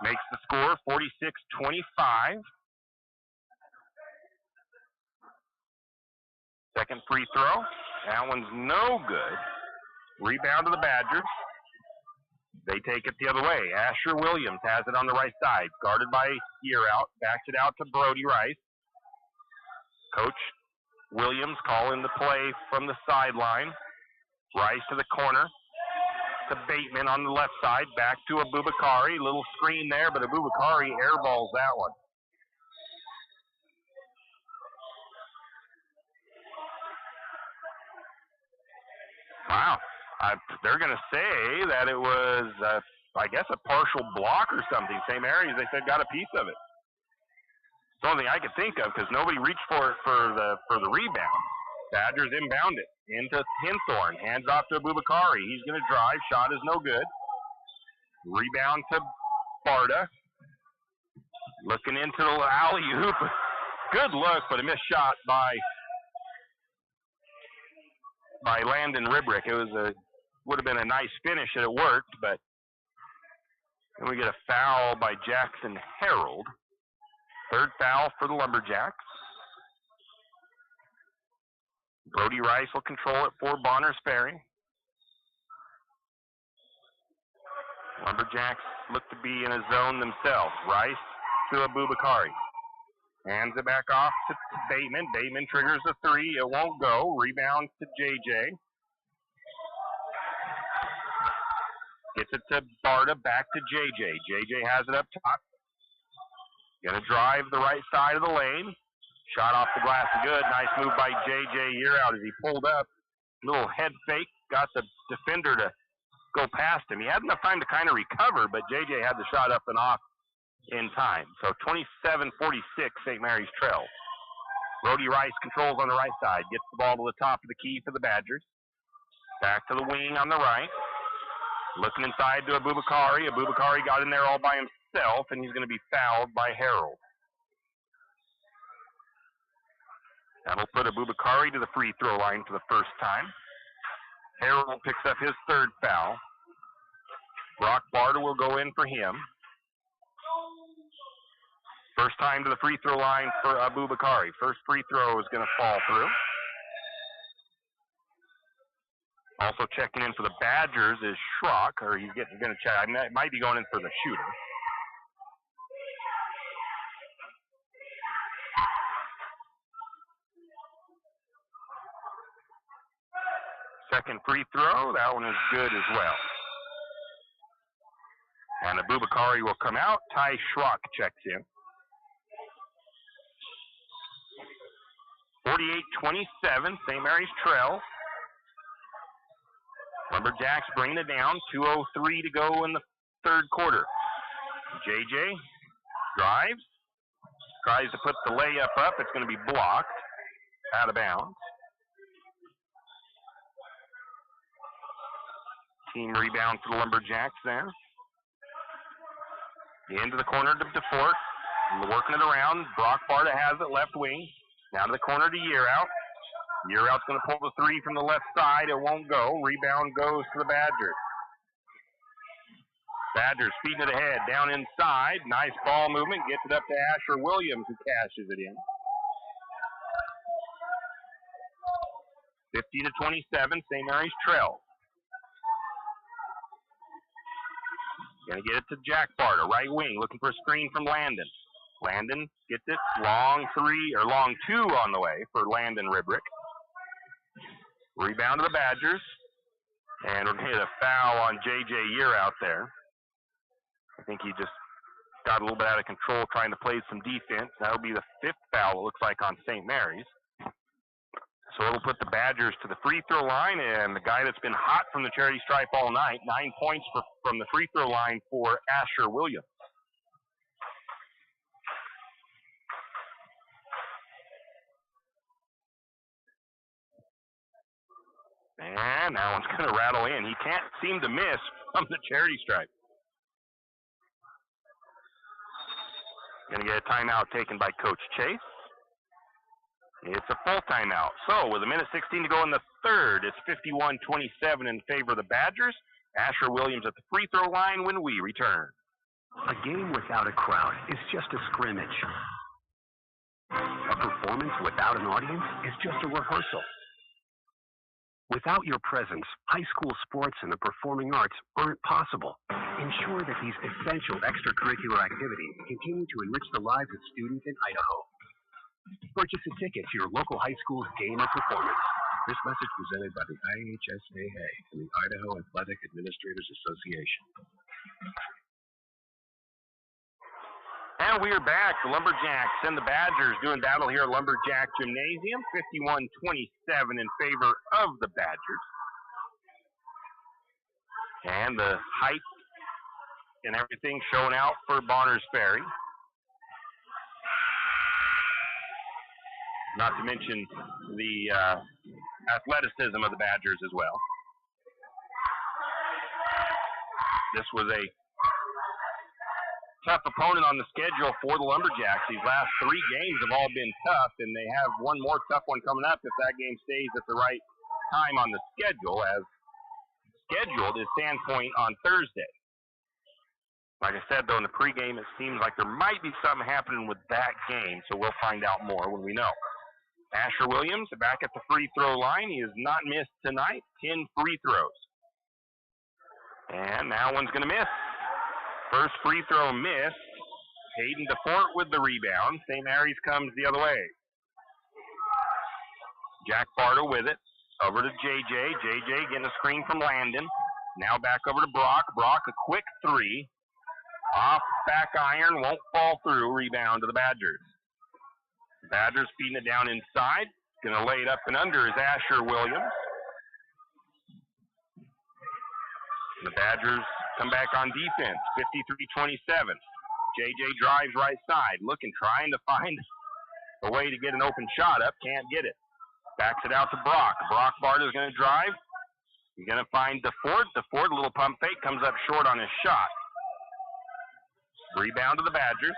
Makes the score 46-25. Second free throw. That one's no good. Rebound to the Badgers. They take it the other way. Asher Williams has it on the right side. Guarded by Yearout. Backs it out to Brody Rice. Coach Williams calling the play from the sideline. Rice to the corner. To Bateman on the left side. Back to Abubakari. Little screen there, but Abubakari airballs that one. Wow. They're going to say that it was, I guess, a partial block or something. St. Mary's, they said, got a piece of it. It's the only thing I could think of because nobody reached for it for the rebound. Badgers inbound it into Hinthorn. Hands off to Abubakari. He's going to drive. Shot is no good. Rebound to Barta. Looking into the alley-oop. Good look, but a missed shot by Landon Ribrick. It would have been a nice finish had it worked, but then we get a foul by Jackson Harold. Third foul for the Lumberjacks. Brody Rice will control it for Bonners Ferry. Lumberjacks look to be in a zone themselves. Rice to Abubakari.
Hands it back off to Bateman. Bateman triggers the three. It won't go. Rebounds to JJ. Gets it to Barta. Back to JJ. JJ has it up top. Gonna drive the right side of the lane. Shot off the glass good. Nice move by JJ here out as he pulled up. Little head fake. Got the defender to go past him. He had enough time to kind of recover, but JJ had the shot up and off in time. So 27-46, St. Mary's trail. Brody Rice controls on the right side. Gets the ball to the top of the key for the Badgers. Back to the wing on the right. Looking inside to Abubakari. Abubakari got in there all by himself, and he's going to be fouled by Harold. That'll put Abubakari to the free throw line for the first time. Harold picks up his third foul. Brock Barta will go in for him. First time to the free throw line for Abubakari. First free throw is going to fall through. Also checking in for the Badgers is Schrock, or he's going to check. I might be going in for the shooter. Second free throw, that one is good as well. And Abubakari will come out. Ty Schrock checks in. 48-27, St. Mary's trail. Lumberjacks bringing it down. 2:03 to go in the third quarter. JJ drives. Tries to put the layup up. It's going to be blocked. Out of bounds. Team rebound for the Lumberjacks there. Into the corner to DeFort. Working it around. Brock Barta has it left wing. Now to the corner to Yearout. Yearout's going to pull the three from the left side. It won't go. Rebound goes to the Badgers. Badgers feeding it ahead. Down inside. Nice ball movement. Gets it up to Asher Williams, who cashes it in. 50-27, St. Mary's trail. Going to get it to Jack Barta, right wing, looking for a screen from Landon. Landon gets it, long two on the way for Landon Ribrick. Rebound to the Badgers. And we're going to hit a foul on J.J. Yearout there. I think he just got a little bit out of control trying to play some defense. That'll be the fifth foul, it looks like, on St. Mary's. So it'll put the Badgers to the free throw line, and the guy that's been hot from the charity stripe all night, 9 points from the free throw line for Asher Williams. And that one's going to rattle in. He can't seem to miss from the charity stripe. Going to get a timeout taken by Coach Chase. It's a full timeout. So with 1:16 to go in the third, it's 51-27 in favor of the Badgers. Asher Williams at the free throw line when we return.
A game without a crowd is just a scrimmage. A performance without an audience is just a rehearsal. Without your presence, high school sports and the performing arts aren't possible. Ensure that these essential extracurricular activities continue to enrich the lives of students in Idaho. Purchase a ticket to your local high school's game or performance.
This message presented by the IHSAA and the Idaho Athletic Administrators Association.
And we are back. The Lumberjacks and the Badgers doing battle here at Lumberjack Gymnasium. 51-27 in favor of the Badgers. And the height and everything showing out for Bonners Ferry. Not to mention the athleticism of the Badgers as well. This was a tough opponent on the schedule for the Lumberjacks. These last three games have all been tough, and they have one more tough one coming up if that game stays at the right time on the schedule. As scheduled is Sandpoint on Thursday. Like I said, though, in the pregame, it seems like there might be something happening with that game, so we'll find out more when we know. Asher Williams back at the free throw line. He has not missed tonight. 10 free throws. And that one's going to miss. First free throw missed Hayden DeFort with the rebound. St. Mary's comes the other way. Jack Barta with it. Over to JJ. JJ getting a screen from Landon. Now back over to Brock. Brock, a quick three. Off back iron, won't fall through. Rebound to the Badgers. Badgers feeding it down inside. Going to lay it up and under is Asher Williams. The Badgers come back on defense, 53-27. JJ drives right side, trying to find a way to get an open shot up. Can't get it. Backs it out to Brock. Brock Barta's going to drive. He's going to find DeFort. DeFort, a little pump fake, comes up short on his shot. Rebound to the Badgers.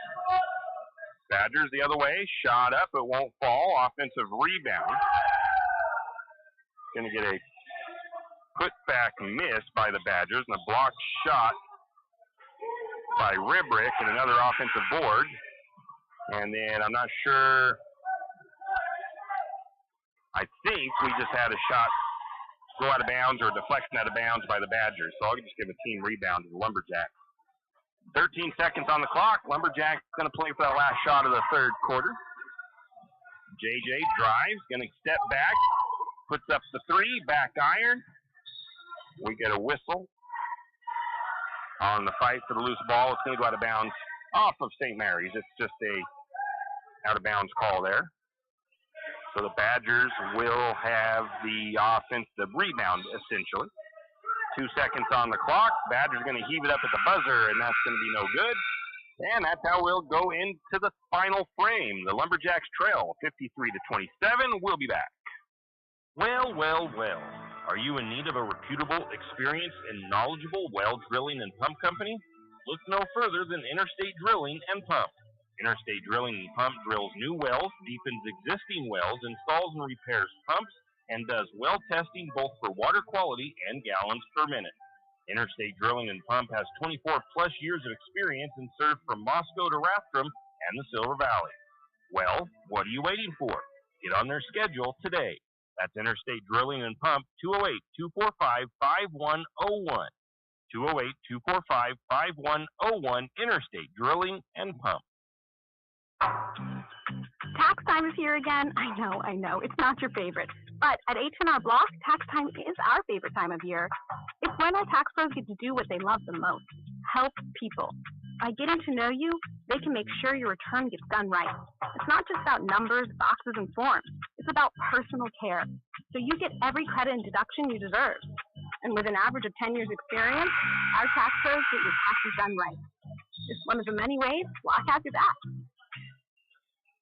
Badgers the other way. Shot up. It won't fall. Offensive rebound. Going to get a put-back miss by the Badgers and a blocked shot by Ribrick and another offensive board. And then I'm not sure. I think we just had a shot go out of bounds or a deflection out of bounds by the Badgers. So I'll just give a team rebound to the Lumberjacks. 13 seconds on the clock. Lumberjacks going to play for that last shot of the third quarter. JJ drives, going to step back, puts up the three, back iron. We get a whistle on the fight for the loose ball. It's going to go out of bounds off of St. Mary's. It's just a out of bounds call there. So the Badgers will have the offensive rebound, essentially. 2 seconds on the clock. Badgers going to heave it up at the buzzer, and that's going to be no good. And that's how we'll go into the final frame. The Lumberjacks trail 53-27. We'll be back. Well, well, well. Are you in need of a reputable, experienced, and knowledgeable well drilling and pump company? Look no further than Interstate Drilling and Pump. Interstate Drilling and Pump drills new wells, deepens existing wells, installs and repairs pumps, and does well testing both for water quality and gallons per minute. Interstate Drilling and Pump has 24 plus years of experience and served from Moscow to Rathdrum and the Silver Valley. Well, what are you waiting for? Get on their schedule today. That's Interstate Drilling and Pump, 208-245-5101. 208-245-5101, Interstate Drilling and Pump.
Tax time is here again. I know. It's not your favorite. But at H&R Block, tax time is our favorite time of year. It's when our tax pros get to do what they love the most, help people. By getting to know you, they can make sure your return gets done right. It's not just about numbers, boxes, and forms. It's about personal care. So you get every credit and deduction you deserve. And with an average of 10 years experience, our tax pros get your taxes done right. It's one of the many ways Block has your back.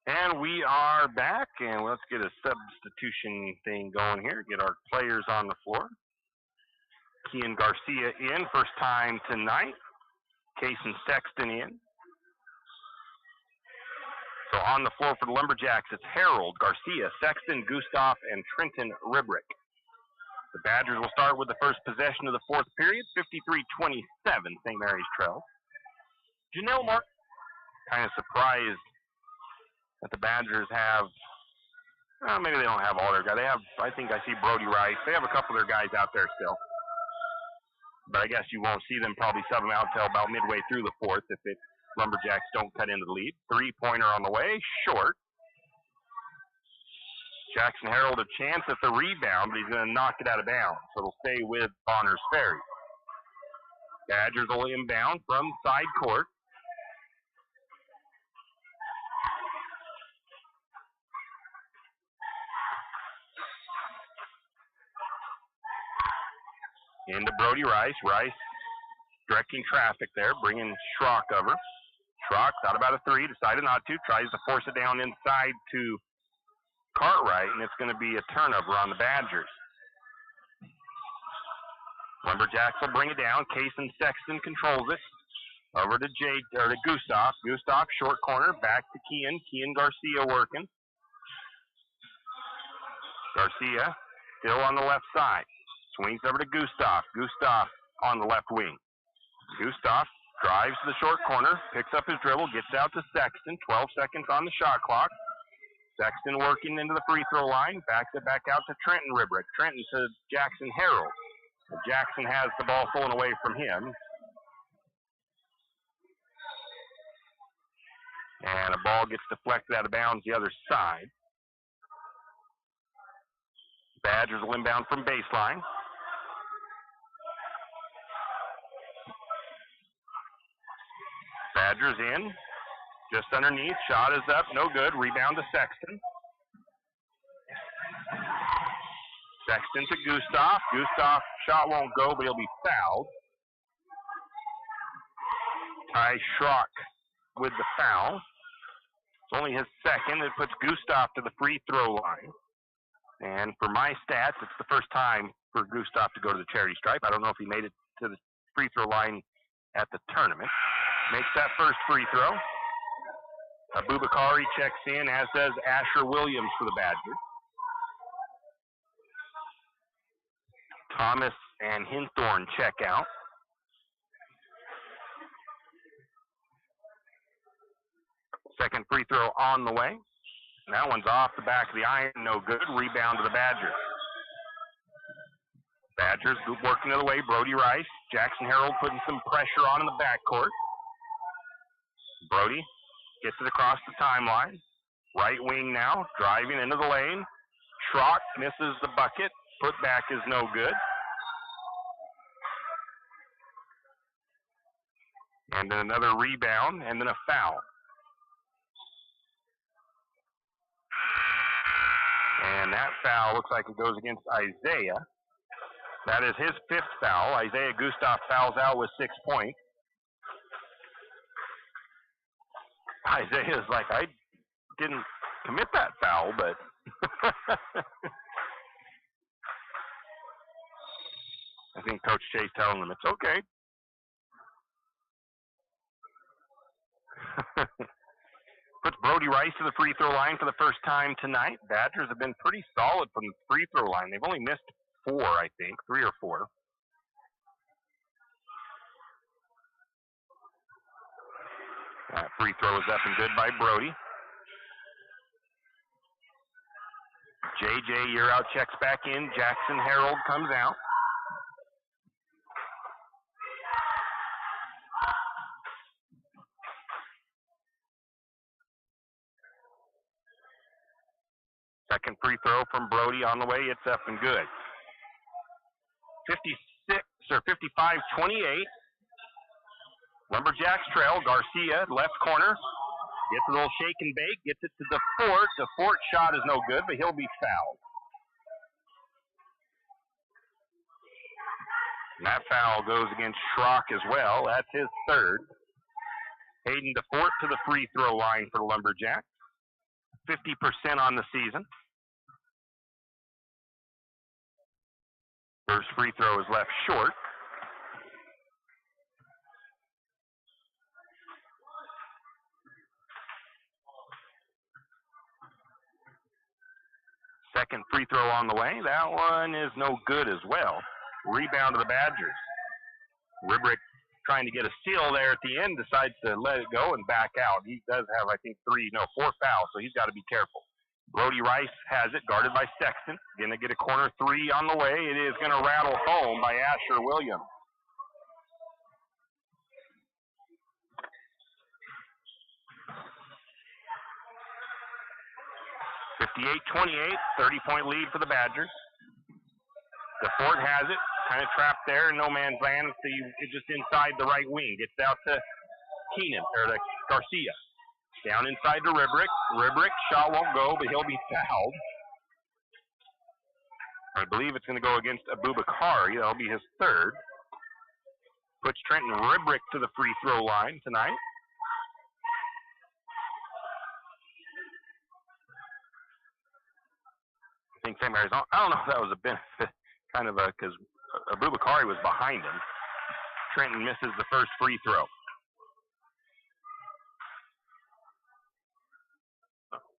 And we are back, and let's get a substitution thing going here. Get our players on the floor. Kian Garcia in, first time tonight. Kason Sexton in. So on the floor for the Lumberjacks, it's Harold, Garcia, Sexton, Gustav, and Trenton Ribrick. The Badgers will start with the first possession of the fourth period, 53-27, St. Mary's trail. Janelle Mark, kind of surprised that the Badgers have, maybe they don't have all their guys. They have, I think I see Brody Rice. They have a couple of their guys out there still. But I guess you won't see them probably sub them out until about midway through the fourth if the Lumberjacks don't cut into the lead. Three-pointer on the way, short. Jackson Harold a chance at the rebound, but he's going to knock it out of bounds. So it'll stay with Bonners Ferry. Badgers will inbound from side court. Into Brody Rice. Rice directing traffic there, bringing Schrock over. Schrock thought about a three, decided not to, tries to force it down inside to Cartwright, and it's going to be a turnover on the Badgers. Lumberjacks will bring it down. Kason Sexton controls it. Over to Gustav. Gustav, short corner, back to Kian. Kian Garcia working. Garcia still on the left side. Swings over to Gustav. Gustav on the left wing. Gustav drives to the short corner, picks up his dribble, gets out to Sexton. 12 seconds on the shot clock. Sexton working into the free throw line, backs it back out to Trenton Ribrick. Trenton to Jackson Harold. Jackson has the ball stolen away from him. And a ball gets deflected out of bounds the other side. Badgers will inbound from baseline. Badgers in, just underneath. Shot is up, no good. Rebound to Sexton. Sexton to Gustav. Gustav shot won't go, but he'll be fouled. Ty Schrock with the foul. It's only his second. It puts Gustav to the free throw line. And for my stats, it's the first time for Gustav to go to the charity stripe. I don't know if he made it to the free throw line at the tournament. Makes that first free throw. Abubakari checks in, as does Asher Williams for the Badgers. Thomas and Hinthorn check out. Second free throw on the way. That one's off the back of the iron, no good. Rebound to the Badgers. Badgers working the other way. Brody Rice, Jackson Harold putting some pressure on in the backcourt. Brody gets it across the timeline. Right wing now, driving into the lane. Schrock misses the bucket. Putback is no good. And then another rebound, and then a foul. And that foul looks like it goes against Isaiah. That is his fifth foul. Isaiah Gustav fouls out with 6 points. Isaiah's like, I didn't commit that foul, but I think Coach Chase telling him it's okay. Puts Brody Rice to the free throw line for the first time tonight. Badgers have been pretty solid from the free throw line. They've only missed 4, I think, 3 or 4. That free throw is up and good by Brody. JJ Yearout checks back in. Jackson Harold comes out. Second free throw from Brody on the way. It's up and good. 55-28. Lumberjacks trail. Garcia, left corner. Gets a little shake and bake. Gets it to DeFort. DeFort's shot is no good, but he'll be fouled. And that foul goes against Schrock as well. That's his third. Hayden DeFort to the free throw line for the Lumberjacks. 50% on the season. First free throw is left short. Second free throw on the way. That one is no good as well. Rebound to the Badgers. Ribrick trying to get a steal there at the end, decides to let it go and back out. He does have, I think, 4 fouls, so he's got to be careful. Brody Rice has it, guarded by Sexton. Going to get a corner 3 on the way. It is going to rattle home by Asher Williams. (58-28), 30-point lead for the Badgers. DeFort has it, kind of trapped there, no man's land. It's just inside the right wing. Gets out to Keenan, or to Garcia. Down inside to Ribrick. Ribrick, shot won't go, but he'll be fouled. I believe it's going to go against Abubakari. That'll be his third. Puts Trenton Ribrick to the free throw line tonight. I think St. Mary's on. I don't know if that was a benefit, kind of a, because Abubakari was behind him. Trenton misses the first free throw.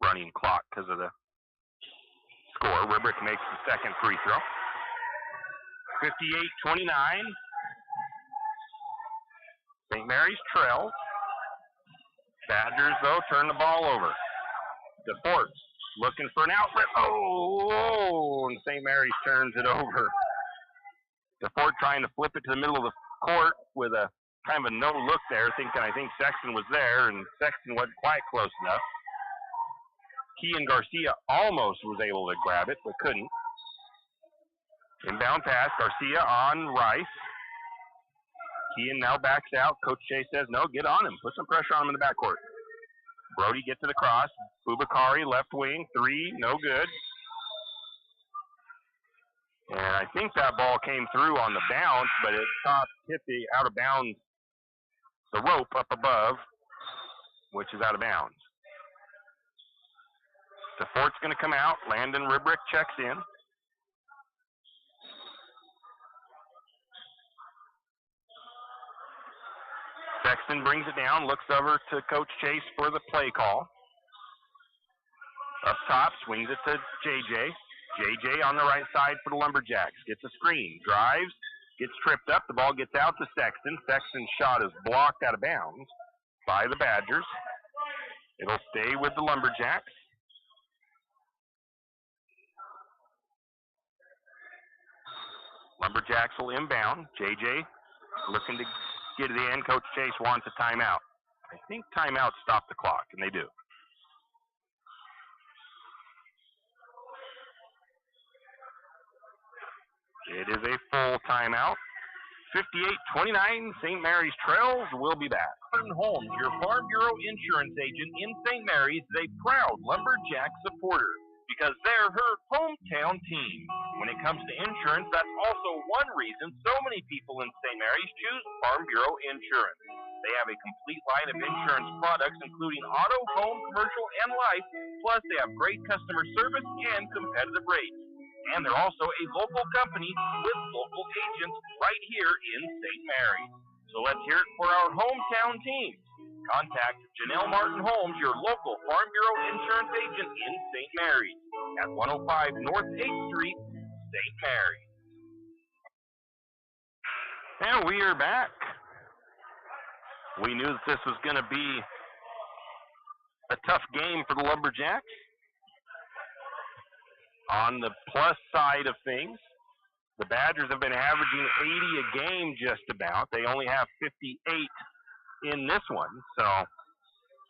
Running clock because of the score. Ribrick makes the second free throw. 58-29. St. Mary's trails. Badgers, though, turn the ball over. DeFort looking for an outlet. Oh, and St. Mary's turns it over. DeFort trying to flip it to the middle of the court with a kind of a no look there, thinking I think Sexton was there, and Sexton wasn't quite close enough. Kean Garcia almost was able to grab it, but couldn't. Inbound pass, Garcia on Rice. Kean now backs out. Coach Chase says, no, get on him. Put some pressure on him in the backcourt. Brody gets to the cross. Bubakari, left wing, three, no good. And I think that ball came through on the bounce, but it hit the out of bounds, the rope up above, which is out of bounds. DeFort's going to come out. Landon Ribrick checks in. Sexton brings it down, looks over to Coach Chase for the play call. Up top, swings it to JJ. JJ on the right side for the Lumberjacks. Gets a screen, drives, gets tripped up. The ball gets out to Sexton. Sexton's shot is blocked out of bounds by the Badgers. It'll stay with the Lumberjacks. Lumberjacks will inbound. JJ looking to get it in. Coach Chase wants a timeout. I think timeouts stop the clock, and they do. It is a full timeout. 58-29, St. Mary's trails. We'll be back. Martin Holmes, your Farm Bureau insurance agent in St. Mary's, is a proud Lumberjack supporter because they're her hometown team. When it comes to insurance, that's also one reason so many people in St. Mary's choose Farm Bureau insurance. They have a complete line of insurance products, including auto, home, commercial, and life. Plus, they have great customer service and competitive rates. And they're also a local company with local agents right here in St. Mary's. So let's hear it for our hometown team. Contact Janelle Martin Holmes, your local Farm Bureau insurance agent in St. Mary's at 105 North 8th Street, St. Mary's. And we are back. We knew that this was going to be a tough game for the Lumberjacks. On the plus side of things, the Badgers have been averaging 80 a game just about. They only have 58 in this one, so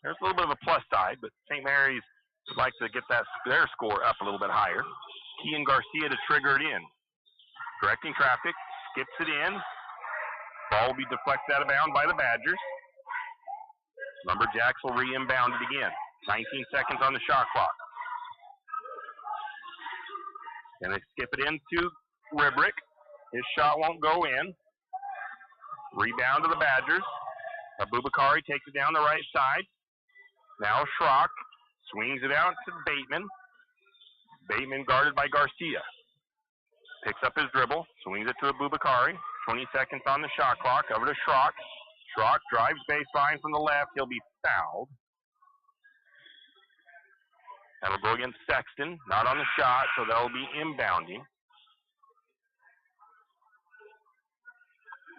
there's a little bit of a plus side, but St. Mary's would like to get their score up a little bit higher. Kean Garcia to trigger it in. Directing traffic, skips it in. Ball will be deflected out of bounds by the Badgers. Lumberjacks will re-inbound it again. 19 seconds on the shot clock. And they skip it into Ribrick. His shot won't go in. Rebound to the Badgers. Abubakari takes it down the right side. Now Schrock swings it out to Bateman. Bateman guarded by Garcia. Picks up his dribble, swings it to Abubakari. 20 seconds on the shot clock. Over to Schrock. Schrock drives baseline from the left. He'll be fouled. That'll go against Sexton, not on the shot, so they'll be inbounding.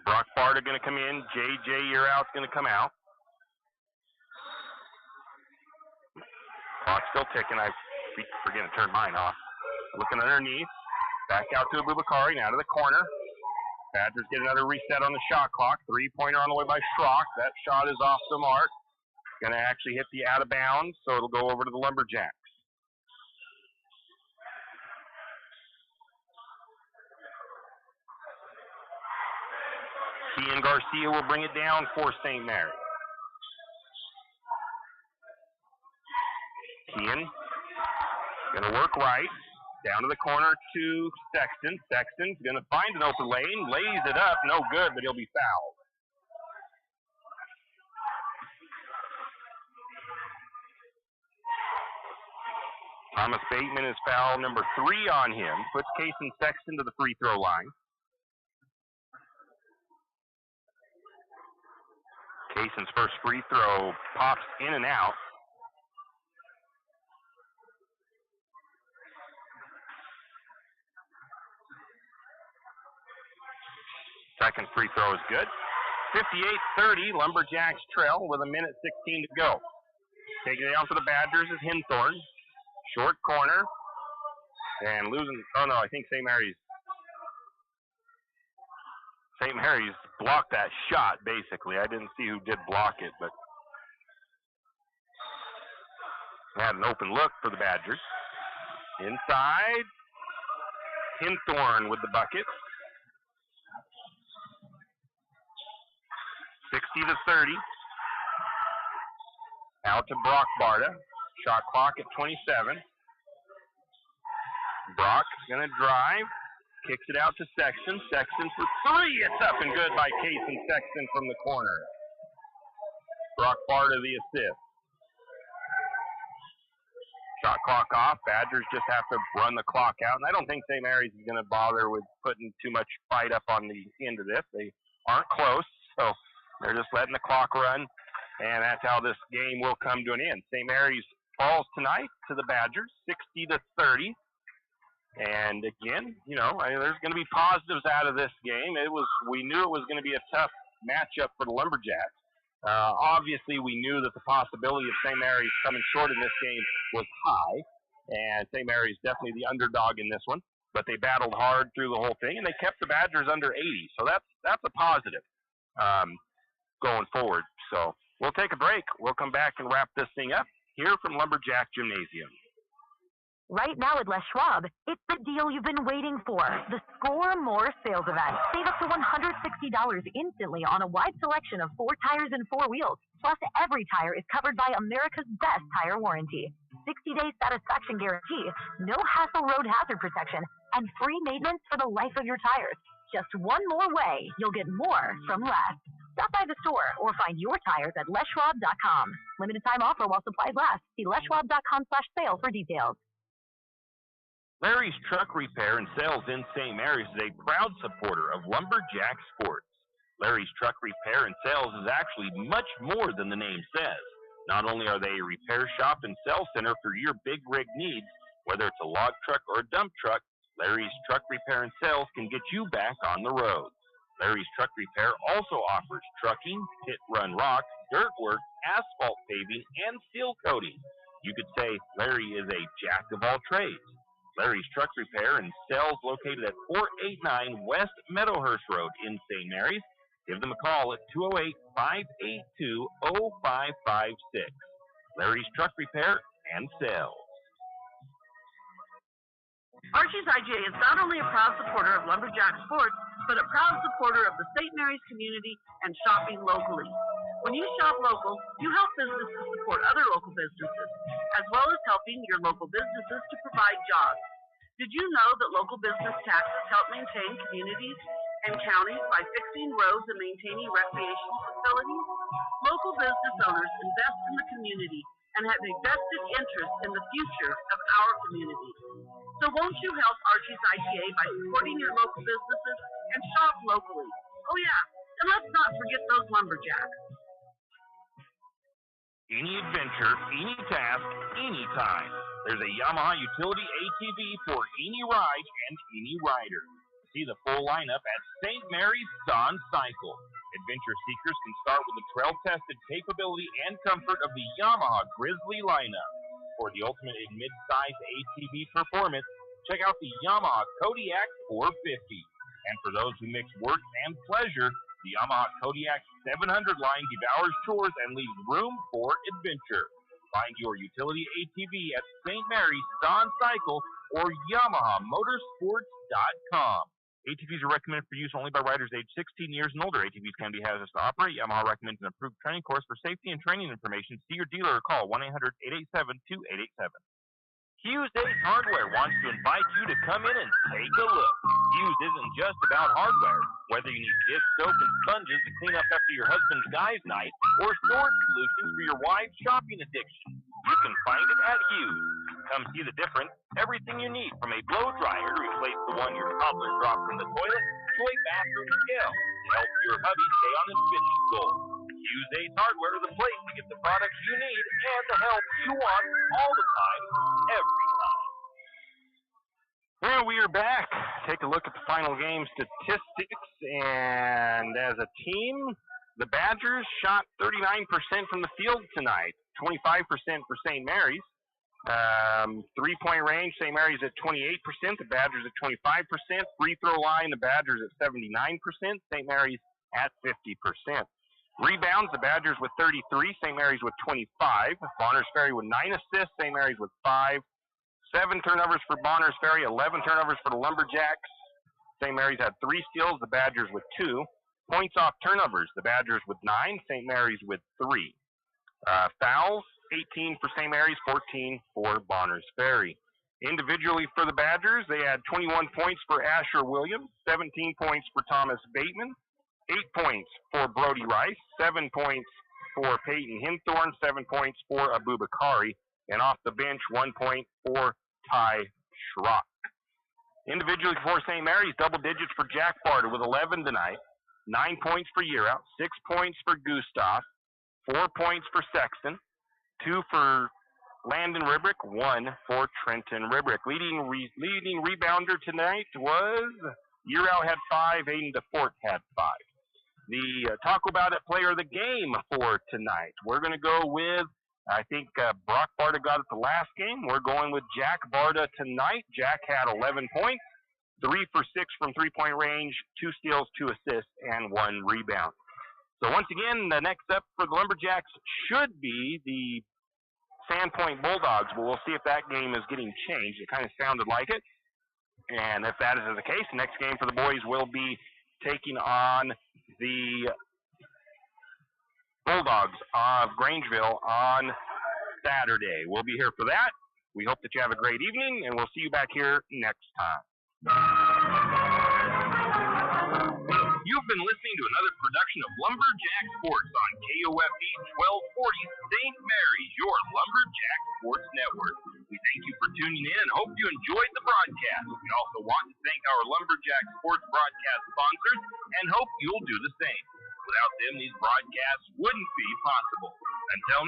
Brock Barta going to come in. J.J. Yearout's going to come out. Clock's still ticking. I forget to turn mine off. Looking underneath. Back out to Abubakari, now to the corner. Badgers get another reset on the shot clock. Three-pointer on the way by Schrock. That shot is off the mark. Going to actually hit the out of bounds, so it'll go over to the Lumberjacks. Kean Garcia will bring it down for St. Mary. Kean going to work right. Down to the corner to Sexton. Sexton's going to find an open lane. Lays it up. No good, but he'll be fouled. Thomas Bateman is foul number 3 on him. Puts Kason Sexton to the free throw line. Kason's first free throw pops in and out. Second free throw is good. 58-30, Lumberjacks trail with 1:16 to go. Taking it down for the Badgers is Hinthorn. Short corner. And losing, oh no, I think St. Mary's St. Mary's blocked that shot, basically. I didn't see who did block it, but had an open look for the Badgers. Inside, Hinthorn with the bucket. 60-30. Out to Brock Barta. Shot clock at 27. Brock going to drive. Kicks it out to Sexton. Sexton for three. It's up and good by Casey Sexton from the corner. Brock Barta the assist. Shot clock off. Badgers just have to run the clock out. And I don't think St. Mary's is going to bother with putting too much fight up on the end of this. They aren't close, so they're just letting the clock run. And that's how this game will come to an end. St. Mary's falls tonight to the Badgers, 60-30. And again, you know, there's going to be positives out of this game. We knew it was going to be a tough matchup for the Lumberjacks. Obviously, we knew that the possibility of St. Mary's coming short in this game was high, and St. Mary's definitely the underdog in this one. But they battled hard through the whole thing, and they kept the Badgers under 80. So that's a positive going forward. So we'll take a break. We'll come back and wrap this thing up here from Lumberjack Gymnasium.
Right now at Les Schwab, it's the deal you've been waiting for. The Score More sales event. Save up to $160 instantly on a wide selection of 4 tires and 4 wheels. Plus, every tire is covered by America's best tire warranty. 60-day satisfaction guarantee, no hassle road hazard protection, and free maintenance for the life of your tires. Just one more way you'll get more from less. Stop by the store or find your tires at leschwab.com. Limited time offer while supplies last. See leschwab.com/sale for details.
Larry's Truck Repair and Sales in St. Mary's is a proud supporter of Lumberjack Sports. Larry's Truck Repair and Sales is actually much more than the name says. Not only are they a repair shop and sales center for your big rig needs, whether it's a log truck or a dump truck, Larry's Truck Repair and Sales can get you back on the road. Larry's Truck Repair also offers trucking, pit run rock, dirt work, asphalt paving, and seal coating. You could say Larry is a jack of all trades. Larry's Truck Repair and Sales located at 489 West Meadowhurst Road in St. Mary's. Give them a call at 208-582-0556. Larry's Truck Repair and Sales.
Archie's IGA is not only a proud supporter of Lumberjack Sports, but a proud supporter of the St. Mary's community and shopping locally. When you shop local, you help businesses support other local businesses, as well as helping your local businesses to provide jobs. Did you know that local business taxes help maintain communities and counties by fixing roads and maintaining recreation facilities? Local business owners invest in the community and have a vested interest in the future of our community. So won't you help Archie's IGA by supporting your local businesses and shop locally? Oh yeah, and let's not forget those lumberjacks.
Any adventure, any task, anytime. There's a Yamaha utility ATV for any ride and any rider. See the full lineup at St. Mary's Dawn Cycle. Adventure seekers can start with the trail-tested capability and comfort of the Yamaha Grizzly lineup. For the ultimate in mid-size ATV performance, check out the Yamaha Kodiak 450. And for those who mix work and pleasure, the Yamaha Kodiak 700 line devours chores and leaves room for adventure. Find your utility ATV at St. Mary's Dawn Cycle or YamahaMotorsports.com. ATVs are recommended for use only by riders aged 16 years and older. ATVs can be hazardous to operate. Yamaha recommends an approved training course. For safety and training information, see your dealer or call 1-800-887-2887. Hughes Ace Hardware wants to invite you to come in and take a look. Hughes isn't just about hardware. Whether you need dish soap and sponges to clean up after your husband's guys' night, or storage solutions for your wife's shopping addiction, you can find it at Hughes. Come see the difference. Everything you need, from a blow dryer to replace the one your toddler dropped in the toilet, to a bathroom scale to help your hubby stay on his fitness goal. Hughes Ace Hardware is the place to get the products you need and the help you want all the time, every time. Well, we are back. Take a look at the final game statistics. And as a team, the Badgers shot 39% from the field tonight, 25% for St. Mary's. 3-point range, St. Mary's at 28%, the Badgers at 25%. Free throw line, the Badgers at 79%, St. Mary's at 50%. Rebounds, the Badgers with 33, St. Mary's with 25. Bonners Ferry with 9 assists, St. Mary's with 5. 7 turnovers for Bonners Ferry, 11 turnovers for the Lumberjacks. St. Mary's had 3 steals, the Badgers with 2. Points off turnovers, the Badgers with 9, St. Mary's with 3. Fouls, 18 for St. Mary's, 14 for Bonners Ferry. Individually for the Badgers, they had 21 points for Asher Williams, 17 points for Thomas Bateman, 8 points for Brody Rice, 7 points for Peyton Hinthorn, 7 points for Abubakari, and off the bench, 1 point for Ty Schrock. Individually for St. Mary's, double digits for Jack Barter with 11 tonight, 9 points for Yearout, 6 points for Gustav, 4 points for Sexton, 2 for Landon Ribrick, 1 for Trenton Ribrick. Leading rebounder tonight was Yearout had 5, Aiden DeFort had 5. The talk about it player of the game for tonight. We're going to go with, I think Brock Barta got it the last game. We're going with Jack Barta tonight. Jack had 11 points, 3 for 6 from 3-point range, 2 steals, 2 assists, and 1 rebound. So once again, the next up for the Lumberjacks should be the Sandpoint Bulldogs, but we'll see if that game is getting changed. It kind of sounded like it. And if that is the case, the next game for the boys will be taking on the Bulldogs of Grangeville on Saturday. We'll be here for that. We hope that you have a great evening, and we'll see you back here next time. You've been listening to another production of Lumberjack Sports on KOFE 1240 St. Mary's, your Lumberjack Sports Network. We thank you for tuning in and hope you enjoyed the broadcast. We also want to thank our Lumberjack Sports broadcast sponsors and hope you'll do the same. Without them, these broadcasts wouldn't be possible. Until